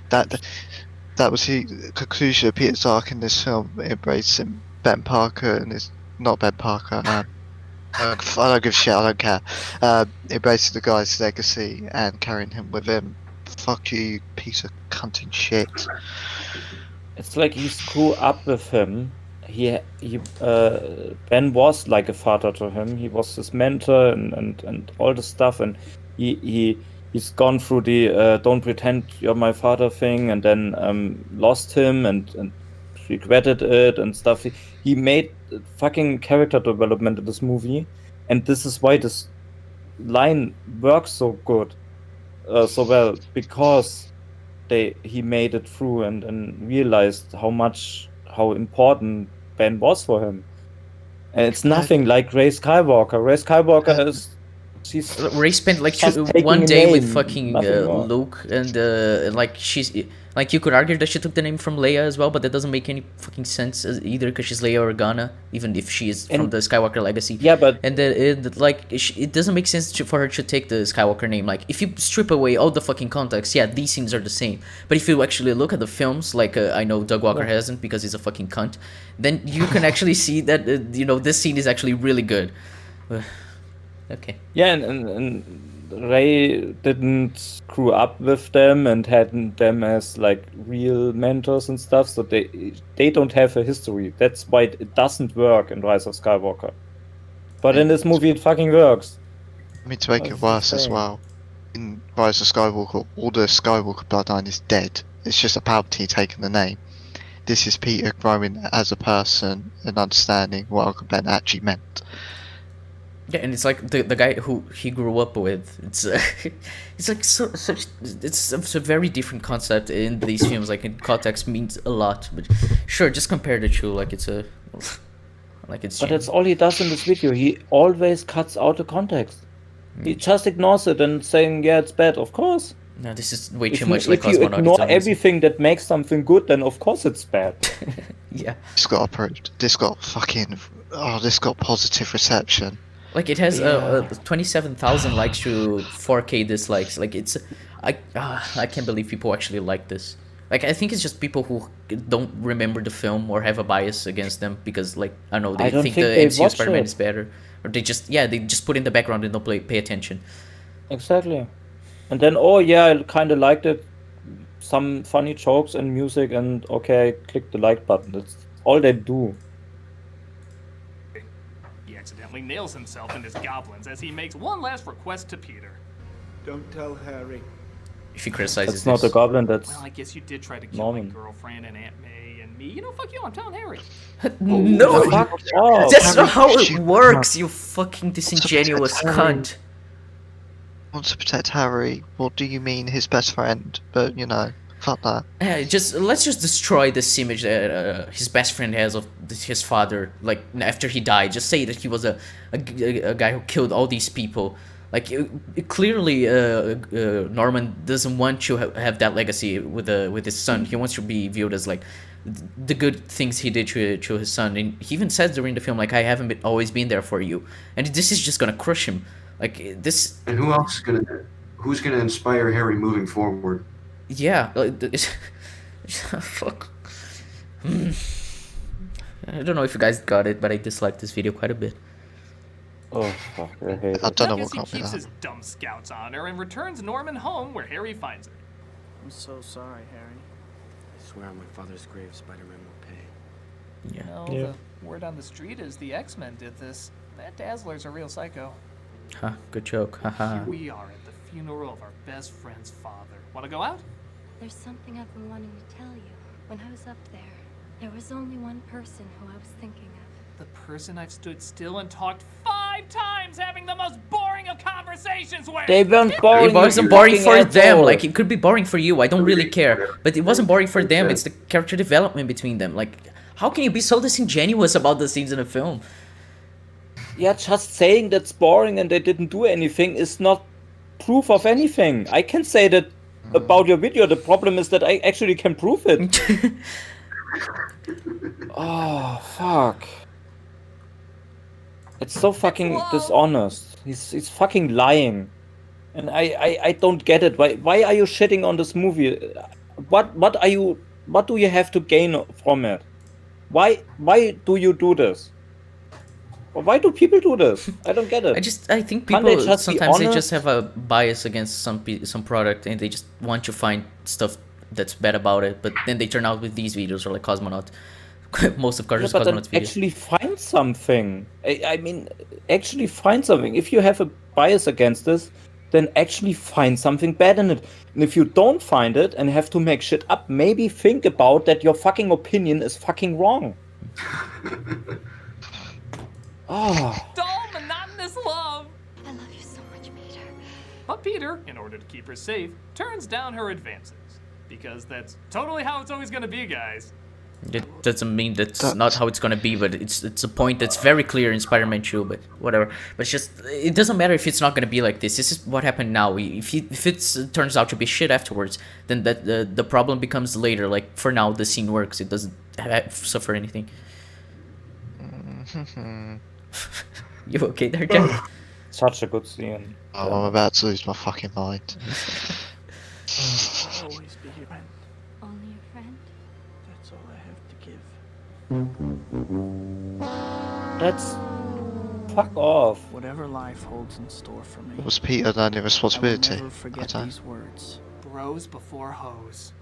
That was the conclusion of Peter's arc in this film, embracing Ben Parker and his... Not Ben Parker, I don't give a shit, I don't care. Embracing the guy's legacy and carrying him with him. Fuck you, you piece of cunting shit. It's like he screw up with him. Ben was like a father to him. He was his mentor and all the stuff, and he's gone through the don't pretend you're my father thing, and then lost him and regretted it and stuff. He made fucking character development in this movie, and this is why this line works so good, so well, because he made it through and realized how important Ben was for him. And it's nothing like Ray Skywalker. Ray Skywalker is... Ray spent like one day with fucking Luke, and like she's like, you could argue that she took the name from Leia as well, but that doesn't make any fucking sense either, because she's Leia Organa, even if she is from the Skywalker legacy. Yeah, but and it doesn't make sense for her to take the Skywalker name. Like, if you strip away all the fucking context, yeah, these scenes are the same. But if you actually look at the films, like I know Doug Walker hasn't because he's a fucking cunt, then you can actually see that this scene is actually really good. Okay. Yeah, and Ray didn't screw up with them and had them as like real mentors and stuff, so they don't have a history. That's why it doesn't work in Rise of Skywalker. But in this movie, it fucking works. I mean, to make it worse as well, in Rise of Skywalker, all the Skywalker bloodline is dead. It's just a Palpatine taking the name. This is Peter growing as a person and understanding what Uncle Ben actually meant. Yeah, and it's like the guy who he grew up with. It's like it's a very different concept in these films. Like, in context means a lot, but sure, just compare the two. Like, it's But that's all he does in this video. He always cuts out the context. He just ignores it and saying, "Yeah, it's bad." Of course. No, this is way too much like Cosmonaut. If you ignore everything that makes something good, then of course it's bad. Yeah. This got approved. This got positive reception. Like, it has 27,000 likes to 4K dislikes. Like, it's I can't believe people actually like this. Like, I think it's just people who don't remember the film or have a bias against them because, like, I don't know, they think the MCU Spider-Man is better, or they just put in the background and don't pay attention. Exactly. And then, oh yeah, I kind of liked it. Some funny jokes and music, and okay, click the like button. That's all they do. He accidentally accidentally nails himself and his goblins as he makes one last request to Peter. Don't tell Harry. If he criticizes That's not this. a goblin, that's Well, I guess you did try to kill Norman. my girlfriend and Aunt May and me. You know, fuck you, I'm telling Harry. No, Fuck off. that's not how it works, you fucking disingenuous cunt. Wants to protect Harry. What do you mean, his best friend? But fuck that. Let's just destroy this image that his best friend has of his father. Like after he died, just say that he was a guy who killed all these people. Like clearly, Norman doesn't want to have that legacy with his son. He wants to be viewed as like the good things he did to his son. And he even says during the film, like, I haven't always been there for you. And this is just gonna crush him. Like this. And who's gonna inspire Harry moving forward? Yeah. Fuck. I don't know if you guys got it, but I disliked this video quite a bit. Oh, fuck, I hate it. I don't know I what guess he got me keeps that. his dumb scout's honor and returns Norman home where Harry finds her. I'm so sorry, Harry. I swear on my father's grave, Spider-Man will pay. Yeah. No, Yeah. the word on the street is the X-Men did this. That Dazzler's a real psycho. Huh, good joke. Haha. Here we are at the funeral of our best friend's father. Wanna go out? There's something I've been wanting to tell you. When I was up there was only one person who I was thinking of. The person I've stood still and talked 5 times having the most boring of conversations with! They weren't boring. It wasn't you boring fucking for them. asshole. Like it could be boring for you. I don't really care. But it wasn't boring for them. It's the character development between them. Like, how can you be so disingenuous about the scenes in the film? Yeah, just saying that's boring and they didn't do anything is not proof of anything. I can say that about your video. The problem is that I actually can prove it. Oh, fuck. It's so fucking dishonest. He's fucking lying. And I don't get it. Why are you shitting on this movie? What do you have to gain from it? Why do you do this? Why do people do this? I don't get it. I think Can't they people just be sometimes they just honest? have a bias against some product and they just want to find stuff that's bad about it. But then they turn out with these videos or like Cosmonaut. Most of Carter's but then Cosmonaut videos. actually find something. I mean, actually find something. If you have a bias against this, then actually find something bad in it. And if you don't find it and have to make shit up, maybe think about that your fucking opinion is fucking wrong. Oh. Dull, monotonous love! I love you so much, Peter. But Peter, in order to keep her safe, turns down her advances. Because that's totally how it's always gonna be, guys. It doesn't mean that's not how it's gonna be, but it's a point that's very clear in Spider-Man 2, but whatever. But it's just, it doesn't matter if it's not gonna be like this. This is what happened now. If it turns out to be shit afterwards, then the problem becomes later. Like, for now, the scene works. It doesn't suffer anything. You okay there, Jack? Such a good scene. Oh, I'm about to lose my fucking mind. I'll always be your friend. Only your friend? That's all I have to give. That's... Fuck off. Whatever life holds in store for me. Was Peter then in responsibility? I will never forget these words. Bros before hoes.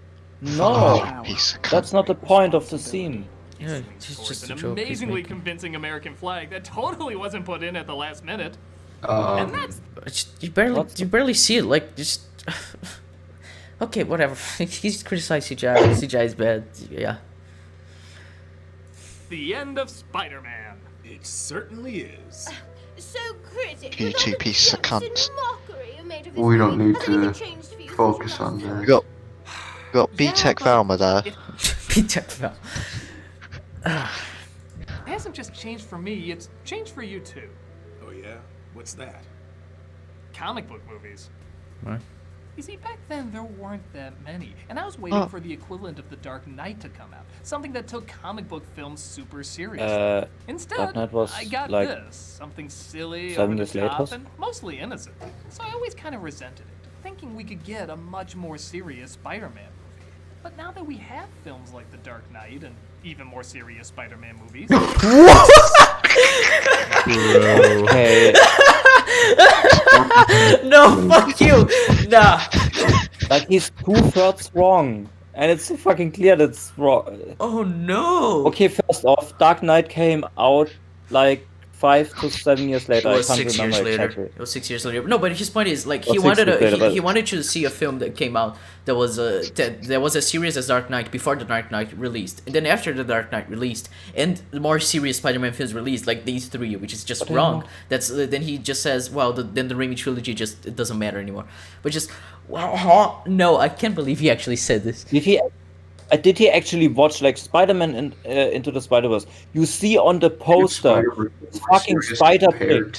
No, Piece of that's not the point of the scene. Yeah, it's just a An joke. he's amazingly making. convincing American flag that totally wasn't put in at the last minute. Um, And that's You barely see it. Like, just okay, whatever. He's criticized CGI. CGI is bad. Yeah. the end of Spider-Man. It certainly is. So, Critic, You two pieces of cunts. mockery are made of this we don't movie. need Has to anything changed for you since focus you on last We that. got B-Tech Valma there. Peter Val. It hasn't just changed for me, it's changed for you too. Oh yeah? What's that? Comic book movies. What? You see, back then there weren't that many, and I was waiting Oh. for the equivalent of The Dark Knight to come out, something that took comic book films super seriously. Instead, Dark Knight was I got like this, something silly, 7 over years the top, later. and mostly innocent. So I always kind of resented it, thinking we could get a much more serious Spider-Man movie. But now that we have films like The Dark Knight and even more serious Spider-Man movies, Okay. No, fuck you. Nah. Like, he's 2/3 wrong. And it's so fucking clear that's wrong. Oh no. Okay, first off, Dark Knight came out like 5 to 7 years It later. I was can't 6 remember years later. exactly. It was 6 years later. No, but his point is like Or he 6 wanted years later, he but- wanted to see a film that came out that was there was a series as Dark Knight before the Dark Knight released, and then after the Dark Knight released, and the more serious Spider-Man films released, like these three, which is just But I wrong. know. That's then he just says, well, then the Raimi trilogy just it doesn't matter anymore. But just well, no, I can't believe he actually said this. Did he actually watch like Spider-Man in, Into the Spider-Verse? You see on the poster, it's fucking Spider-Pig.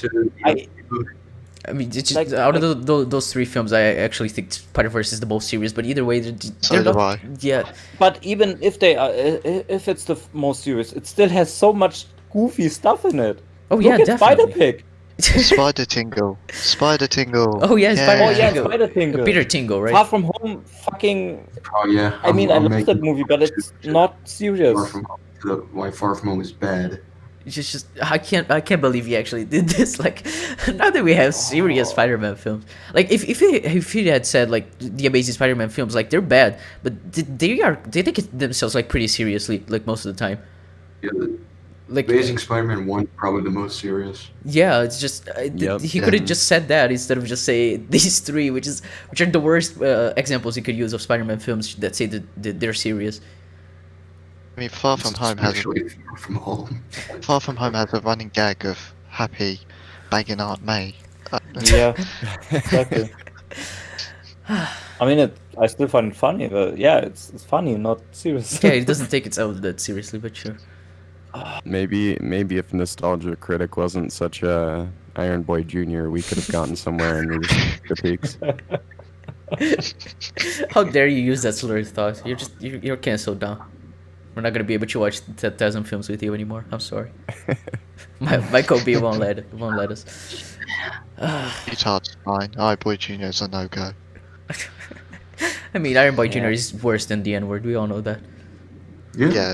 I mean, it's just, out of those three films, I actually think Spider-Verse is the most serious. But either way, they're not. Yeah. But even if they are, if it's the most serious, it still has so much goofy stuff in it. Oh Look yeah, at definitely. Spider-Pig. Spider Tingle. Spider Tingle. Oh yeah, Spider-Tingle. Spider-Tingle. Peter Tingle, right? Far From Home, fucking. Oh yeah. I mean, I I'm love making that movie, but it's not serious. Why Far From Home is bad. It's just I can't believe he actually did this. Like, now that we have serious Spider-Man films, like if he had said like the Amazing Spider-Man films, like they're bad, but they take it themselves like pretty seriously, like most of the time. Yeah, like Amazing Spider-Man 1 probably the most serious. Yeah, it's just he could have just said that instead of just say these three, which are the worst examples you could use of Spider-Man films that say that they're serious. I mean, Far From Home has Far From Home has a running gag of Happy bagging Aunt May. Yeah, exactly. I mean, I still find it funny, but yeah, it's funny, not serious. Yeah, it doesn't take itself that seriously, but sure. Maybe if Nostalgia Critic wasn't such a Iron Boy Jr., we could have gotten somewhere in these critiques. How dare you use that slurred thought? You're canceled now. We're not gonna be able to watch 10,000 films with you anymore. I'm sorry. Michael B won't let us. It's hard to find. Iron Boy Jr. is a no-go. I mean, Iron Boy Jr. is worse than the N-word. We all know that. Yeah.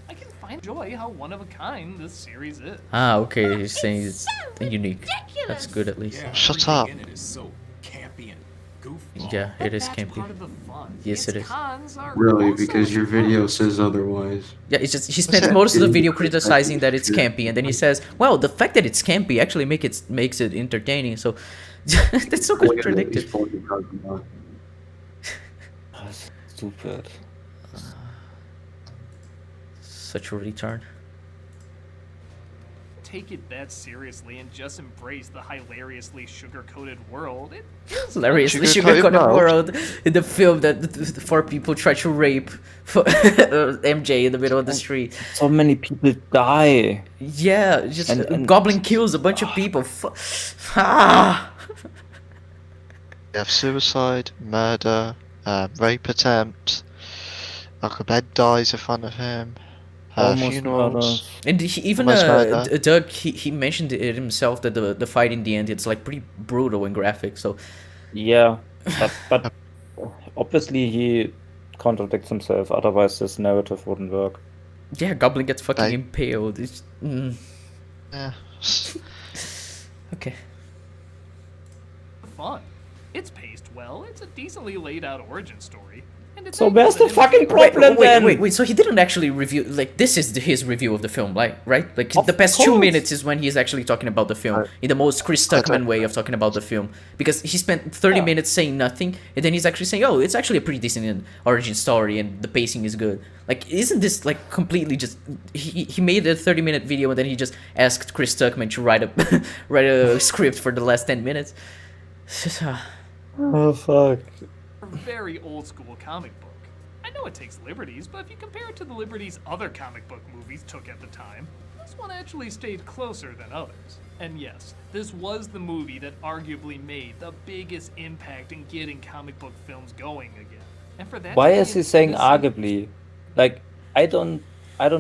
I can find joy how one of a kind this series is. Ah, okay. You're saying it's unique. That's good at least. Yeah, Shut everything up. in it is so campy and goofy. Yeah, it is That's campy. part of the fun. Yes, it is. Cons are Really, also because your video says otherwise. Yeah, it's just he spent most of the video criticizing that it's campy, and then he says, "Well, the fact that it's campy actually makes it entertaining." So that's so contradictory. Stupid. Such a retard. take it that seriously and just embrace the hilariously sugar-coated world. It feels Hilariously Sugar-coated sugar-coated world. world in the film that the four people try to rape MJ in the middle of the street. So many people die. Yeah, just And- Goblin kills a bunch of people. Ah. You have suicide, murder, rape attempt. Uncle Ben dies in front of him. Almost Funerals. And he, even Almost murder. Doug, he mentioned it himself that the fight in the end, it's like pretty brutal and graphic. So Yeah, but obviously he contradicts himself. Otherwise, this narrative wouldn't work. yeah, Goblin gets fucking impaled. It's, Yeah. Okay. fun. It's paced well. It's a decently laid out origin story. And it's So where's the fucking problem then? Wait. So he didn't actually review. Like this is his review of the film, right? Like the past 2 course. minutes is when he's actually talking about the film in the most Chris Stuckman way of talking about the film. Because he spent 30 minutes saying nothing, and then he's actually saying, "Oh, it's actually a pretty decent origin story, and the pacing is good." Like, isn't this like completely just? He made a 30-minute video, and then he just asked Chris Stuckman to write a script for the last 10 minutes. Oh fuck. Very old school comic book. I know it takes liberties, but if you compare it to the liberties other comic book movies took at the time, this one actually stayed closer than others. And yes, this was the movie that arguably made the biggest impact in getting comic book films going again. And for that, Why to is be he saying this- arguably? Like, I don't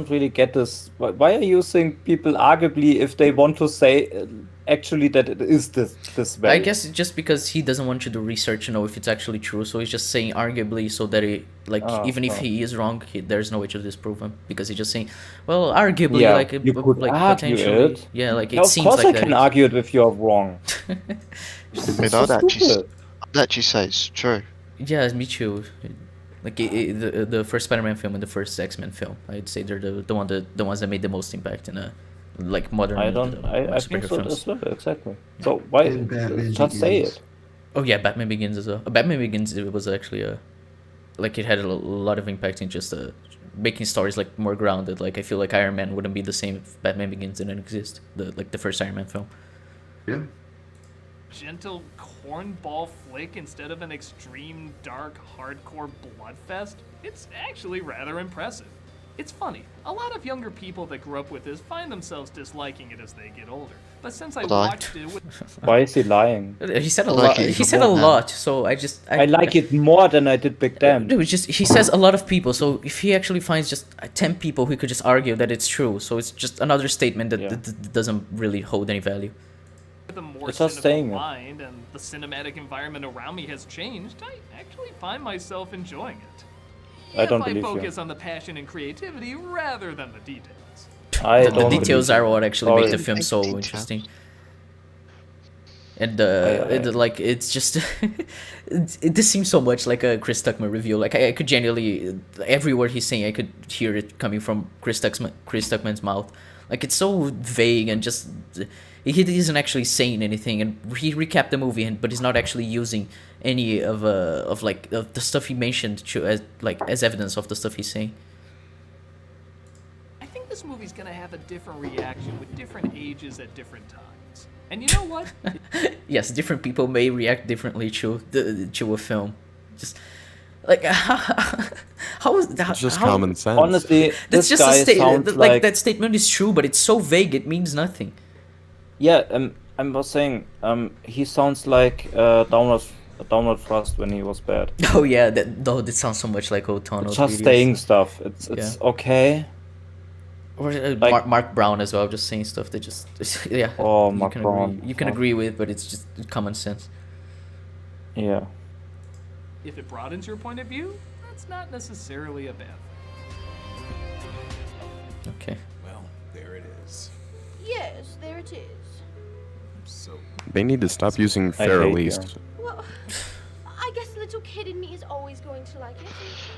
really get this. Why are you using people arguably if they want to say actually that it is this way? I guess it's just because he doesn't want you to research to know if it's actually true, so he's just saying arguably so that it, like, even if he is wrong, there's no way to disprove him because he's just saying, well, arguably, Yeah, like, you could like argue potentially, it. yeah, like it Of seems course like I that. can argue it if you're wrong. I mean, It's I'd so stupid. actually say it's true. Yeah, me too. Like the first Spider-Man film and the first X-Men film, I'd say they're the ones that made the most impact in like modern. I don't. I think superhero so films. as well. Exactly. So why just say it? Oh yeah, Batman Begins as well. Batman Begins, it was actually like it had a lot of impact in just making stories like more grounded. Like I feel like Iron Man wouldn't be the same if Batman Begins didn't exist. The first Iron Man film. Yeah. Gentle cornball flick instead of an extreme, dark, hardcore bloodfest? It's actually rather impressive. It's funny, a lot of younger people that grew up with this find themselves disliking it as they get older. But since I watched it with... Why is he lying? He said a lot. He said a lot, so I like it more than I did Big Damn. No, it's just he says a lot of people. So if he actually finds just 10 people who could just argue that it's true, so it's just another statement that doesn't really hold any value. The more It's just cynical saying it. mind and the cinematic environment around me has changed, I actually find myself enjoying it. I don't if I believe you. focus on the passion and creativity rather than the details. The details are what actually make the film so interesting. And like it's just this seems so much like a Chris Tuckman review. Like I could genuinely every word he's saying I could hear it coming from Chris Tuckman's mouth. Like it's so vague and just he isn't actually saying anything, and he recapped the movie, but he's not actually using any of the stuff he mentioned as evidence of the stuff he's saying. I think this movie's gonna have a different reaction with different ages at different times. And you know what? Yes, different people may react differently to a film. Just like how is that? It's just common sense. Honestly, that's this just guy a statement. sounds Like that statement is true, but it's so vague it means nothing. Yeah, I was saying, he sounds like Downward Thrust when he was bad. Oh yeah, that sounds so much like O'Tonnell's It's just videos. saying stuff. It's okay. Or Like- Mark Brown as well, just saying stuff that just yeah. Oh, you Mark can Brown. agree, you can agree with, but it's just common sense. Yeah. If it broadens your point of view, that's not necessarily a bad thing. Okay. Well, there it is. Yes, there it is. So They need to stop using I fair hate least. Well, I guess the little kid in me is always going to like it.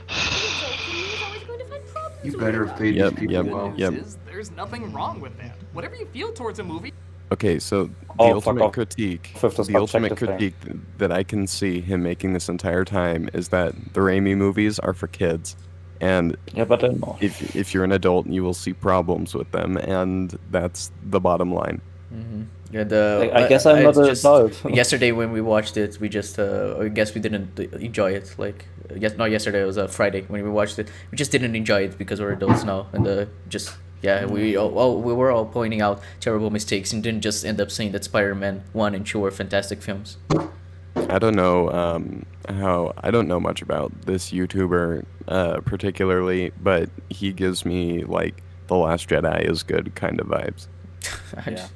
The adult in me is always going to find problems You with better it. have paid Yep, these people yep, well. yep. There's nothing wrong with that. Whatever you feel towards a movie. Okay, so the Oh, fuck ultimate off. critique, Fifth is the ultimate subjective critique that I can see him making this entire time is that the Raimi movies are for kids, and Yeah, but then no. if you're an adult, you will see problems with them, and that's the bottom line. Mm-hmm. Yeah, I guess I'm not an just, adult. Yesterday when we watched it, we just I guess we didn't enjoy it. Like not yesterday, it was a Friday when we watched it. We just didn't enjoy it because we're adults now, and just yeah, we were all pointing out terrible mistakes and didn't just end up saying that Spider-Man 1 and 2 were fantastic films. I don't know I don't know much about this YouTuber particularly, but he gives me like The Last Jedi is good kind of vibes. Yeah.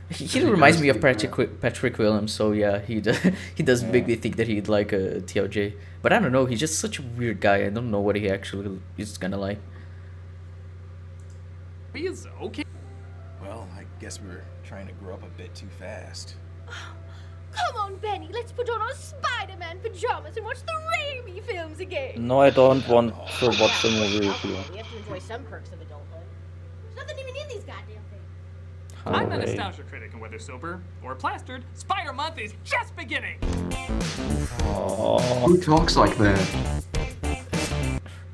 He reminds me of Patrick Williams, so yeah, he does make me think that he'd like a TLJ. But I don't know, he's just such a weird guy. I don't know what he actually is gonna like. He is okay. Well, I guess we're trying to grow up a bit too fast. Come on, Benny, let's put on our Spider-Man pajamas and watch the Raimi films again. No, I don't want to watch the movie with you. We have to enjoy some perks of adulthood. There's nothing even in these goddamn things. I'm a Hooray. Nostalgia Critic, and whether sober or plastered, Spider Month is just beginning! Oh. Who talks like that?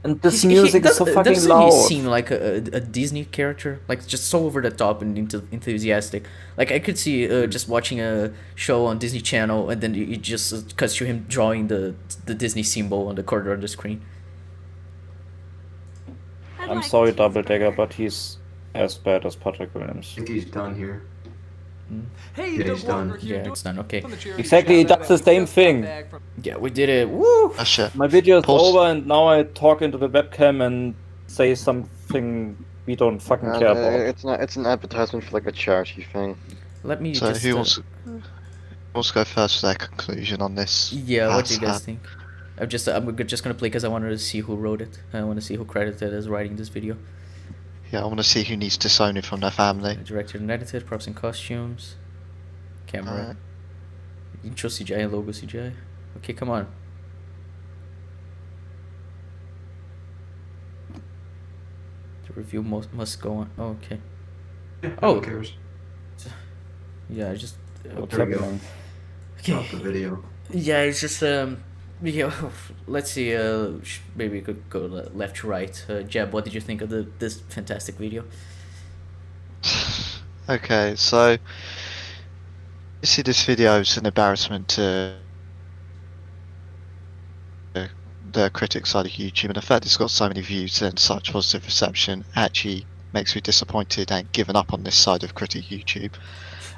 And this music is so fucking doesn't loud. he seem like a Disney character? Like just so over the top and enthusiastic. Like I could see just watching a show on Disney Channel and then it just cuts to him drawing the Disney symbol on the corner of the screen. I'm sorry, Double Decker, but he's as bad as Patrick Williams. I think he's done here. Hey, Yeah, Doug he's done. Walker here, Yeah, it's done. Okay. from the charity Exactly, he shout-out does the that we same just got thing. back from- Yeah, we did it. Woo! Oh shit. My video is Pause. over and now I talk into the webcam and say something we don't fucking care about. It's not. It's an advertisement for like a charity thing. Let me So just. who wants to go first for their conclusion on this? Yeah, what do you guys asshat? think? I'm just gonna play because I wanted to see who wrote it. I want to see who credited as writing this video. Yeah, I want to see who needs to disown it from their family. Directed and edited, props and costumes, camera, Alright. intro CGI and logo CGI. Okay, come on. The review must go on. Oh, okay. Oh. Who cares? Yeah, I just. What's There we go. happening? Stop the video. Yeah, it's just let's see. Maybe we could go left to right. Jeb, what did you think of this fantastic video? Okay, so you see this video is an embarrassment to the critic side of YouTube, and the fact it's got so many views and such positive reception actually makes me disappointed and given up on this side of critic YouTube.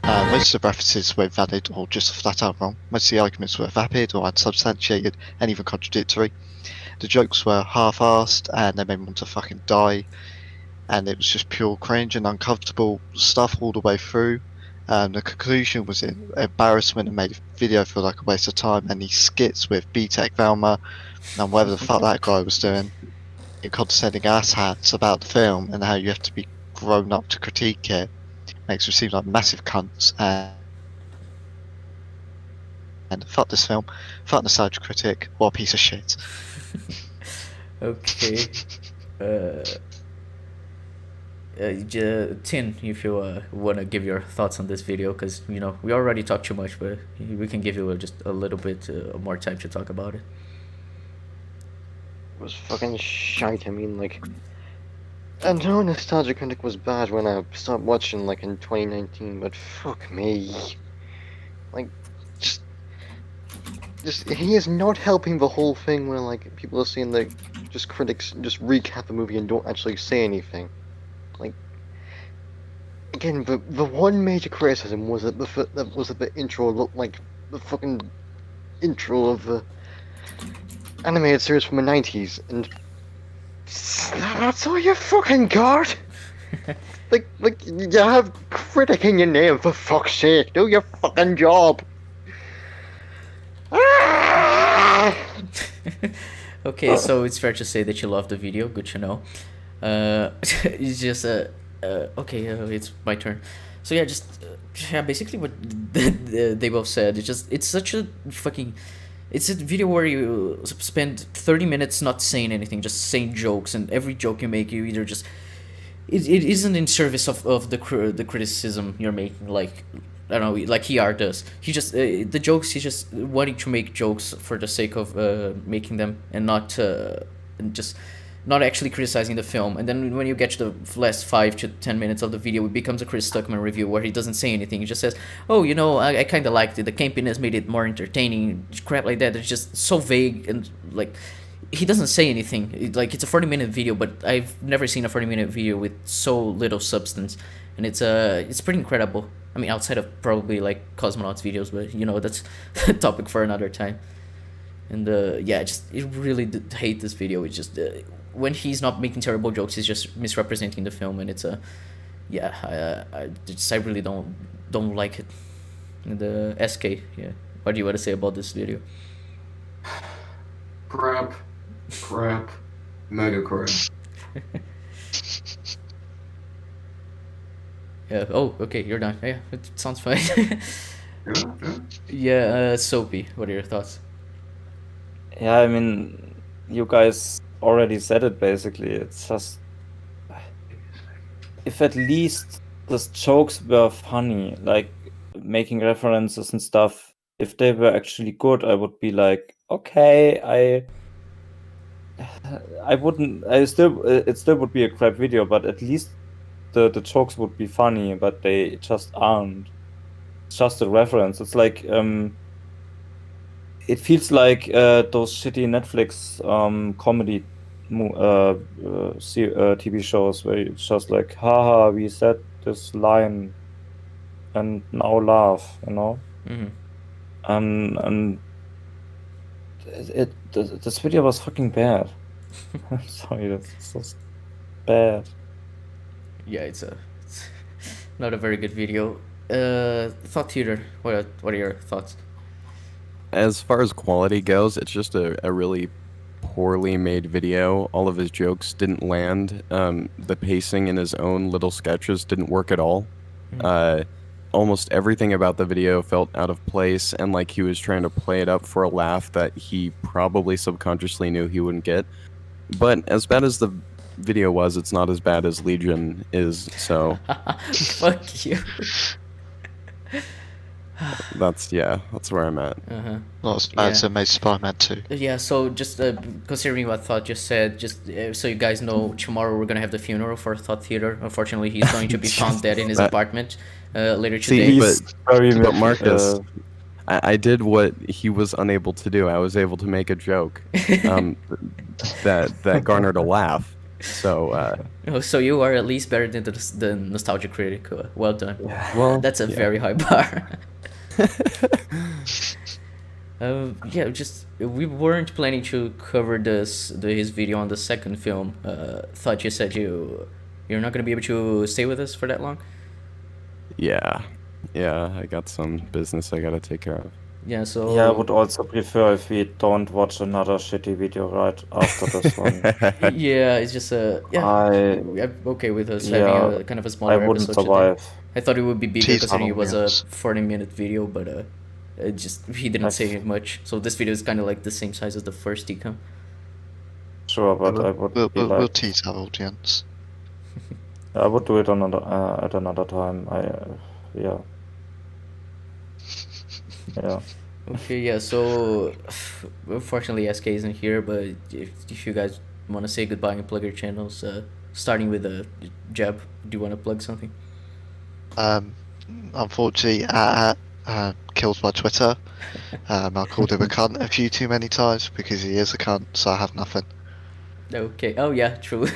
Most of the references were valid or just flat out wrong. Most of the arguments were vapid or unsubstantiated and even contradictory. The jokes were half-assed and they made me want to fucking die. And it was just pure cringe and uncomfortable stuff all the way through. The conclusion was an embarrassment and made the video feel like a waste of time. And these skits with B-Tech Velma and whatever the fuck that guy was doing, in condescending asshats about the film and how you have to be grown up to critique it, makes me seem like massive cunts. And fuck this film, fuck Nostalgia Critic, what a piece of shit. Okay. Tin, if you want to give your thoughts on this video, because we already talked too much, but we can give you just a little bit more time to talk about it. It was fucking shite. I mean, like, I know Nostalgia Critic was bad when I stopped watching, like, in 2019, but fuck me. Like, just he is not helping the whole thing when, like, people are seeing, like, just critics just recap the movie and don't actually say anything. Like, again, the one major criticism was that the intro looked like the fucking intro of the animated series from the 90s, and that's all you fucking got? like, you have critic in your name, for fuck's sake, do your fucking job! Okay, so it's fair to say that you love the video, good to know. It's just okay, it's my turn. So yeah, basically what they both said. It's such a fucking. It's a video where you spend 30 minutes not saying anything, just saying jokes, and every joke you make, you either just. It isn't in service of the criticism you're making, like. I don't know, like ER does. He just the jokes. He's just wanting to make jokes for the sake of making them, and not just. Not actually criticizing the film. And then when you get to the last 5 to 10 minutes of the video, it becomes a Chris Stuckman review where he doesn't say anything. He just says, oh, I kind of liked it. The campiness made it more entertaining. Crap like that. It's just so vague, and like he doesn't say anything. It's a 40-minute video, but I've never seen a 40-minute video with so little substance. And it's pretty incredible. I mean, outside of probably like cosmonauts videos, but that's a topic for another time. And I really hate this video. It's just when he's not making terrible jokes, he's just misrepresenting the film, and it's I really don't like it. And the SK, what do you want to say about this video? Crap, mega crap. Yeah. Oh, okay, you're done. Yeah, it sounds fine. Yeah. Soapy, what are your thoughts? Yeah, I mean, you guys already said it basically. It's just. If at least the jokes were funny, like making references and stuff, if they were actually good, I would be like, okay, it still would be a crap video, but at least the jokes would be funny, but they just aren't. It's just a reference. It's like, it feels like those shitty Netflix comedy TV shows where it's just like, haha, we said this line and now laugh, Mm-hmm. And this video was fucking bad. I'm sorry, that's just bad. Yeah, it's not a very good video. Thought Theater, what are your thoughts? As far as quality goes, it's just a really poorly made video. All of his jokes didn't land. The pacing in his own little sketches didn't work at all. Almost everything about the video felt out of place, and like he was trying to play it up for a laugh that he probably subconsciously knew he wouldn't get. But as bad as the video was, it's not as bad as Legion is. So fuck you. that's where I'm at. Not as bad as Amazing Spider-Man 2. Yeah, so just considering what Thought just said, just so you guys know, tomorrow we're gonna have the funeral for Thought Theater. Unfortunately, he's going to be found dead in his apartment later today. But Marcus, I did what he was unable to do. I was able to make a joke that garnered a laugh. So so you are at least better than the Nostalgia Critic. Well done. Well, that's a very high bar. Just we weren't planning to cover his video on the second film. Thought you said you're not gonna be able to stay with us for that long. Yeah, I got some business I gotta take care of. Yeah, so I would also prefer if we don't watch another shitty video right after this one. Yeah, it's just I'm okay with us having a kind of a smaller I wouldn't episode survive. today. I thought it would be bigger considering it was a 40-minute video, but he didn't say much. So this video is kind of like the same size as the first ECUM. Sure, but I would we'll tease our audience. I would do it at another time. Yeah. Okay, yeah, so unfortunately SK isn't here, but if you guys want to say goodbye and plug your channels, starting with Jeb, do you want to plug something? Unfortunately, killed my Twitter. I called him a cunt a few too many times because he is a cunt, so I have nothing. Okay, oh yeah, true.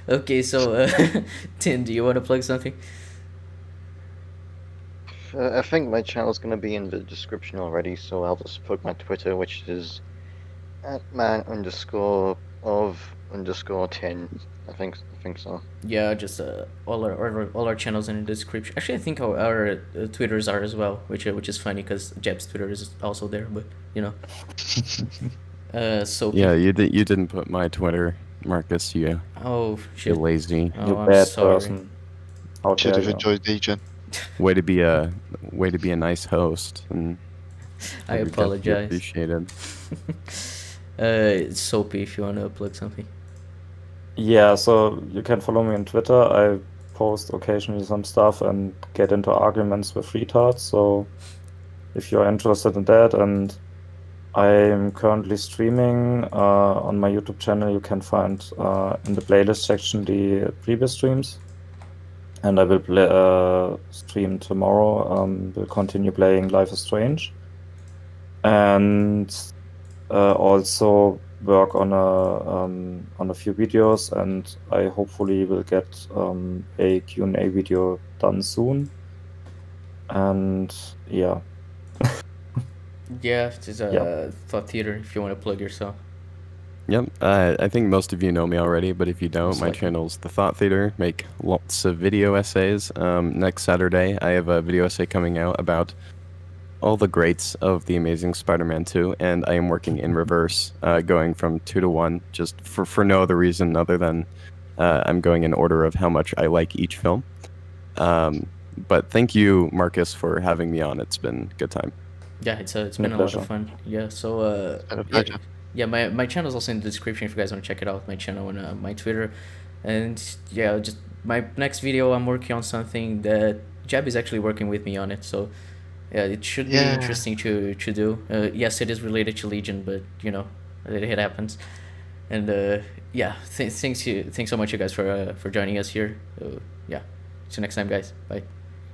Okay, so Tim, do you want to plug something? I think my channel's gonna be in the description already, so I'll just plug my Twitter, which is @man_of_10. I think so. Yeah, just all our channels in the description. Actually, I think our Twitters are as well, which is funny because Jeb's Twitter is also there. But so yeah, you didn't put my Twitter, Marcus. You shit. You're lazy. Oh, I'm bad sorry. Person. Should have enjoyed Legion. Way to be a nice host, and I apologize. Appreciated. Soapy, if you want to plug something. Yeah, so you can follow me on Twitter. I post occasionally some stuff and get into arguments with retards. So if you're interested in that, and I'm currently streaming on my YouTube channel, you can find in the playlist section the previous streams. And I will stream tomorrow. We'll continue playing Life is Strange, and also work on a few videos. And I hopefully will get a Q&A video done soon. And yeah. Yeah, it's Thought Theater. If you want to plug yourself. Yep, I think most of you know me already, but if you don't, my channel's The Thought Theater. Make lots of video essays. Next Saturday, I have a video essay coming out about all the greats of The Amazing Spider-Man 2, and I am working in reverse, going from 2 to 1, just for no other reason other than I'm going in order of how much I like each film. But thank you, Marcus, for having me on. It's been a good time. Yeah, it's been a lot of fun. Yeah, so yeah, my channel is also in the description if you guys want to check it out. My channel and my Twitter, and yeah, just my next video I'm working on something that Jeb is actually working with me on it. So yeah, it should be interesting to do. Yes, it is related to Legion, but it happens. And thanks so much, you guys, for joining us here. Yeah, see you next time, guys. Bye.